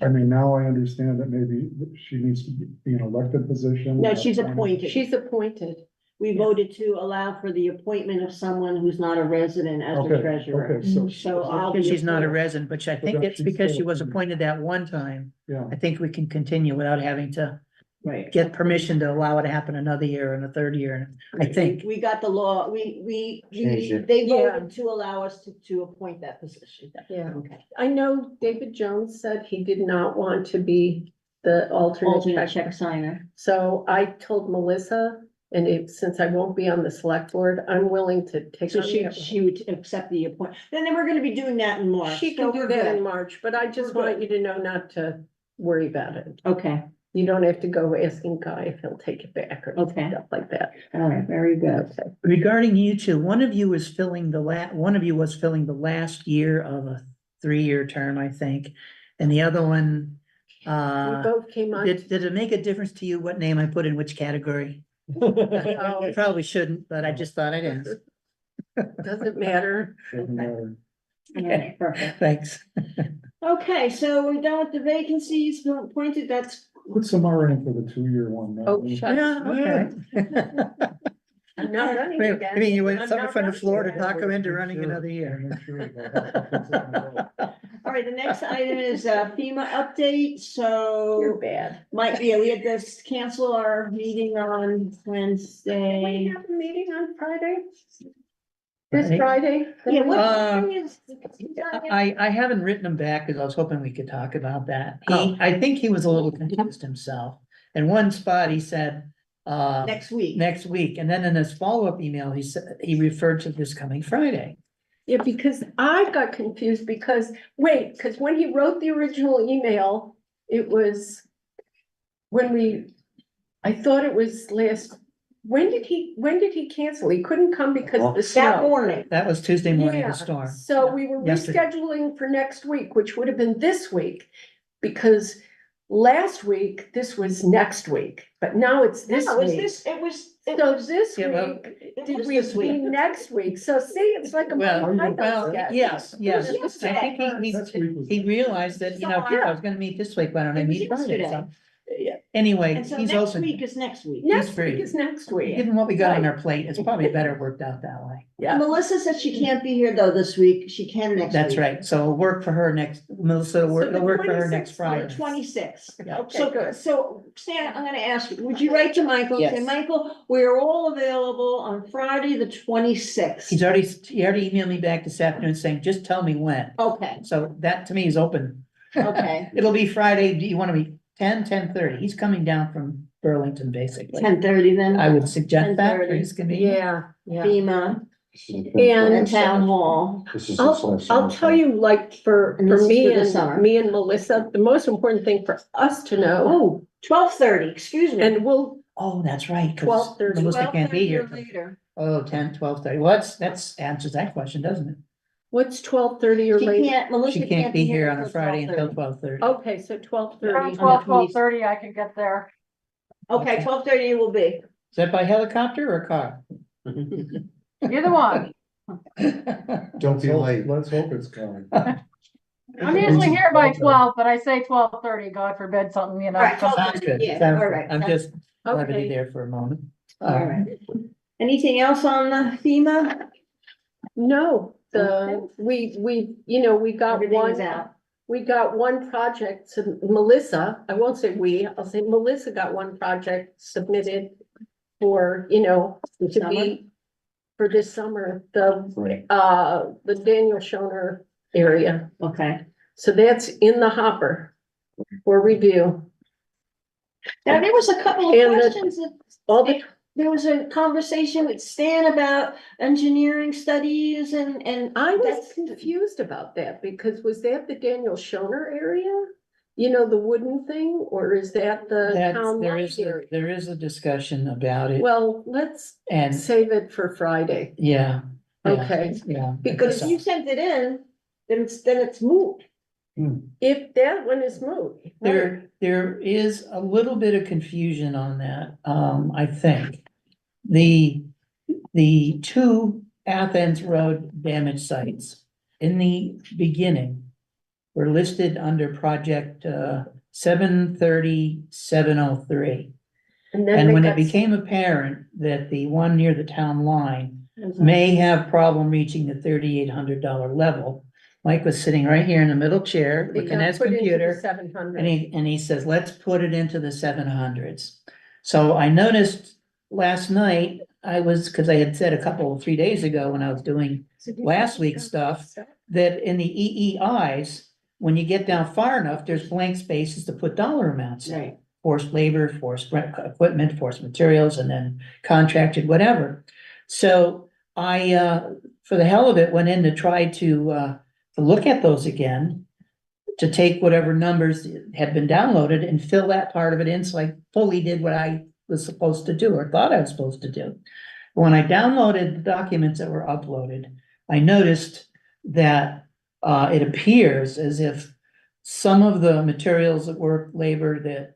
I mean, now I understand that maybe she needs to be an elected position. No, she's appointed. She's appointed. We voted to allow for the appointment of someone who's not a resident as Okay, a treasurer. okay, so. So I'll be. She's not a resident, but I think it's because she was appointed at one time. Yeah, I think we can continue without having to Right. get permission to allow it to happen another year and a third year. I think. We got the law, Changed it. they Yeah. voted to allow us to appoint that position. Yeah. Okay. I know David Jones said he did not want to be the alternate Alternate check. check signer. So I told Melissa, and since I won't be on the select board, I'm willing to take So on she the. would accept the appointment. Then we're gonna be doing that in March. She so can do we're that in good. March, but I just We're want you to know not to worry about it. Okay, You don't have to go asking Guy if he'll take it back or Okay. stuff like that. all right, very good. Okay. Regarding you two, one of you was filling the last year of a 3-year term, I think. And the other one, We both came on. did it make a difference to you what name I put in which category? No, Probably shouldn't, but I just thought I'd ask. doesn't matter. doesn't matter. All right, perfect. Thanks. Okay, so we're done with the vacancies appointed. That's Put Samara in for the 2-year one. Oh, shut. Yeah, okay. I'm not running I again. mean, you went I'm someone not from the running floor to again. talk her into running another year. Make sure that- all right. The next item is FEMA update. You're So bad. we had to cancel our meeting on We Wednesday. have a meeting on Friday? This Friday? Friday? Yeah, what Uh, thing is? I haven't written him back because I was hoping we could talk about that. Oh. I think he was a little confused himself. In one spot, he said, Next week. next week, and then in his follow-up email, he said, he referred to this coming Friday. Yeah, because I got confused because when he wrote the original email, it was I thought it was when did he cancel? He couldn't come because of the That snow. morning. That was Tuesday morning, Yeah, the storm. So we were Yesterday. rescheduling for next week, which would have been this week, because last week, this was next week, but now it's this No, it was week. it So was, this Yeah, well, week, it did was we this be week. next week? So see, it's like a. Well, Monty Python well, sketch. yes, It was yes. I think Next week was- he realized that, you know, So, I was gonna meet this week, why don't I It was meet Friday? yesterday. So, yeah. Anyway, And so he's next also, week is next week. Next free. week is next week. given what we got on our plate, it's probably better worked out that way. Yeah. Melissa says she can't be here though this week. She can next week. That's right. So it'll work for her Melissa, So the it'll work for her next 26th, Friday. 26th. Yeah. Okay, good. So Stan, I'm gonna ask you, would you write to Michael, say, Yes. Michael, we're all available on Friday, the 26th. He already emailed me back this afternoon saying, just tell me when. Okay, So that to me is open. Okay, It'll be Friday. Do you want to be 10:30? He's coming down from Burlington, basically. 10:30 then. I would suggest that for 10:30. his convenience. Yeah. FEMA And and town hall. This is I'll tell you, like, for And this is me for the summer. and me and Melissa, the most important thing for us to know, Oh, 12:30, excuse me. and we'll, Oh, that's right. 'Cause 12:30. Melissa can't be 12:30 or here. later. Oh, 10:30. Well, that's answers that question, doesn't it? what's 12:30 or She later? can't, Melissa She can't be here on a Friday until 12:30. Okay, so 12:30. Around on the 12:30, I can get there. Okay, 12:30 it will be. Is that by helicopter or car? Either one. Don't be late. Let's hope it's coming. I'm usually here by 12, but I say 12:30, God forbid something, you know. All right, comes- Sounds good. Yeah, Sounds all good. right. I'm just levity Okay. there for a moment. All right. Anything else on the FEMA? No, Okay. we got Everything is one, out. we got one project, so Melissa, I won't say we, I'll say Melissa got one project submitted for, to Summer? be for this summer, Right. the Daniel Schoner area. Okay. So that's in the hopper for review. Now, there was a couple of And the- questions that All the, there was a conversation with Stan about engineering studies and I was that's- confused about that because was that the Daniel Schoner area? You know, the wooden thing, or is that the town There line is, area? there is a discussion about it Well, let's and save it for Friday. yeah. yeah, Okay, Yeah. because if you sent it in, then it's moved. if that one is moved. There is a little bit of confusion on that, I think. The two Athens Road damage sites in the beginning were listed under project 730-703. And then And they when it got- became apparent that the one near the town line may have problem reaching the $3,800 level, Mike was sitting right here in the middle chair, it looking got at his put into the computer. 700. And he says, let's put it into the 700s. So I noticed last night, cause I had said 3 days ago when I was doing last week's stuff, that in the EEIs, when you get down far enough, there's blank spaces to put dollar amounts in. Right. Forced labor, forced equipment, forced materials, and then contracted, whatever. So I, for the hell of it, went in to try to look at those again, to take whatever numbers had been downloaded and fill that part of it in, so I fully did what I was supposed to do, or thought I was supposed to do. When I downloaded the documents that were uploaded, I noticed that it appears as if some of the materials at work, labor that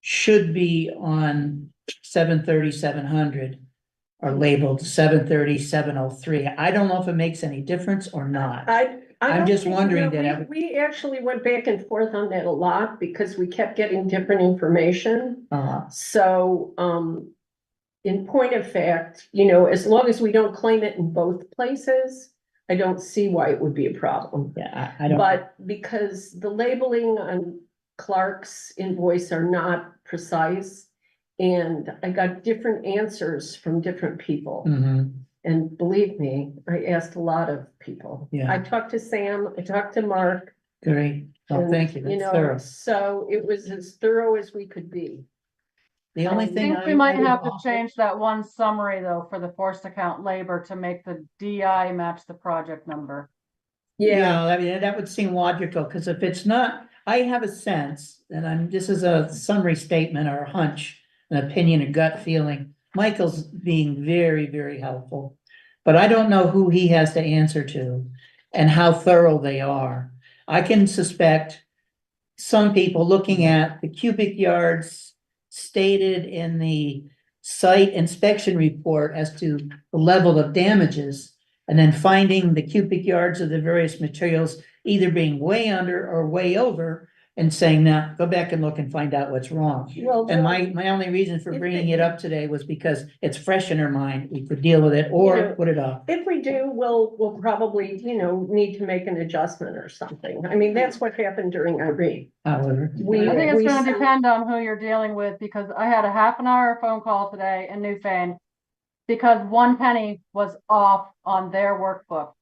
should be on 730-700 are labeled 730-703. I don't know if it makes any difference or not. I'm I'm just wondering that We actually went back and forth on that a lot because we kept getting different information. So, in point of fact, as long as we don't claim it in both places, I don't see why it would be a problem. Yeah, I don't. But because the labeling on Clark's invoice are not precise, and I got different answers from different people. Mhm. And believe me, I asked a lot of people. Yeah. I talked to Sam, I talked to Mark. Great. Well, and, thank you. That's thorough. So it was as thorough as we could be. The only I I thing think we might would have to offer- change that one summary though for the forced account labor to make the DI match the project number. Yeah, I mean, that would seem logical, because if it's not, I have a sense, and this is a summary statement or a hunch, an opinion, a gut feeling. Michael's being very, very helpful, but I don't know who he has to answer to and how thorough they are. I can suspect some people looking at the cubic yards stated in the site inspection report as to the level of damages, and then finding the cubic yards of the various materials either being way under or way over, and saying, now, go back and look and find out what's wrong. Well, And my only reason for If bringing they- it up today was because it's fresh in her mind, we could deal with it or put it off. if we do, we'll probably, need to make an adjustment or something. I mean, that's what happened during Irene. However, We- I think it's we gonna sent- depend on who you're dealing with, because I had a half an hour phone call today in Newfane because one penny was off on their workbook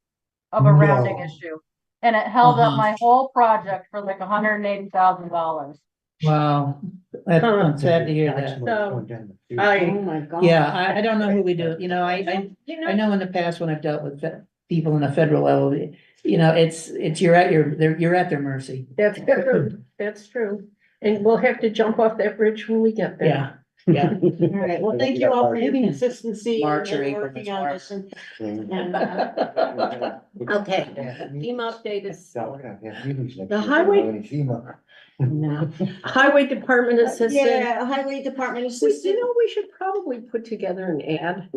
of a rounding No. issue. and it held up Uh-huh. my whole project for like $180,000. Wow, I'm sad to hear that. So, Oh, my God. Yeah, I don't know who we do, you know, you I know, know in the past when I've dealt with people in a federal level, you know, it's, you're at you're at their mercy. that's true, that's true. And we'll have to jump off that bridge when we get there. Yeah, yeah. All right, well, thank you all for your Maybe in consistency March or and April, working it's on March. this and, okay. FEMA update is, The The highway- No. Highway Department Assistant. Yeah, Highway Department Assistant. We should probably put together an ad.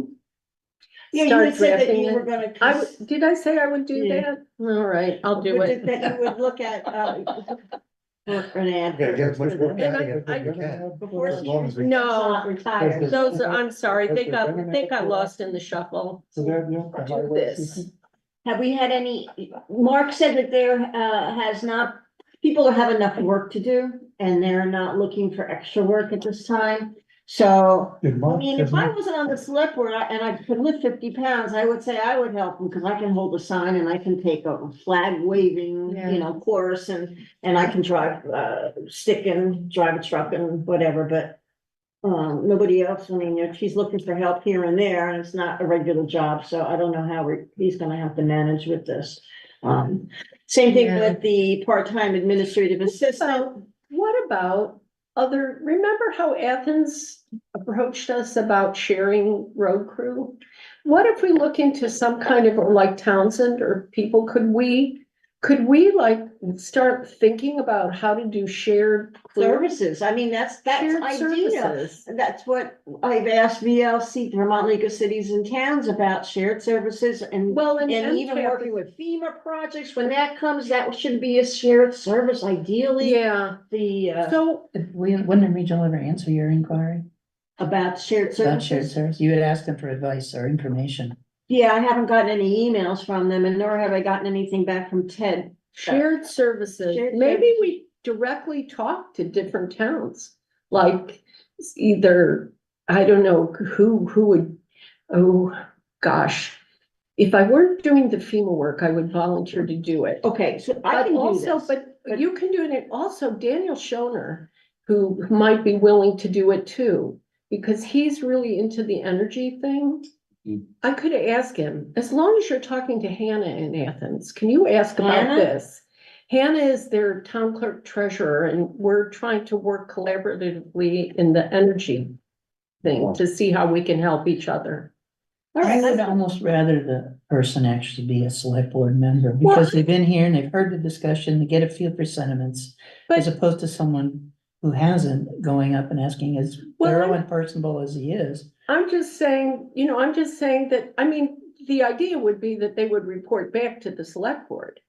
Yeah, you Start had said that drafting you it. were gonna. Did I say I would do Yeah. that? All right, I'll do Would it. That you would look at, for an ad. Okay, get as much work And out I- of it as we can. Before As she long as we- No, retired. those, I'm sorry, they got lost in the shuffle. So that, yeah, the Do highway this. assistant. Have we had any, Mark said that there, has not, people have enough work to do and they're not looking for extra work at this time. So, Did I Mark, mean, if I hasn't wasn't on the select board and I could lift 50 pounds, I would say I would help them because I can hold a sign and I can take a flag waving, you know, chorus and I can drive, stick and drive a truck and whatever, but nobody else, I mean, if he's looking for help here and there and it's not a regular job, so I don't know how he's gonna have to manage with this. Same thing Yeah. with the part-time administrative assistant. What about remember how Athens approached us about sharing road crew? What if we look into some kind of, or like Townsend or people, could we like start thinking about how to do shared crew? Services, I mean, that's Shared ideal. services. That's what I've asked VLC, Vermont League of Cities and Towns, about shared services and Well, and even Kathy- working with FEMA projects, when that comes, that should be a shared service ideally. Yeah, The, so, Wouldn't the regional ever answer your inquiry about shared about shared services. service? You had asked them for advice or information. Yeah, I haven't gotten any emails from them and nor have I gotten anything back from Ted. shared services, Shared maybe services. we directly talk to different towns. Like either, I don't know, who would, oh, gosh. If I weren't doing the FEMA work, I would volunteer to do it. Okay, so I But can do also, this. but you can do it, and also Daniel Schoner, who might be willing to do it too, because he's really into the energy thing. I could ask him, as long as you're talking to Hannah in Athens, can you ask about Hannah? this? Hannah is their town clerk treasurer, and we're trying to work collaboratively in the energy thing to see how we can help each other. All I right, would almost rather the person actually be a select board member because they've been here and they've heard the discussion, they get a feel for sentiments. As But, opposed to someone who hasn't going up and asking as Well, thorough I'm- and personable as he is. I'm just saying, that, I mean, the idea would be that they would report back to the select board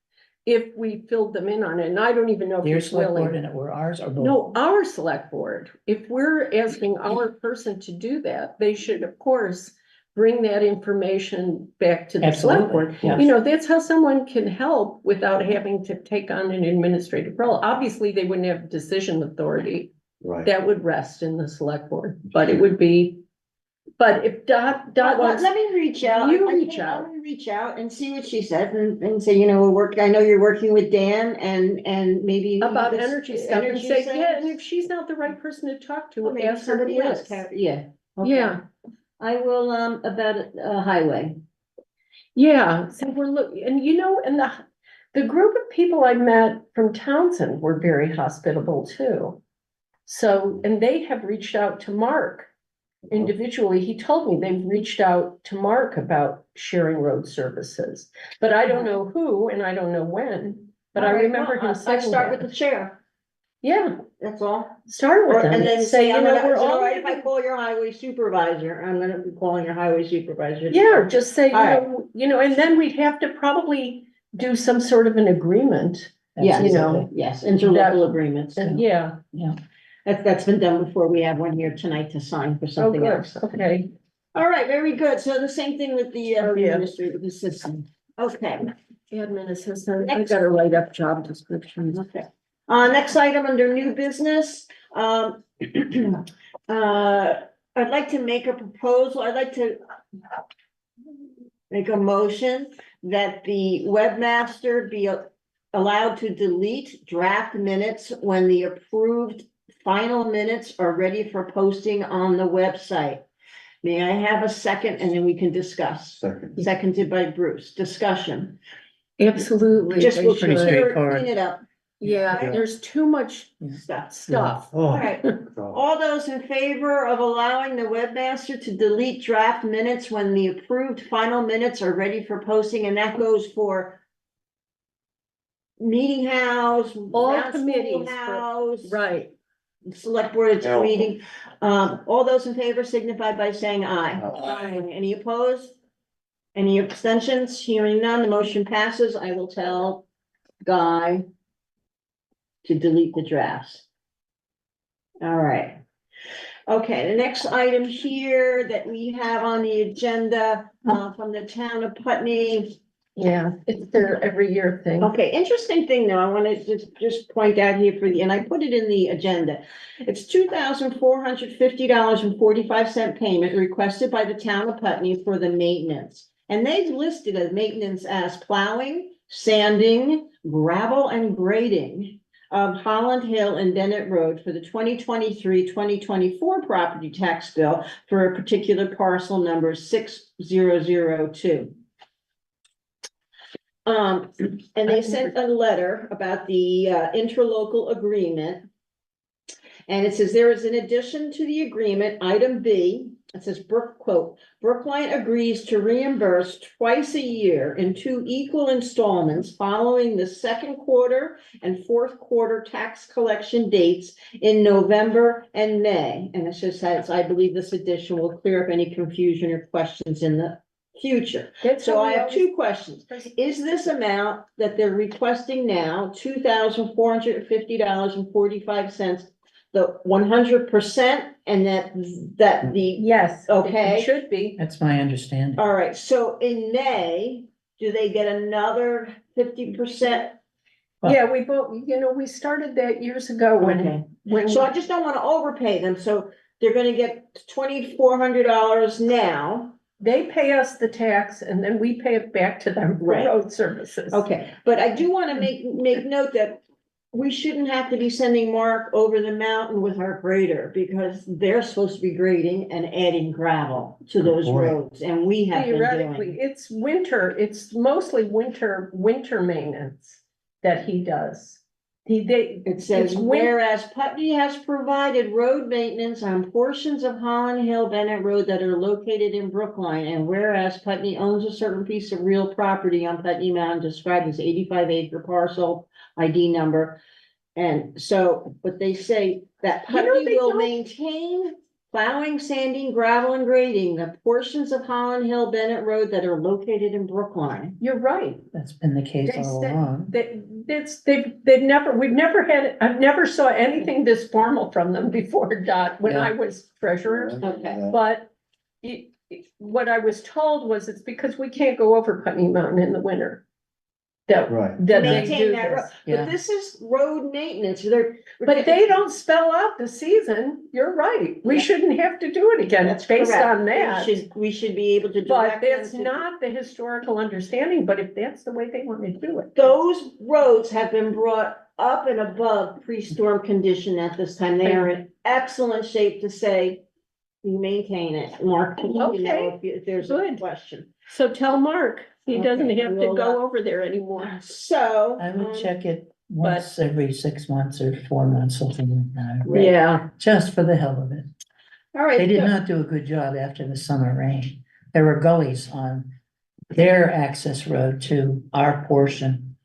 if we filled them in on it, and I don't even know if Their he's select board willing. and it were ours or both. No, our select board, if we're asking our person to do that, they should, of course, bring that information back to the select board. Absolutely, yeah. That's how someone can help without having to take on an administrative role. Obviously, they wouldn't have decision authority. Right. That would rest in the select board, but it would be, but if Dot wants. let me reach out. You I reach think out. I'm gonna reach out and see what she says and say, we're working, I know you're working with Dan and maybe. About this energy stuff and energy say, things. yeah, and if she's not the right person to talk Well, to, maybe ask her somebody who else, is. yeah. Okay. Yeah, I will, about highway. yeah, so we're looking, and and the group of people I met from Townsend were very hospitable too. So, and they have reached out to Mark individually. He told me they've reached out to Mark about sharing road services, but I don't know who and I don't know when, but I All right, remember well, him I saying start with that. the chair, Yeah, that's all. start with And them, then say, say, we're is it all all. right if I call your highway supervisor? I'm gonna be calling your highway supervisor. Yeah, or just say, All right. and then we'd have to probably do some sort of an agreement. Yes, Absolutely. yes, interlocal agreements. And yeah, Yeah. That's been done before. We have one here tonight to sign for oh, something good, else. okay. All right, very good. So the same thing with the Oh, yeah. administrative assistant. Okay, Admin assistant, I gotta write up job descriptions. okay. Next item under new business. I'd like to make a proposal. I'd like to make a motion that the webmaster be allowed to delete draft minutes when the approved final minutes are ready for posting on the website. May I have a second and then we can discuss? Second. Seconded by Bruce. Discussion. Absolutely. Just they we'll should. straightforward. clean it up. Yeah, there's too much stuff. Oh. All right. All those in favor of allowing the webmaster to delete draft minutes when the approved final minutes are ready for posting, and that goes for meeting house, All round committees, schoolhouse, Right. select board Yeah. meeting. All those in favor signify by saying aye. Aye. Any opposed? Any abstentions? Hearing none, the motion passes. I will tell Guy to delete the drafts. All right. Okay, the next item here that we have on the agenda, from the town of Putney. Yeah, it's their every year thing. Okay, interesting thing though, I want to just point out here for the, and I put it in the agenda. It's $2,450.45 payment requested by the town of Putney for the maintenance. And they've listed as maintenance as plowing, sanding, gravel and grading of Holland Hill and Bennett Road for the 2023-2024 property tax bill for a particular parcel number 6002. And they sent a letter about the interlocal agreement. And it says there is an addition to the agreement, item B, it says Brookline agrees to reimburse twice a year in 2 equal installments following the second quarter and fourth quarter tax collection dates in November and May. And it just says, I believe this addition will clear up any confusion or questions in the future. So I have 2 questions. Is this amount that they're requesting now, $2,450.45, the 100%, and that the, Yes. Okay. It should be. That's my understanding. all right, so in May, do they get another 50%? Yeah, we both, we started that years ago Okay. when. So I just don't want to overpay them, so they're gonna get $2,400 now. They pay us the tax and then we pay it back to them for Right. road services. Okay, but I do want to make note that we shouldn't have to be sending Mark over the mountain with our grader, because they're supposed to be grading and adding gravel to those point. roads, and we have been Theoretically, doing. it's winter, it's mostly winter maintenance that he does. It says, it's whereas Putney has provided road maintenance on portions of Holland Hill Bennett Road that are located in Brookline, and whereas Putney owns a certain piece of real property on Putney Mountain described as 85-acre parcel ID number. And so, but they say that Putney they will don't- maintain plowing, sanding, gravel and grading the portions of Holland Hill Bennett Road that are located in Brookline. You're right. That's been the case They all said along. we've never had, I've never saw anything this formal from them before, Dot, when I was treasurer. Okay. But what I was told was it's because we can't go over Putney Mountain in the winter. Right. That they Maintain do that road. this. Yeah. But this is road maintenance, they're. But they don't spell out the season. You're right. We Yeah. shouldn't have to do it again. That's It's based correct. on that. We should be able to But direct them that's to. not the historical understanding, but if that's the way they want to do it. Those roads have been brought up and above pre-storm condition at this time. They are in excellent shape to say, we maintain it. Mark, you know, if there's a Good. question. So tell Mark, he doesn't Okay, have to we'll, go over there anymore. So. I would um, check it once every 6 months or 4 months, something like that. Right. Yeah. Just for the hell of it. All right. They did so- not do a good job after the summer rain. There were gullies on their access road to our portion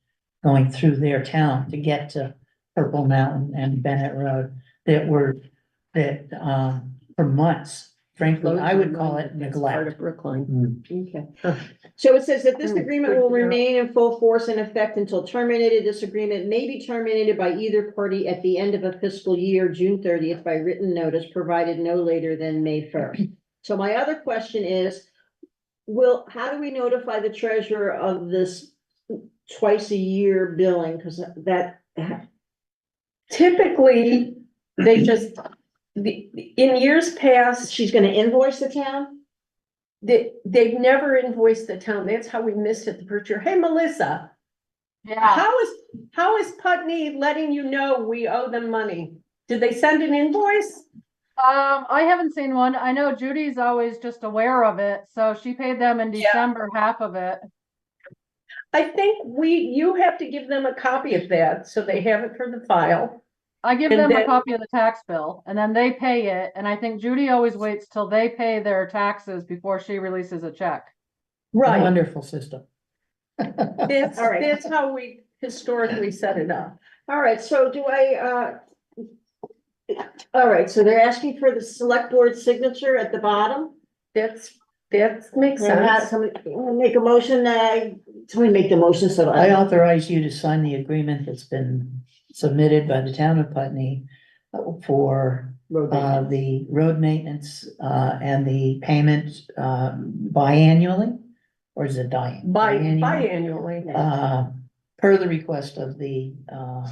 going through their town to get to Purple Mountain and Bennett Road for months. Frankly, I would call it Part neglect. of Brookline. Okay, so it says that this Hmm, agreement good will to know. remain in full force and effect until terminated. This agreement may be terminated by either party at the end of a fiscal year, June 30th, by written notice, provided no later than May 1st. So my other question is, how do we notify the treasurer of this twice a year billing? Because that, Typically, they just, in years past, she's gonna invoice the town? they've never invoiced the town. That's how we missed it the first year. Hey, Melissa, Yeah, How is Putney letting you know we owe them money? Did they send an invoice? I haven't seen one. I know Judy's always just aware of it, so she paid them in December, half of it. I think you have to give them a copy of that, so they have it for the file. I give And them a then- copy of the tax bill and then they pay it. And I think Judy always waits till they pay their taxes before she releases a check. Right, Wonderful system. that's, All right. that's how we historically set it up. All right, so all right, so they're asking for the select board signature at the bottom. That makes And sense. somebody make a motion, somebody make the motion so I I, authorize you to sign the agreement that's been submitted by the town of Putney for the road maintenance, and the payment, biannually, or is it Biannually, per the request of the, town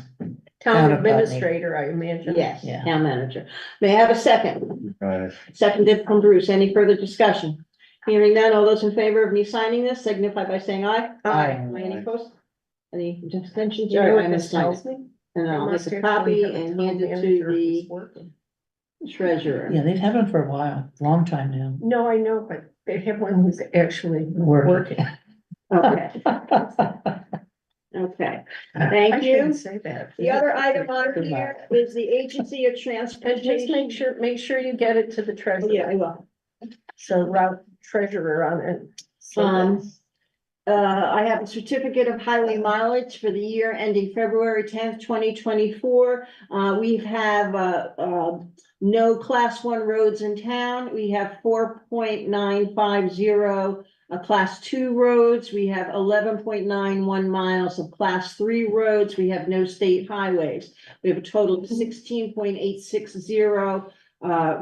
Town of Putney. administrator, I imagine. yes, Yeah. town manager. May I have a second? Right. Seconded from Bruce. Any further discussion? Hearing none, all those in favor of me signing this signify by saying aye. Aye. Any opposed? Any abstentions? You know what I'm this gonna sign tells it. me? And I'll They make must a actually copy have a and town hand it to manager who's the working. treasurer. yeah, they've had them for a while, long time now. No, I know, but they have one who's actually Working. working. Okay, okay. I Thank you. shouldn't say that. The other item on here is the Agency of And Transportation. just make sure you get it to the treasurer. Yeah, I will. So route treasurer on it. So I have a certificate of highway mileage for the year ending February 10th, 2024. We have, no class 1 roads in town. We have 4.950 class 2 roads. We have 11.91 miles of class 3 roads. We have no state highways. We have a total of 16.860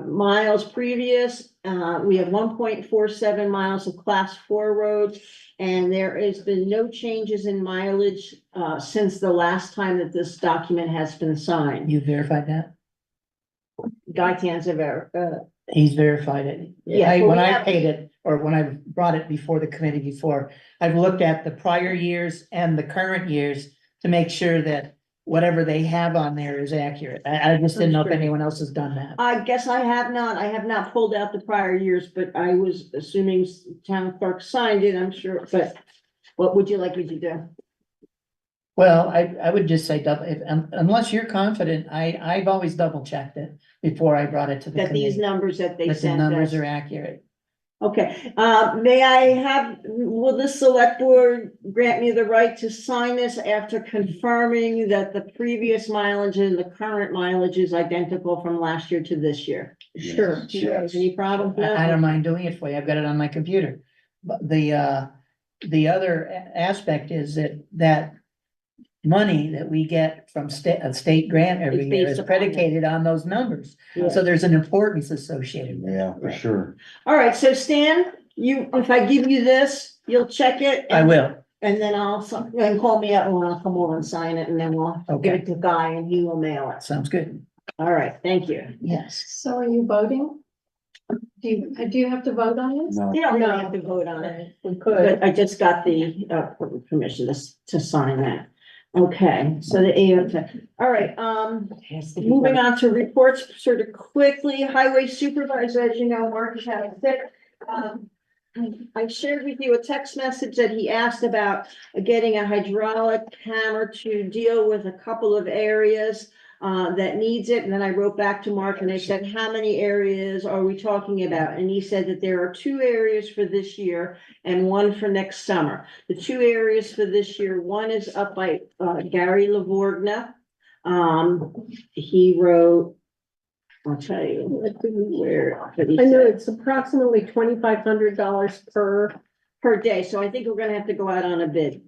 miles previous. We have 1.47 miles of class 4 roads. And there has been no changes in mileage since the last time that this document has been signed. You verified that? Guy Tanzavera, He's verified it. Yeah, I, well, when we I have- paid it, or when I brought it before the committee before, I've looked at the prior years and the current years to make sure that whatever they have on there is accurate. I just didn't know if anyone else has done that. I guess I have not pulled out the prior years, but I was assuming town clerk signed it, I'm sure, but what would you like me to do? Well, I would just say double, unless you're confident, I've always double checked it before I brought it to the That these committee. numbers that they That the sent numbers us. are accurate. Okay, will the select board grant me the right to sign this after confirming that the previous mileage and the current mileage is identical from last year to this year? Sure. Do you have any problem? I don't mind doing it for you. I've got it on my computer. But the other aspect is that money that we get from a state grant every It's year based is upon that. predicated on those numbers. Yeah. So there's an importance associated with it. Yeah, for sure. All right, so Stan, if I give you this, you'll check it? I will. And then and call me up and I'll come over and sign it and then we'll give Okay. it to Guy and he will mail it. Sounds good. All right, thank you. Yes. So are you voting? Do you have to vote on this? No, You don't really have to vote on it, We could. but I just got the permission to sign that. Okay, so the all right, moving on to reports sort of quickly. Highway supervisor, as you know, Mark has had a sick. I shared with you a text message that he asked about getting a hydraulic hammer to deal with a couple of areas that needs it. And then I wrote back to Mark and I said, how many areas are we talking about? And he said that there are 2 areas for this year and 1 for next summer. The 2 areas for this year, one is up by Gary Lavorgna. He wrote, I'll tell you where. but he I know said- it's approximately $2,500 per day, so I think we're gonna have to go out on a bid.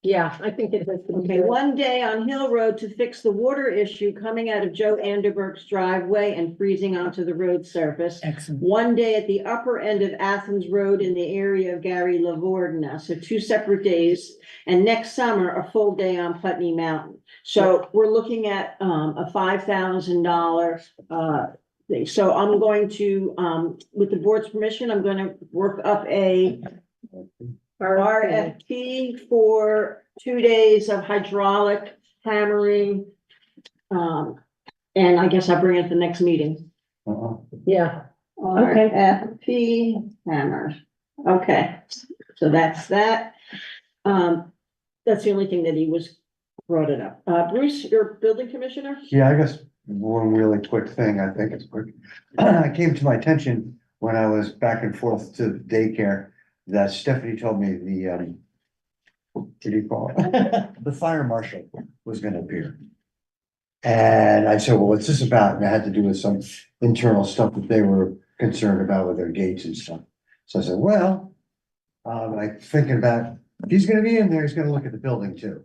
Yeah, I think it has to be. Okay, one day on Hill Road to fix the water issue coming out of Joe Anderberg's driveway and freezing onto the road surface. Excellent. One day at the upper end of Athens Road in the area of Gary Lavorgna, so 2 separate days. And next summer, a full day on Putney Mountain. So we're looking at a $5,000 thing. So I'm going to, with the board's permission, I'm gonna work up a RFP for 2 days of hydraulic hammering. And I guess I'll bring it at the next meeting. Yeah, Okay. RFP hammers. Okay, so that's that. That's the only thing that he was brought it up. Bruce, your building commissioner? Yeah, I guess one really quick thing, I think it's quick. It came to my attention when I was back and forth to daycare that Stephanie told me what did you call it? The fire marshal was gonna appear. And I said, well, what's this about? And it had to do with some internal stuff that they were concerned about with their gates and stuff. So I said, well, like thinking about, if he's gonna be in there, he's gonna look at the building too.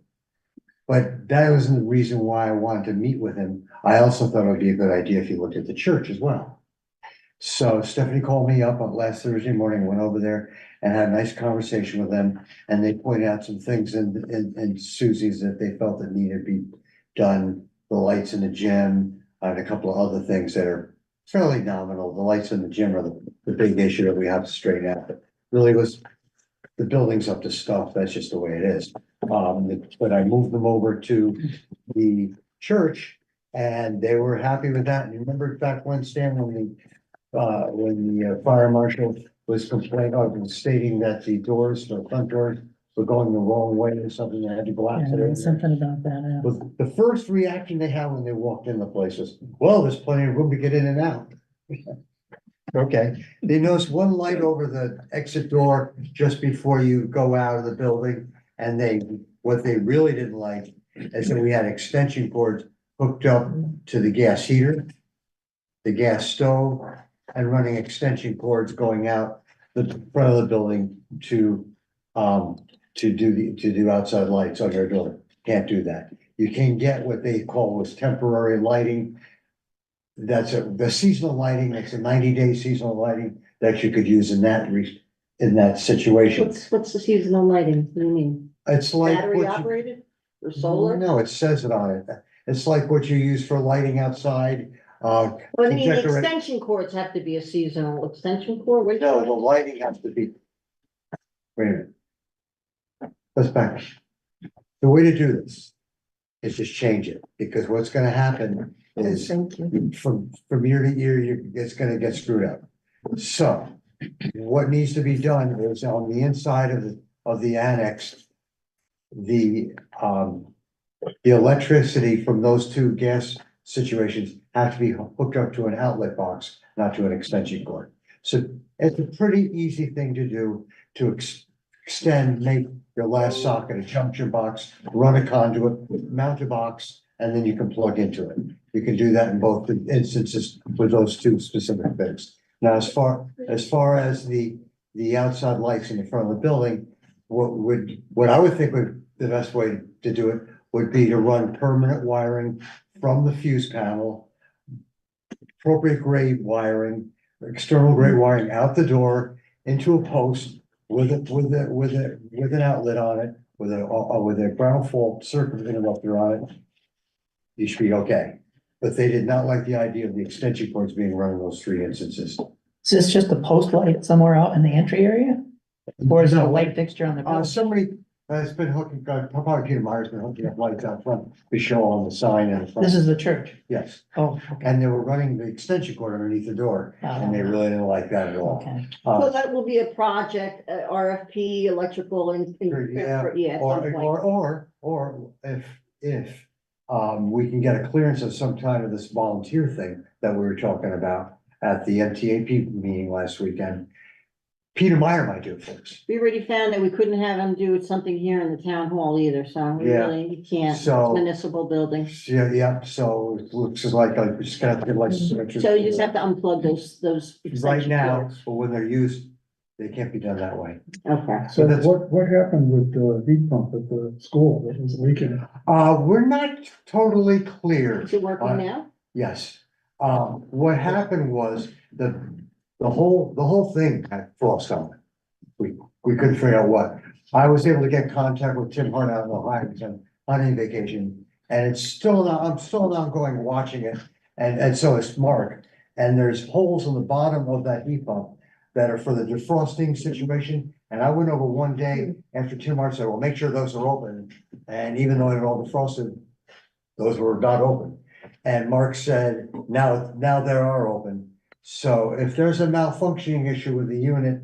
But that wasn't the reason why I wanted to meet with him. I also thought it would be a good idea if he looked at the church as well. So Stephanie called me up on last Thursday morning, went over there and had a nice conversation with them. And they pointed out some things in Susie's that they felt that needed to be done. The lights in the gym and a couple of other things that are fairly nominal. The lights in the gym are the big issue that we have to straighten out. But really was the building's up to stuff. That's just the way it is. But I moved them over to the church and they were happy with that. And you remember back when Stan, when the fire marshal was complaining, was stating that the doors, the front doors were going the wrong way or something, they had to go out Yeah, to there was something about that. But the first reaction they had when they walked in the place was, well, there's plenty of room to get in and out. Okay, they noticed one light over the exit door just before you go out of the building. And what they really didn't like is that we had extension cords hooked up to the gas heater, the gas stove, and running extension cords going out the front of the building to do outside lights on your door. Can't do that. You can get what they call was temporary lighting. That's the seasonal lighting, that's a 90-day seasonal lighting that you could use in that situation. What's the seasonal lighting? What do you mean? It's like. Battery what you- operated or solar? No, it says it on it. It's like what you use for lighting outside, Well, I to mean, the decorate- extension cords have to be a seasonal extension cord. What- No, the lighting has to be. Wait a minute. Let's back. The way to do this is just change it, because what's gonna happen is Thank you. from year to year, it's gonna get screwed up. So what needs to be done is on the inside of the annex, the electricity from those two gas situations have to be hooked up to an outlet box, not to an extension cord. So it's a pretty easy thing to do to extend, make your last socket a junction box, run a conduit, mount a box, and then you can plug into it. You can do that in both instances with those two specific things. Now, as far as the outside lights in the front of the building, what I would think would the best way to do it would be to run permanent wiring from the fuse panel, appropriate grade wiring, external grade wiring out the door into a post with an outlet on it, with a ground fault circuit interrupter on it. You should be okay. But they did not like the idea of the extension cords being run in those three instances. Is this just a post light somewhere out in the entry area? Or is it a light fixture on the building? Somebody has been hooking, probably Peter Meyer's been hooking up lights out front to show on the sign in the front. This is the church. Yes, Oh, okay. and they were running the extension cord underneath the door, and they really didn't like that at all. Okay. So that will be a project, RFP, electrical and. Yeah, Yeah, at some point. or if we can get a clearance of some kind of this volunteer thing that we were talking about at the MTAP meeting last weekend. Peter Meyer might do it for us. We already found that we couldn't have him do something here in the town hall either, so we Yeah. really, you can't, it's So- municipal building. Yeah, so it looks like we just gotta have to get license. So you just have to unplug those. Right extension now, cords. but when they're used, they can't be done that way. Okay. So that's- what happened with the heat pump at the school that was leaking? We're not totally clear. Is it working now? Yes. What happened was the whole thing had frost on it. We couldn't figure out what. I was able to get contact with Tim Hart out in Ohio, he's on hunting vacation. And I'm still not going watching it. And so is Mark. And there's holes in the bottom of that heat pump that are for the defrosting situation. And I went over one day after Tim Hart said, well, make sure those are open. And even though it had all defrosted, those were not open. And Mark said, now they are open. So if there's a malfunctioning issue with the unit,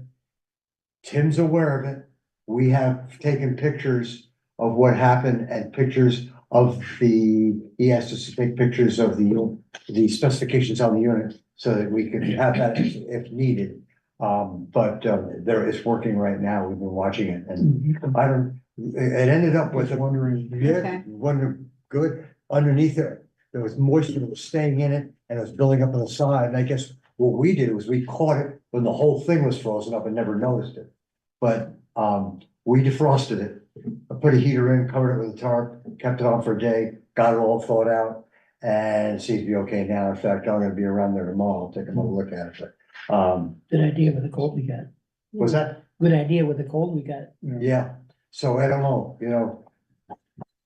Tim's aware of it. We have taken pictures of what happened and pictures of he asked us to take pictures of the specifications on the unit so that we can have that if needed. But there is working right now. We've been watching it and it ended up with Wondering, yeah, good. Underneath it, there was moisture that was staying in it and it was building up on the side. And I guess what we did was we caught it when the whole thing was frozen up and never noticed it. But we defrosted it. I put a heater in, covered it with a tarp, kept it on for a day, got it all thawed out, and it seems to be okay now. In fact, I'm gonna be around there tomorrow, take another look at it. But Good idea with the cold we got. was that? Good idea with the cold we got. Yeah, so I don't know,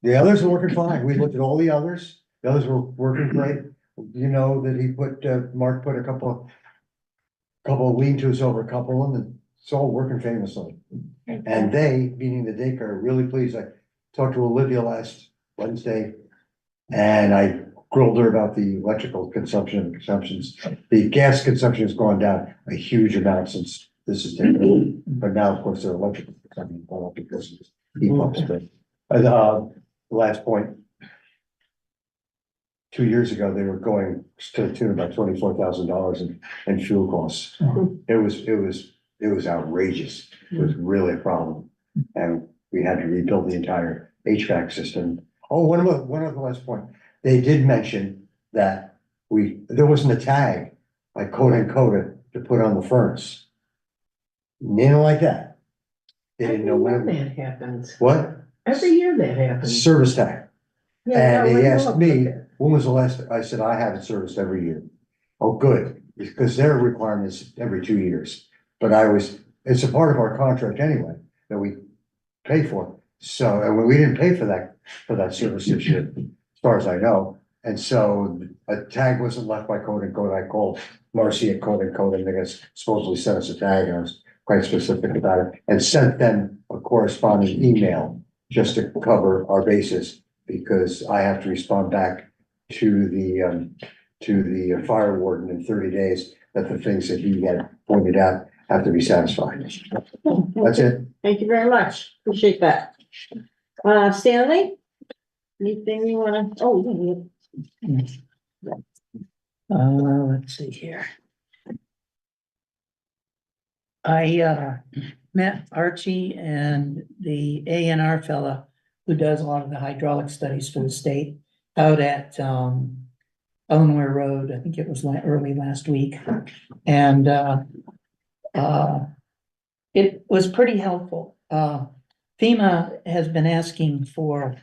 the others are working fine. We looked at all the others. The others were working great. You know that he put, Mark put a couple of lean-tos over a couple of them, and it's all working famously. And they, meaning the daycare, are really pleased. I talked to Olivia last Wednesday, and I grilled her about the electrical consumptions. The gas consumption has gone down a huge amount since this has taken over. But now, of course, their electrical consumption has gone up because of heat pumps. But, last point. 2 years ago, they were going to the tune of about $24,000 in fuel costs. It was outrageous. It was really a problem. And we had to rebuild the entire HVAC system. Oh, one other last point. They did mention that there wasn't a tag like code and code to put on the furnace. Nothing like that. They didn't know when. That happens. What? Every year that happens. Service tag. Yeah, And no, he I asked know. me, when was the last, I said, I have it serviced every year. Oh, good, because their requirement is every 2 years. But it's a part of our contract anyway, that we pay for. So, and we didn't pay for that service this year, as far as I know. And so a tag wasn't left by code and code. I called Marcy at code and code, and they guys supposedly sent us a tag, and I was quite specific about it, and sent them a corresponding email just to cover our bases, because I have to respond back to the fire warden in 30 days that the things that he had pointed out have to be satisfied. That's it. Thank you very much. Appreciate that. Stanley? Anything you wanna, Let's see here. I met Archie and the A&R fella who does a lot of the hydraulic studies for the state out at Illinois Road. I think it was early last week. And it was pretty helpful. FEMA has been asking for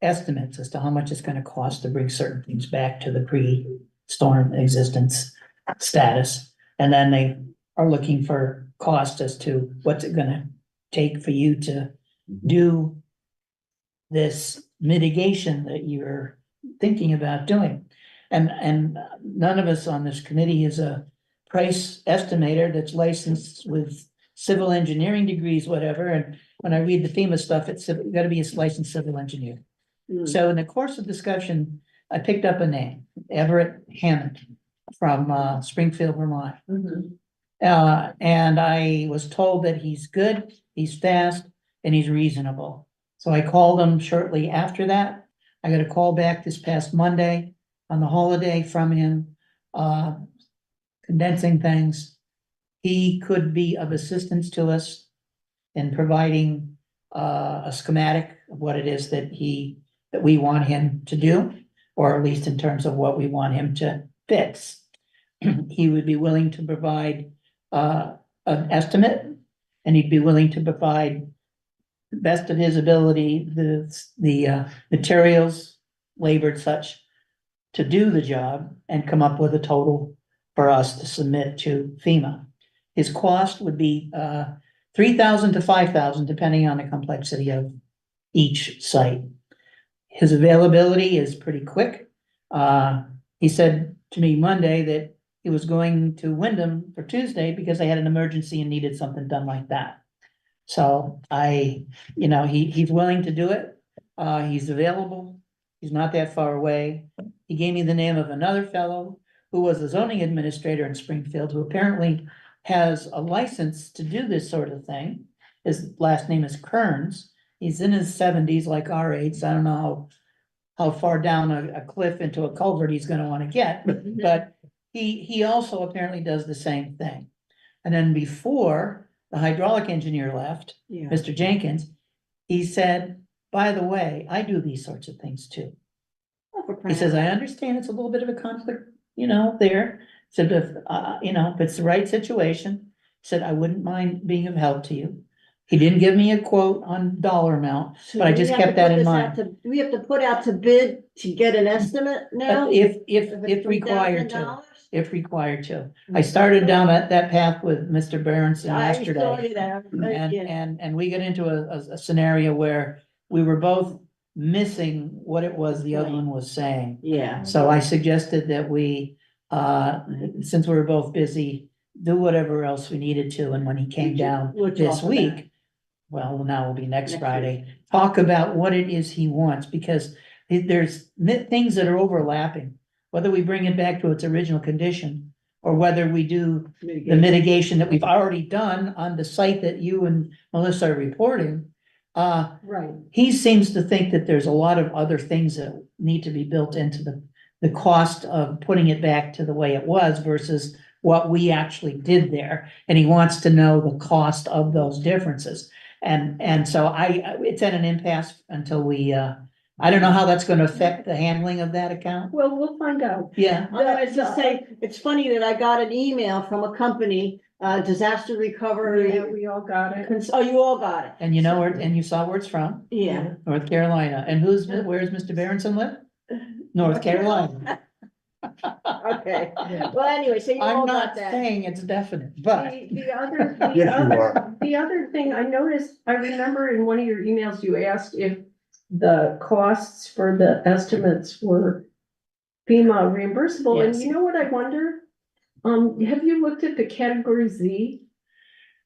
estimates as to how much it's gonna cost to bring certain things back to the pre-storm existence status. And then they are looking for cost as to what's it gonna take for you to do this mitigation that you're thinking about doing. And none of us on this committee is a price estimator that's licensed with civil engineering degrees, whatever. And when I read the FEMA stuff, it's gotta be a licensed civil engineer. So in the course of discussion, I picked up a name, Everett Hammond from Springfield, Vermont. And I was told that he's good, he's fast, and he's reasonable. So I called him shortly after that. I got a call back this past Monday on the holiday from him, condensing things. He could be of assistance to us in providing a schematic of what it is that we want him to do, or at least in terms of what we want him to fix. He would be willing to provide an estimate, and he'd be willing to provide the best of his ability, the materials, labor, such to do the job and come up with a total for us to submit to FEMA. His cost would be $3,000 to $5,000, depending on the complexity of each site. His availability is pretty quick. He said to me Monday that he was going to Wyndham for Tuesday because they had an emergency and needed something done like that. So he's willing to do it. He's available. He's not that far away. He gave me the name of another fellow who was a zoning administrator in Springfield, who apparently has a license to do this sort of thing. His last name is Kearns. He's in his 70s, like our age. So I don't know how far down a cliff into a culvert he's gonna wanna get, but he also apparently does the same thing. And then before the hydraulic engineer left, Yeah. Mr. Jenkins, he said, by the way, I do these sorts of things too. He says, I understand it's a little bit of a conflict, there. Said, if it's the right situation, said, I wouldn't mind being of help to you. He didn't give me a quote on dollar amount, So but I do we just have to kept that put in this out mind. to- Do we have to put out to bid to get an estimate now? If it's required to, $3,000? if required to. I started down that path with Mr. Berenson I saw yesterday. you there. And we got into a scenario where we were both missing what it was the other one was saying. Yeah. So I suggested that we, since we were both busy, do whatever else we needed to, and when he came down We'll this talk about week, well, now will be next Next Friday, talk about what it is he wants, because there's things that are overlapping. Whether we bring it back to its original condition, or whether we do the mitigation that we've already done on the site that you and Melissa are reporting. Right. He seems to think that there's a lot of other things that need to be built into the cost of putting it back to the way it was versus what we actually did there. And he wants to know the cost of those differences. And so it's at an impasse until we, I don't know how that's gonna affect the handling of that account. Well, we'll find out. Yeah, I'm gonna just say, it's funny that I got an email from a company, disaster recovery. Yeah, we all got it. Oh, you all got it. and you know where, and you saw where it's from, Yeah. North Carolina. And where's Mr. Berenson live? North Carolina. Okay. Well, anyway, so you all I'm got not that. saying it's definite, but Yes, you are. The other thing I noticed, I remember in one of your emails, you asked if the costs for the estimates were FEMA reimbursable, and Yes. you know what I wonder? Have you looked at the category Z?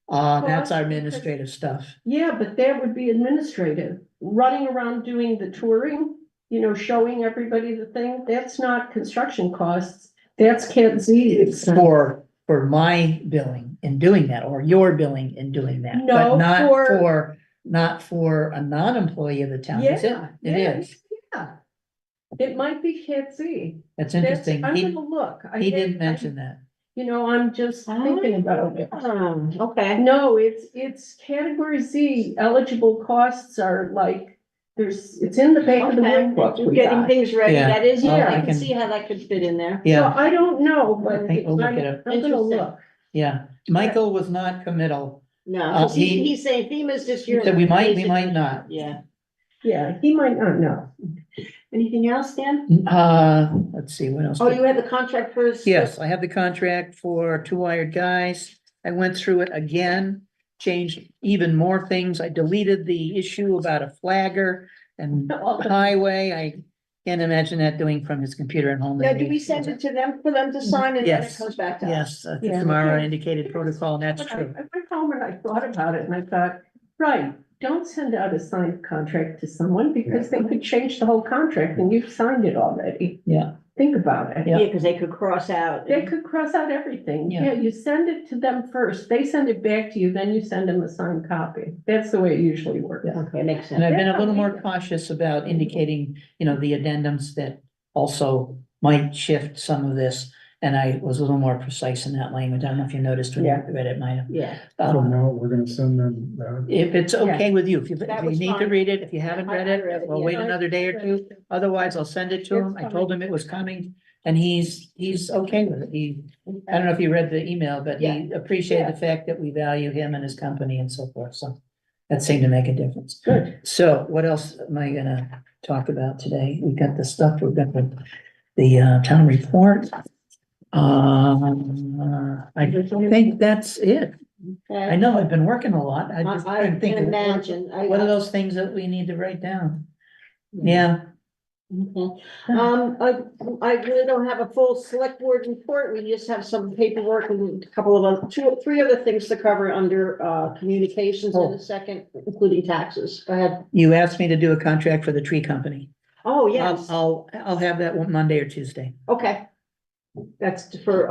that's our administrative stuff. Yeah, but that would be administrative, running around doing the touring, showing everybody the thing, that's not construction costs, that's Cat Z. It's For my billing in doing that, or your billing in doing that, No, but not for- not for a non-employee of the town, is it? Yeah, It yeah, is. Yeah. It might be Cat Z. That's That's, interesting. I'm He, gonna look. he didn't mention that. I'm just thinking about it. Okay. No, it's category Z, eligible costs are like, it's in the back of the Okay, workbook you're we getting got. things ready, Yeah. that is, Well, yeah, I I can can- see how that could fit in there. So Yeah, I don't know, I but think we'll look I'm at it. gonna Interesting. look. yeah. Michael was not committal. No, 'cause he- he's saying FEMA's just He your. said we might basic- not. Yeah. Yeah, he might not know. Anything else, Dan? Let's see, what else? Oh, you had the contract for. Yes, I have the contract for 2 wired guys. I went through it again, changed even more things. I deleted the issue about a flagger and highway. I can't imagine that doing from his computer at home. Now, do we send it to them for them to sign and then it Yes. comes back to us? Yes, Yeah. tomorrow I indicated protocol, and that's But true. I went home and I thought about it and I thought, right, don't send out a signed contract to someone because they could change the whole contract and you've signed it already. Yeah. Think about it. Yeah. Yeah, because they could cross out. They could cross out everything. Yeah. Yeah, you send it to them first. They send it back to you, then you send them a signed copy. That's the way it usually works. Okay, makes And sense. I've been a little more cautious about indicating, the addendums that also might shift some of this. And I was a little more precise in that language. I don't know if you noticed when you Yeah. read it, Maya. Yeah. So now we're gonna send them that. If it's okay with you, if That you was need to fine. read it, if you haven't read I read it, it, we'll yeah. wait another day or two. Otherwise, I'll send it to him. I told him it was coming and he's okay with it. I don't know if you read the email, but he appreciated the fact that we value him and his company and so forth. So that seemed to make a difference. Good. So what else am I gonna talk about today? We got the stuff, we've got the town report. I think that's it. I know I've been working a lot. I just I couldn't think can of imagine. what are those things that we need to write down? Yeah, Okay. I really don't have a full select board report. We just have some paperwork and a couple of, three other things to cover under, communications in a second, including taxes. Go ahead. You asked me to do a contract for the tree company. Oh, yes. I'll have that one Monday or Tuesday. Okay. That's for,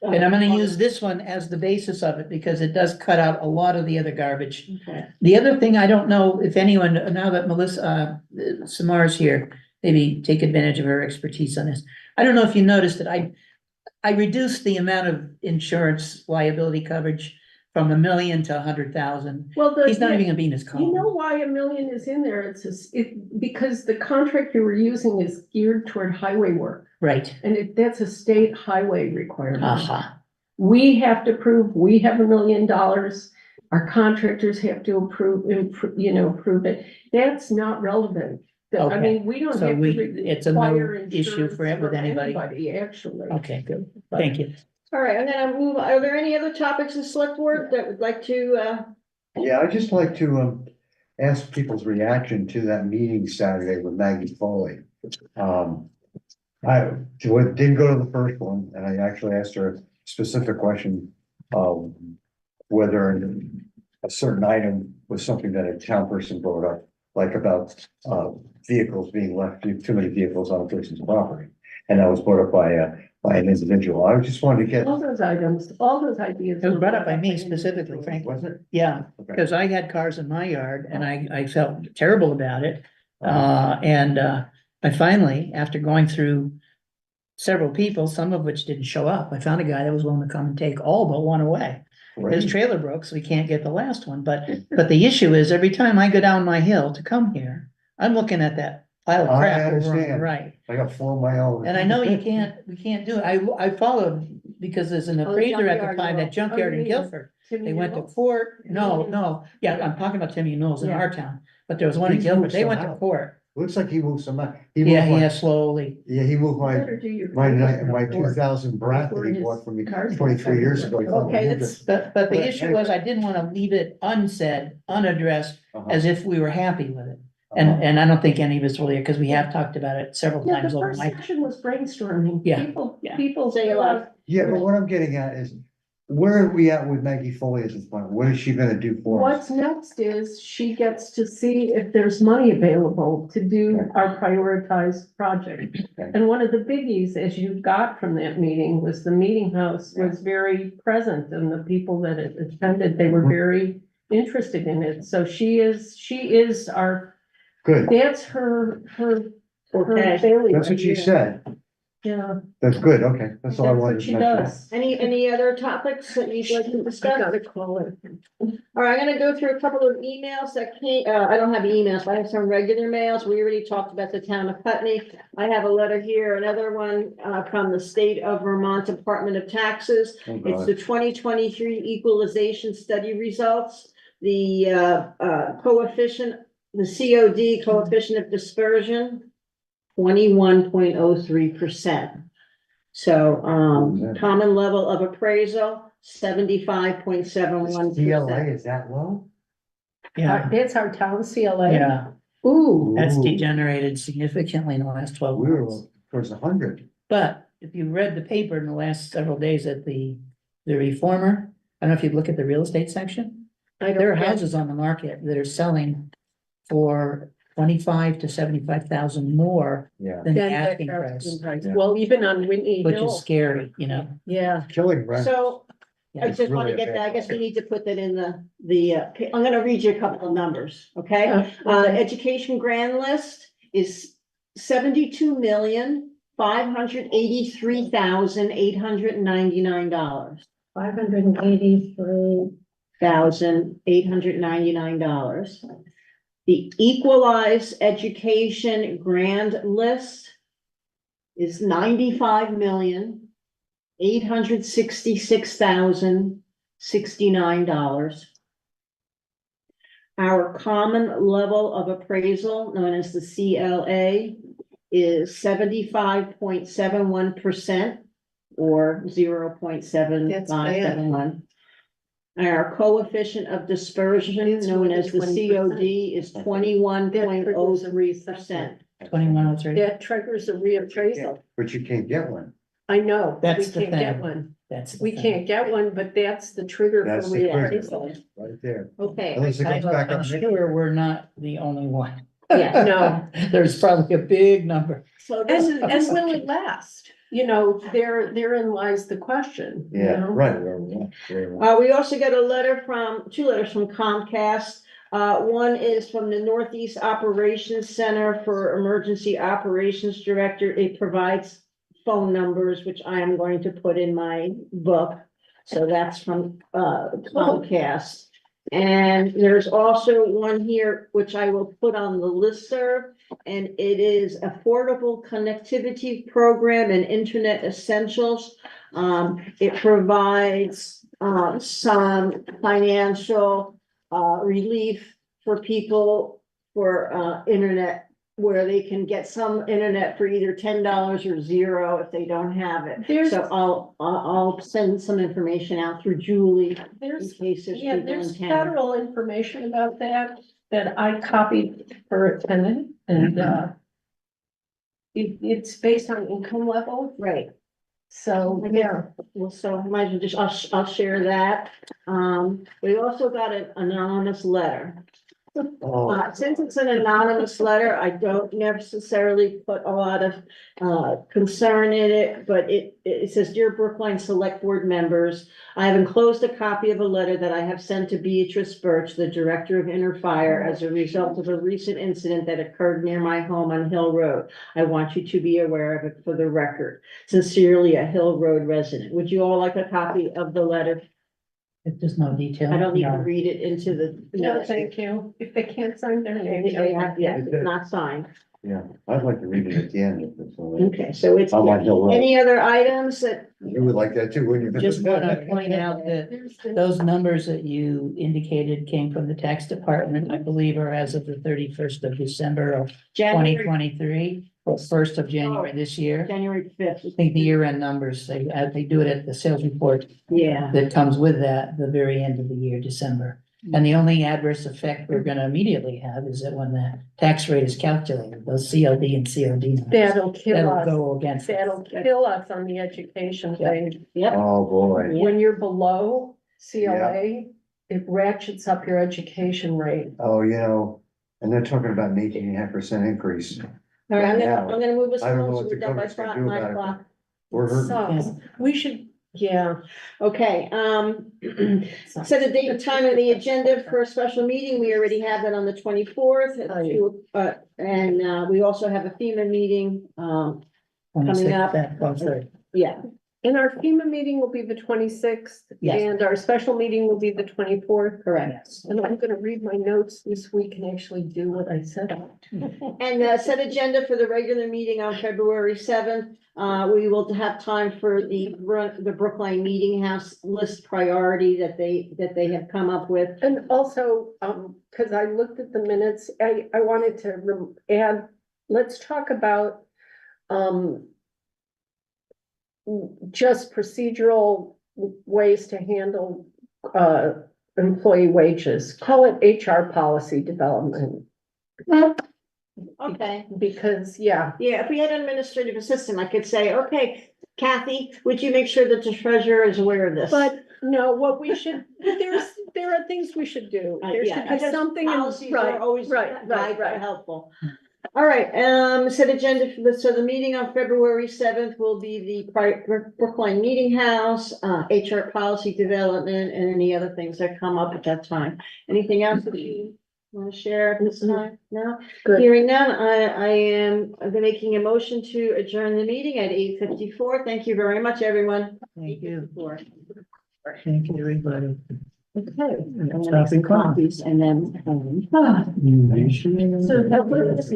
And I'm gonna use this one as the basis of it because it does cut out a lot of the other garbage. Okay. The other thing, I don't know if anyone, now that Melissa, Samar's here, maybe take advantage of her expertise on this. I don't know if you noticed that I reduced the amount of insurance liability coverage from 1 million to 100,000. Well, He's not even gonna be in his You column. know why 1 million is in there? Because the contract you were using is geared toward highway work. Right. And that's a state highway requirement. Aha. We have to prove we have $1 million. Our contractors have to approve it. That's not relevant. I Okay. mean, we don't So have to it's a no require issue for insurance with from anybody. anybody, actually. Okay, good. Thank you. All right, I'm gonna move, are there any other topics in select board that would like to, Yeah, I'd just like to, ask people's reaction to that meeting Saturday with Maggie Foley. I didn't go to the first one, and I actually asked her a specific question, whether a certain item was something that a town person brought up, like about, vehicles being left, too many vehicles on a person's property. And that was brought up by an individual. I just wanted to get, All those items, all those ideas. It was were brought up by me specifically, Frank. was it? Yeah, Okay. because I had cars in my yard and I felt terrible about it. Uh, I finally, after going through several people, some of which didn't show up, I found a guy that was willing to come and take all but one away. His great. trailer broke, so we can't get the last one, but the issue is every time I go down my hill to come here, I'm looking at that pile of I crap over on the understand. right. I got 4 of my own. And I know we can't do it. I followed because there's an Oh, the appraiser at the junkyard time, that law. junkyard Oh, in you mean Guilford. Timmy They went to Knowles? court. No, yeah, I'm talking about Timmy Knowles in Yeah. our town, but there was one in He's Guilford. moved They went to some out. court. Looks like he moved some, Yeah, he has slowly. Yeah, he moved my, Better do your my homework before- 2000 Brat that before he his bought from me cars 23 years ago. He thought Okay, he that's- just- But the But issue anyway. was I didn't want to leave it unsaid, unaddressed, Uh-huh. as if we were happy with it. Uh-huh. And I don't think any of us were there because we have talked about it several Yeah, times the over first my. session was brainstorming. Yeah, People, yeah. people Say a lot. Yeah, but what I'm getting at is, where are we at with Maggie Foley at this point? What is she gonna do for us? What's next is she gets to see if there's money available to do Okay. our prioritized project. Okay. And one of the biggies, as you got from that meeting, was the meeting house was very present, and the people that had attended, they were very interested in it. So she is our, Good, that's her okay, bailiwick, that's what she yeah. said. Yeah. That's good, okay, that's all I That's wanted what to she mention. does. any other topics that you'd like to I discuss? gotta call her. All right, I'm gonna go through a couple of emails that came, I don't have emails, but I have some regular mails. We already talked about the town of Putney. I have a letter here, another one, from the state of Vermont Department of Taxes. Oh, It's God. the 2023 equalization study results. The, coefficient, the COD coefficient of dispersion, 21.03%. So, common level of appraisal, 75.71%. CLA is that low? Yeah, That's our town CLA. yeah, Ooh. that's Ooh. degenerated significantly in the last 12 We were months. towards 100. But if you read the paper in the last several days at the Reformer, I don't know if you look at the real estate section. There are houses on the market that are selling for 25 to 75,000 more Yeah, than the Then the asking asking price, price. Well, even on Whitney which Hill. is scary, you know? Yeah. killing rent. So I Yeah. just want to really a get that, I bad guess we one. need to put that in I'm gonna read you a couple of numbers, okay? Education grand list is 72,583,899. $583,899. The equalized education grand list is 95,866,069. Our common level of appraisal, known as the CLA, is 75.71% or 0.7571. Our coefficient of dispersion, It's known more as the than 20%. COD, is 21.03%. 2103. That triggers a reappraisal. But you can't get one. I know, we That's the can't get thing. one. That's. the We thing. can't get one, but that's the trigger That's for the trigger, reappraisal. right there. Okay, Unless it comes back I'm up. sure we're not the only one. Yeah, no. There's probably a big number. so this is. And will it last? You know, therein lies the question, you Yeah, know? right. We also got two letters from Comcast. One is from the Northeast Operations Center for Emergency Operations Director. It provides phone numbers, which I am going to put in my book. So that's from, Comcast. And there's also one here, which I will put on the listserv, and it is Affordable Connectivity Program and Internet Essentials. It provides, some financial, relief for people for, internet, where they can get some internet for either $10 or $0 if they don't have it. There's- So I'll send some information out through Julie in There's, case there's yeah, people in there's town. federal information about that I copied for a tenant and, it's based on income level, Right. so, yeah. Well, so I might as well just, I'll share that. We also got an anonymous letter. Oh, Since it's an anonymous letter, I don't necessarily put a lot of concern in it, but it says, "Dear Brookline Select Board members, I have enclosed a copy of a letter that I have sent to Beatrice Birch, the Director of Inner Fire, as a result of a recent incident that occurred near my home on Hill Road. I want you to be aware of it for the record. Sincerely, a Hill Road resident." Would you all like a copy of the letter? If there's no detail. I don't need to no. read it into the. No, thank you. If they can't sign their name. Yeah, it's not signed. yeah, I'd like to read it at the end if it's all right. Okay, so it's, On my Hill Road. any other items that, You would like that too, wouldn't you? Just want to point out that those numbers that you indicated came from the tax department, I believe, are as of the 31st of December of twenty January, twenty-three, or 1st of January this year. January 5th, I think the year-end numbers, they do it at the sales report yeah. that comes with that, the very end of the year, December. And the only adverse effect we're gonna immediately have is that when the tax rate is calculated, those CLD and COD numbers, That'll kill that'll us. go against. it. That'll kill us on the education thing. Yep, Oh, boy. When you're below CLA, it ratchets up your education rate. Oh, and they're talking about an 18.5% increase. all right, Yeah. I'm gonna move us I don't know along, so what we're the done by government's gonna do 9 about it. o'clock. We're hurting. Sucks. We should, yeah. Okay, set a date and time on the agenda for a special meeting. We already have that on the 24th. And we also have a FEMA meeting, 26th up. at 12:30. yeah. And our FEMA meeting will be the 26th. Yes. And our special meeting will be the 24th. Correct. Yes. And I'm gonna read my notes this week and actually do what I said. And set agenda for the regular meeting on February 7th. We will have time for the Brookline Meeting House list priority that they have come up with. And also, cause I looked at the minutes, I wanted to add, let's talk about, just procedural ways to handle, employee wages. Call it HR policy development. Okay. Because, yeah, Yeah, if we had an administrative assistant, I could say, okay, Kathy, would you make sure that the treasurer is aware of this? but no, what we should, there are things we should do. There Yeah, should be because something, in- policies are always right. helpful. All right, set agenda for so the meeting on February 7th will be the Brookline Meeting House, HR policy development, and any other things that come up at that time. Anything else that you want to share at this time? No? Good. Hearing none, I am making a motion to adjourn the meeting at 8:54. Thank you very much, everyone. Thank you. Thank you, everybody. Okay. And then Stop and call. copies and then. So that was.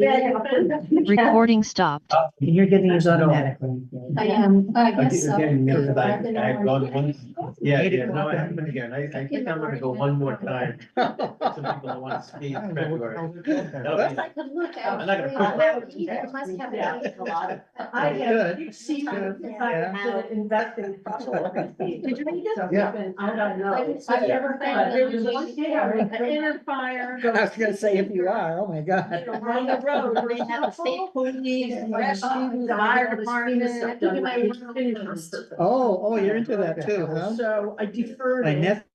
Recording stopped. You're getting yours automatically. I am, I guess so. Again, because I've 11 gone one, yeah, Eight yeah, no, o'clock. I haven't again, I think I'm gonna go one more time. Some people that want to speak in February. That'll be- I could look I'm at. not gonna put- You must have Yeah. a lot of. I have Good. seen Good. investing. Did you read it? Yeah. I don't know. I've never An inner fire. I was gonna say, if you are, oh my God. You know, on the road, and they have the state police, rescue, the fire department. Oh, you're into that too, huh? So I deferred. My it. nephew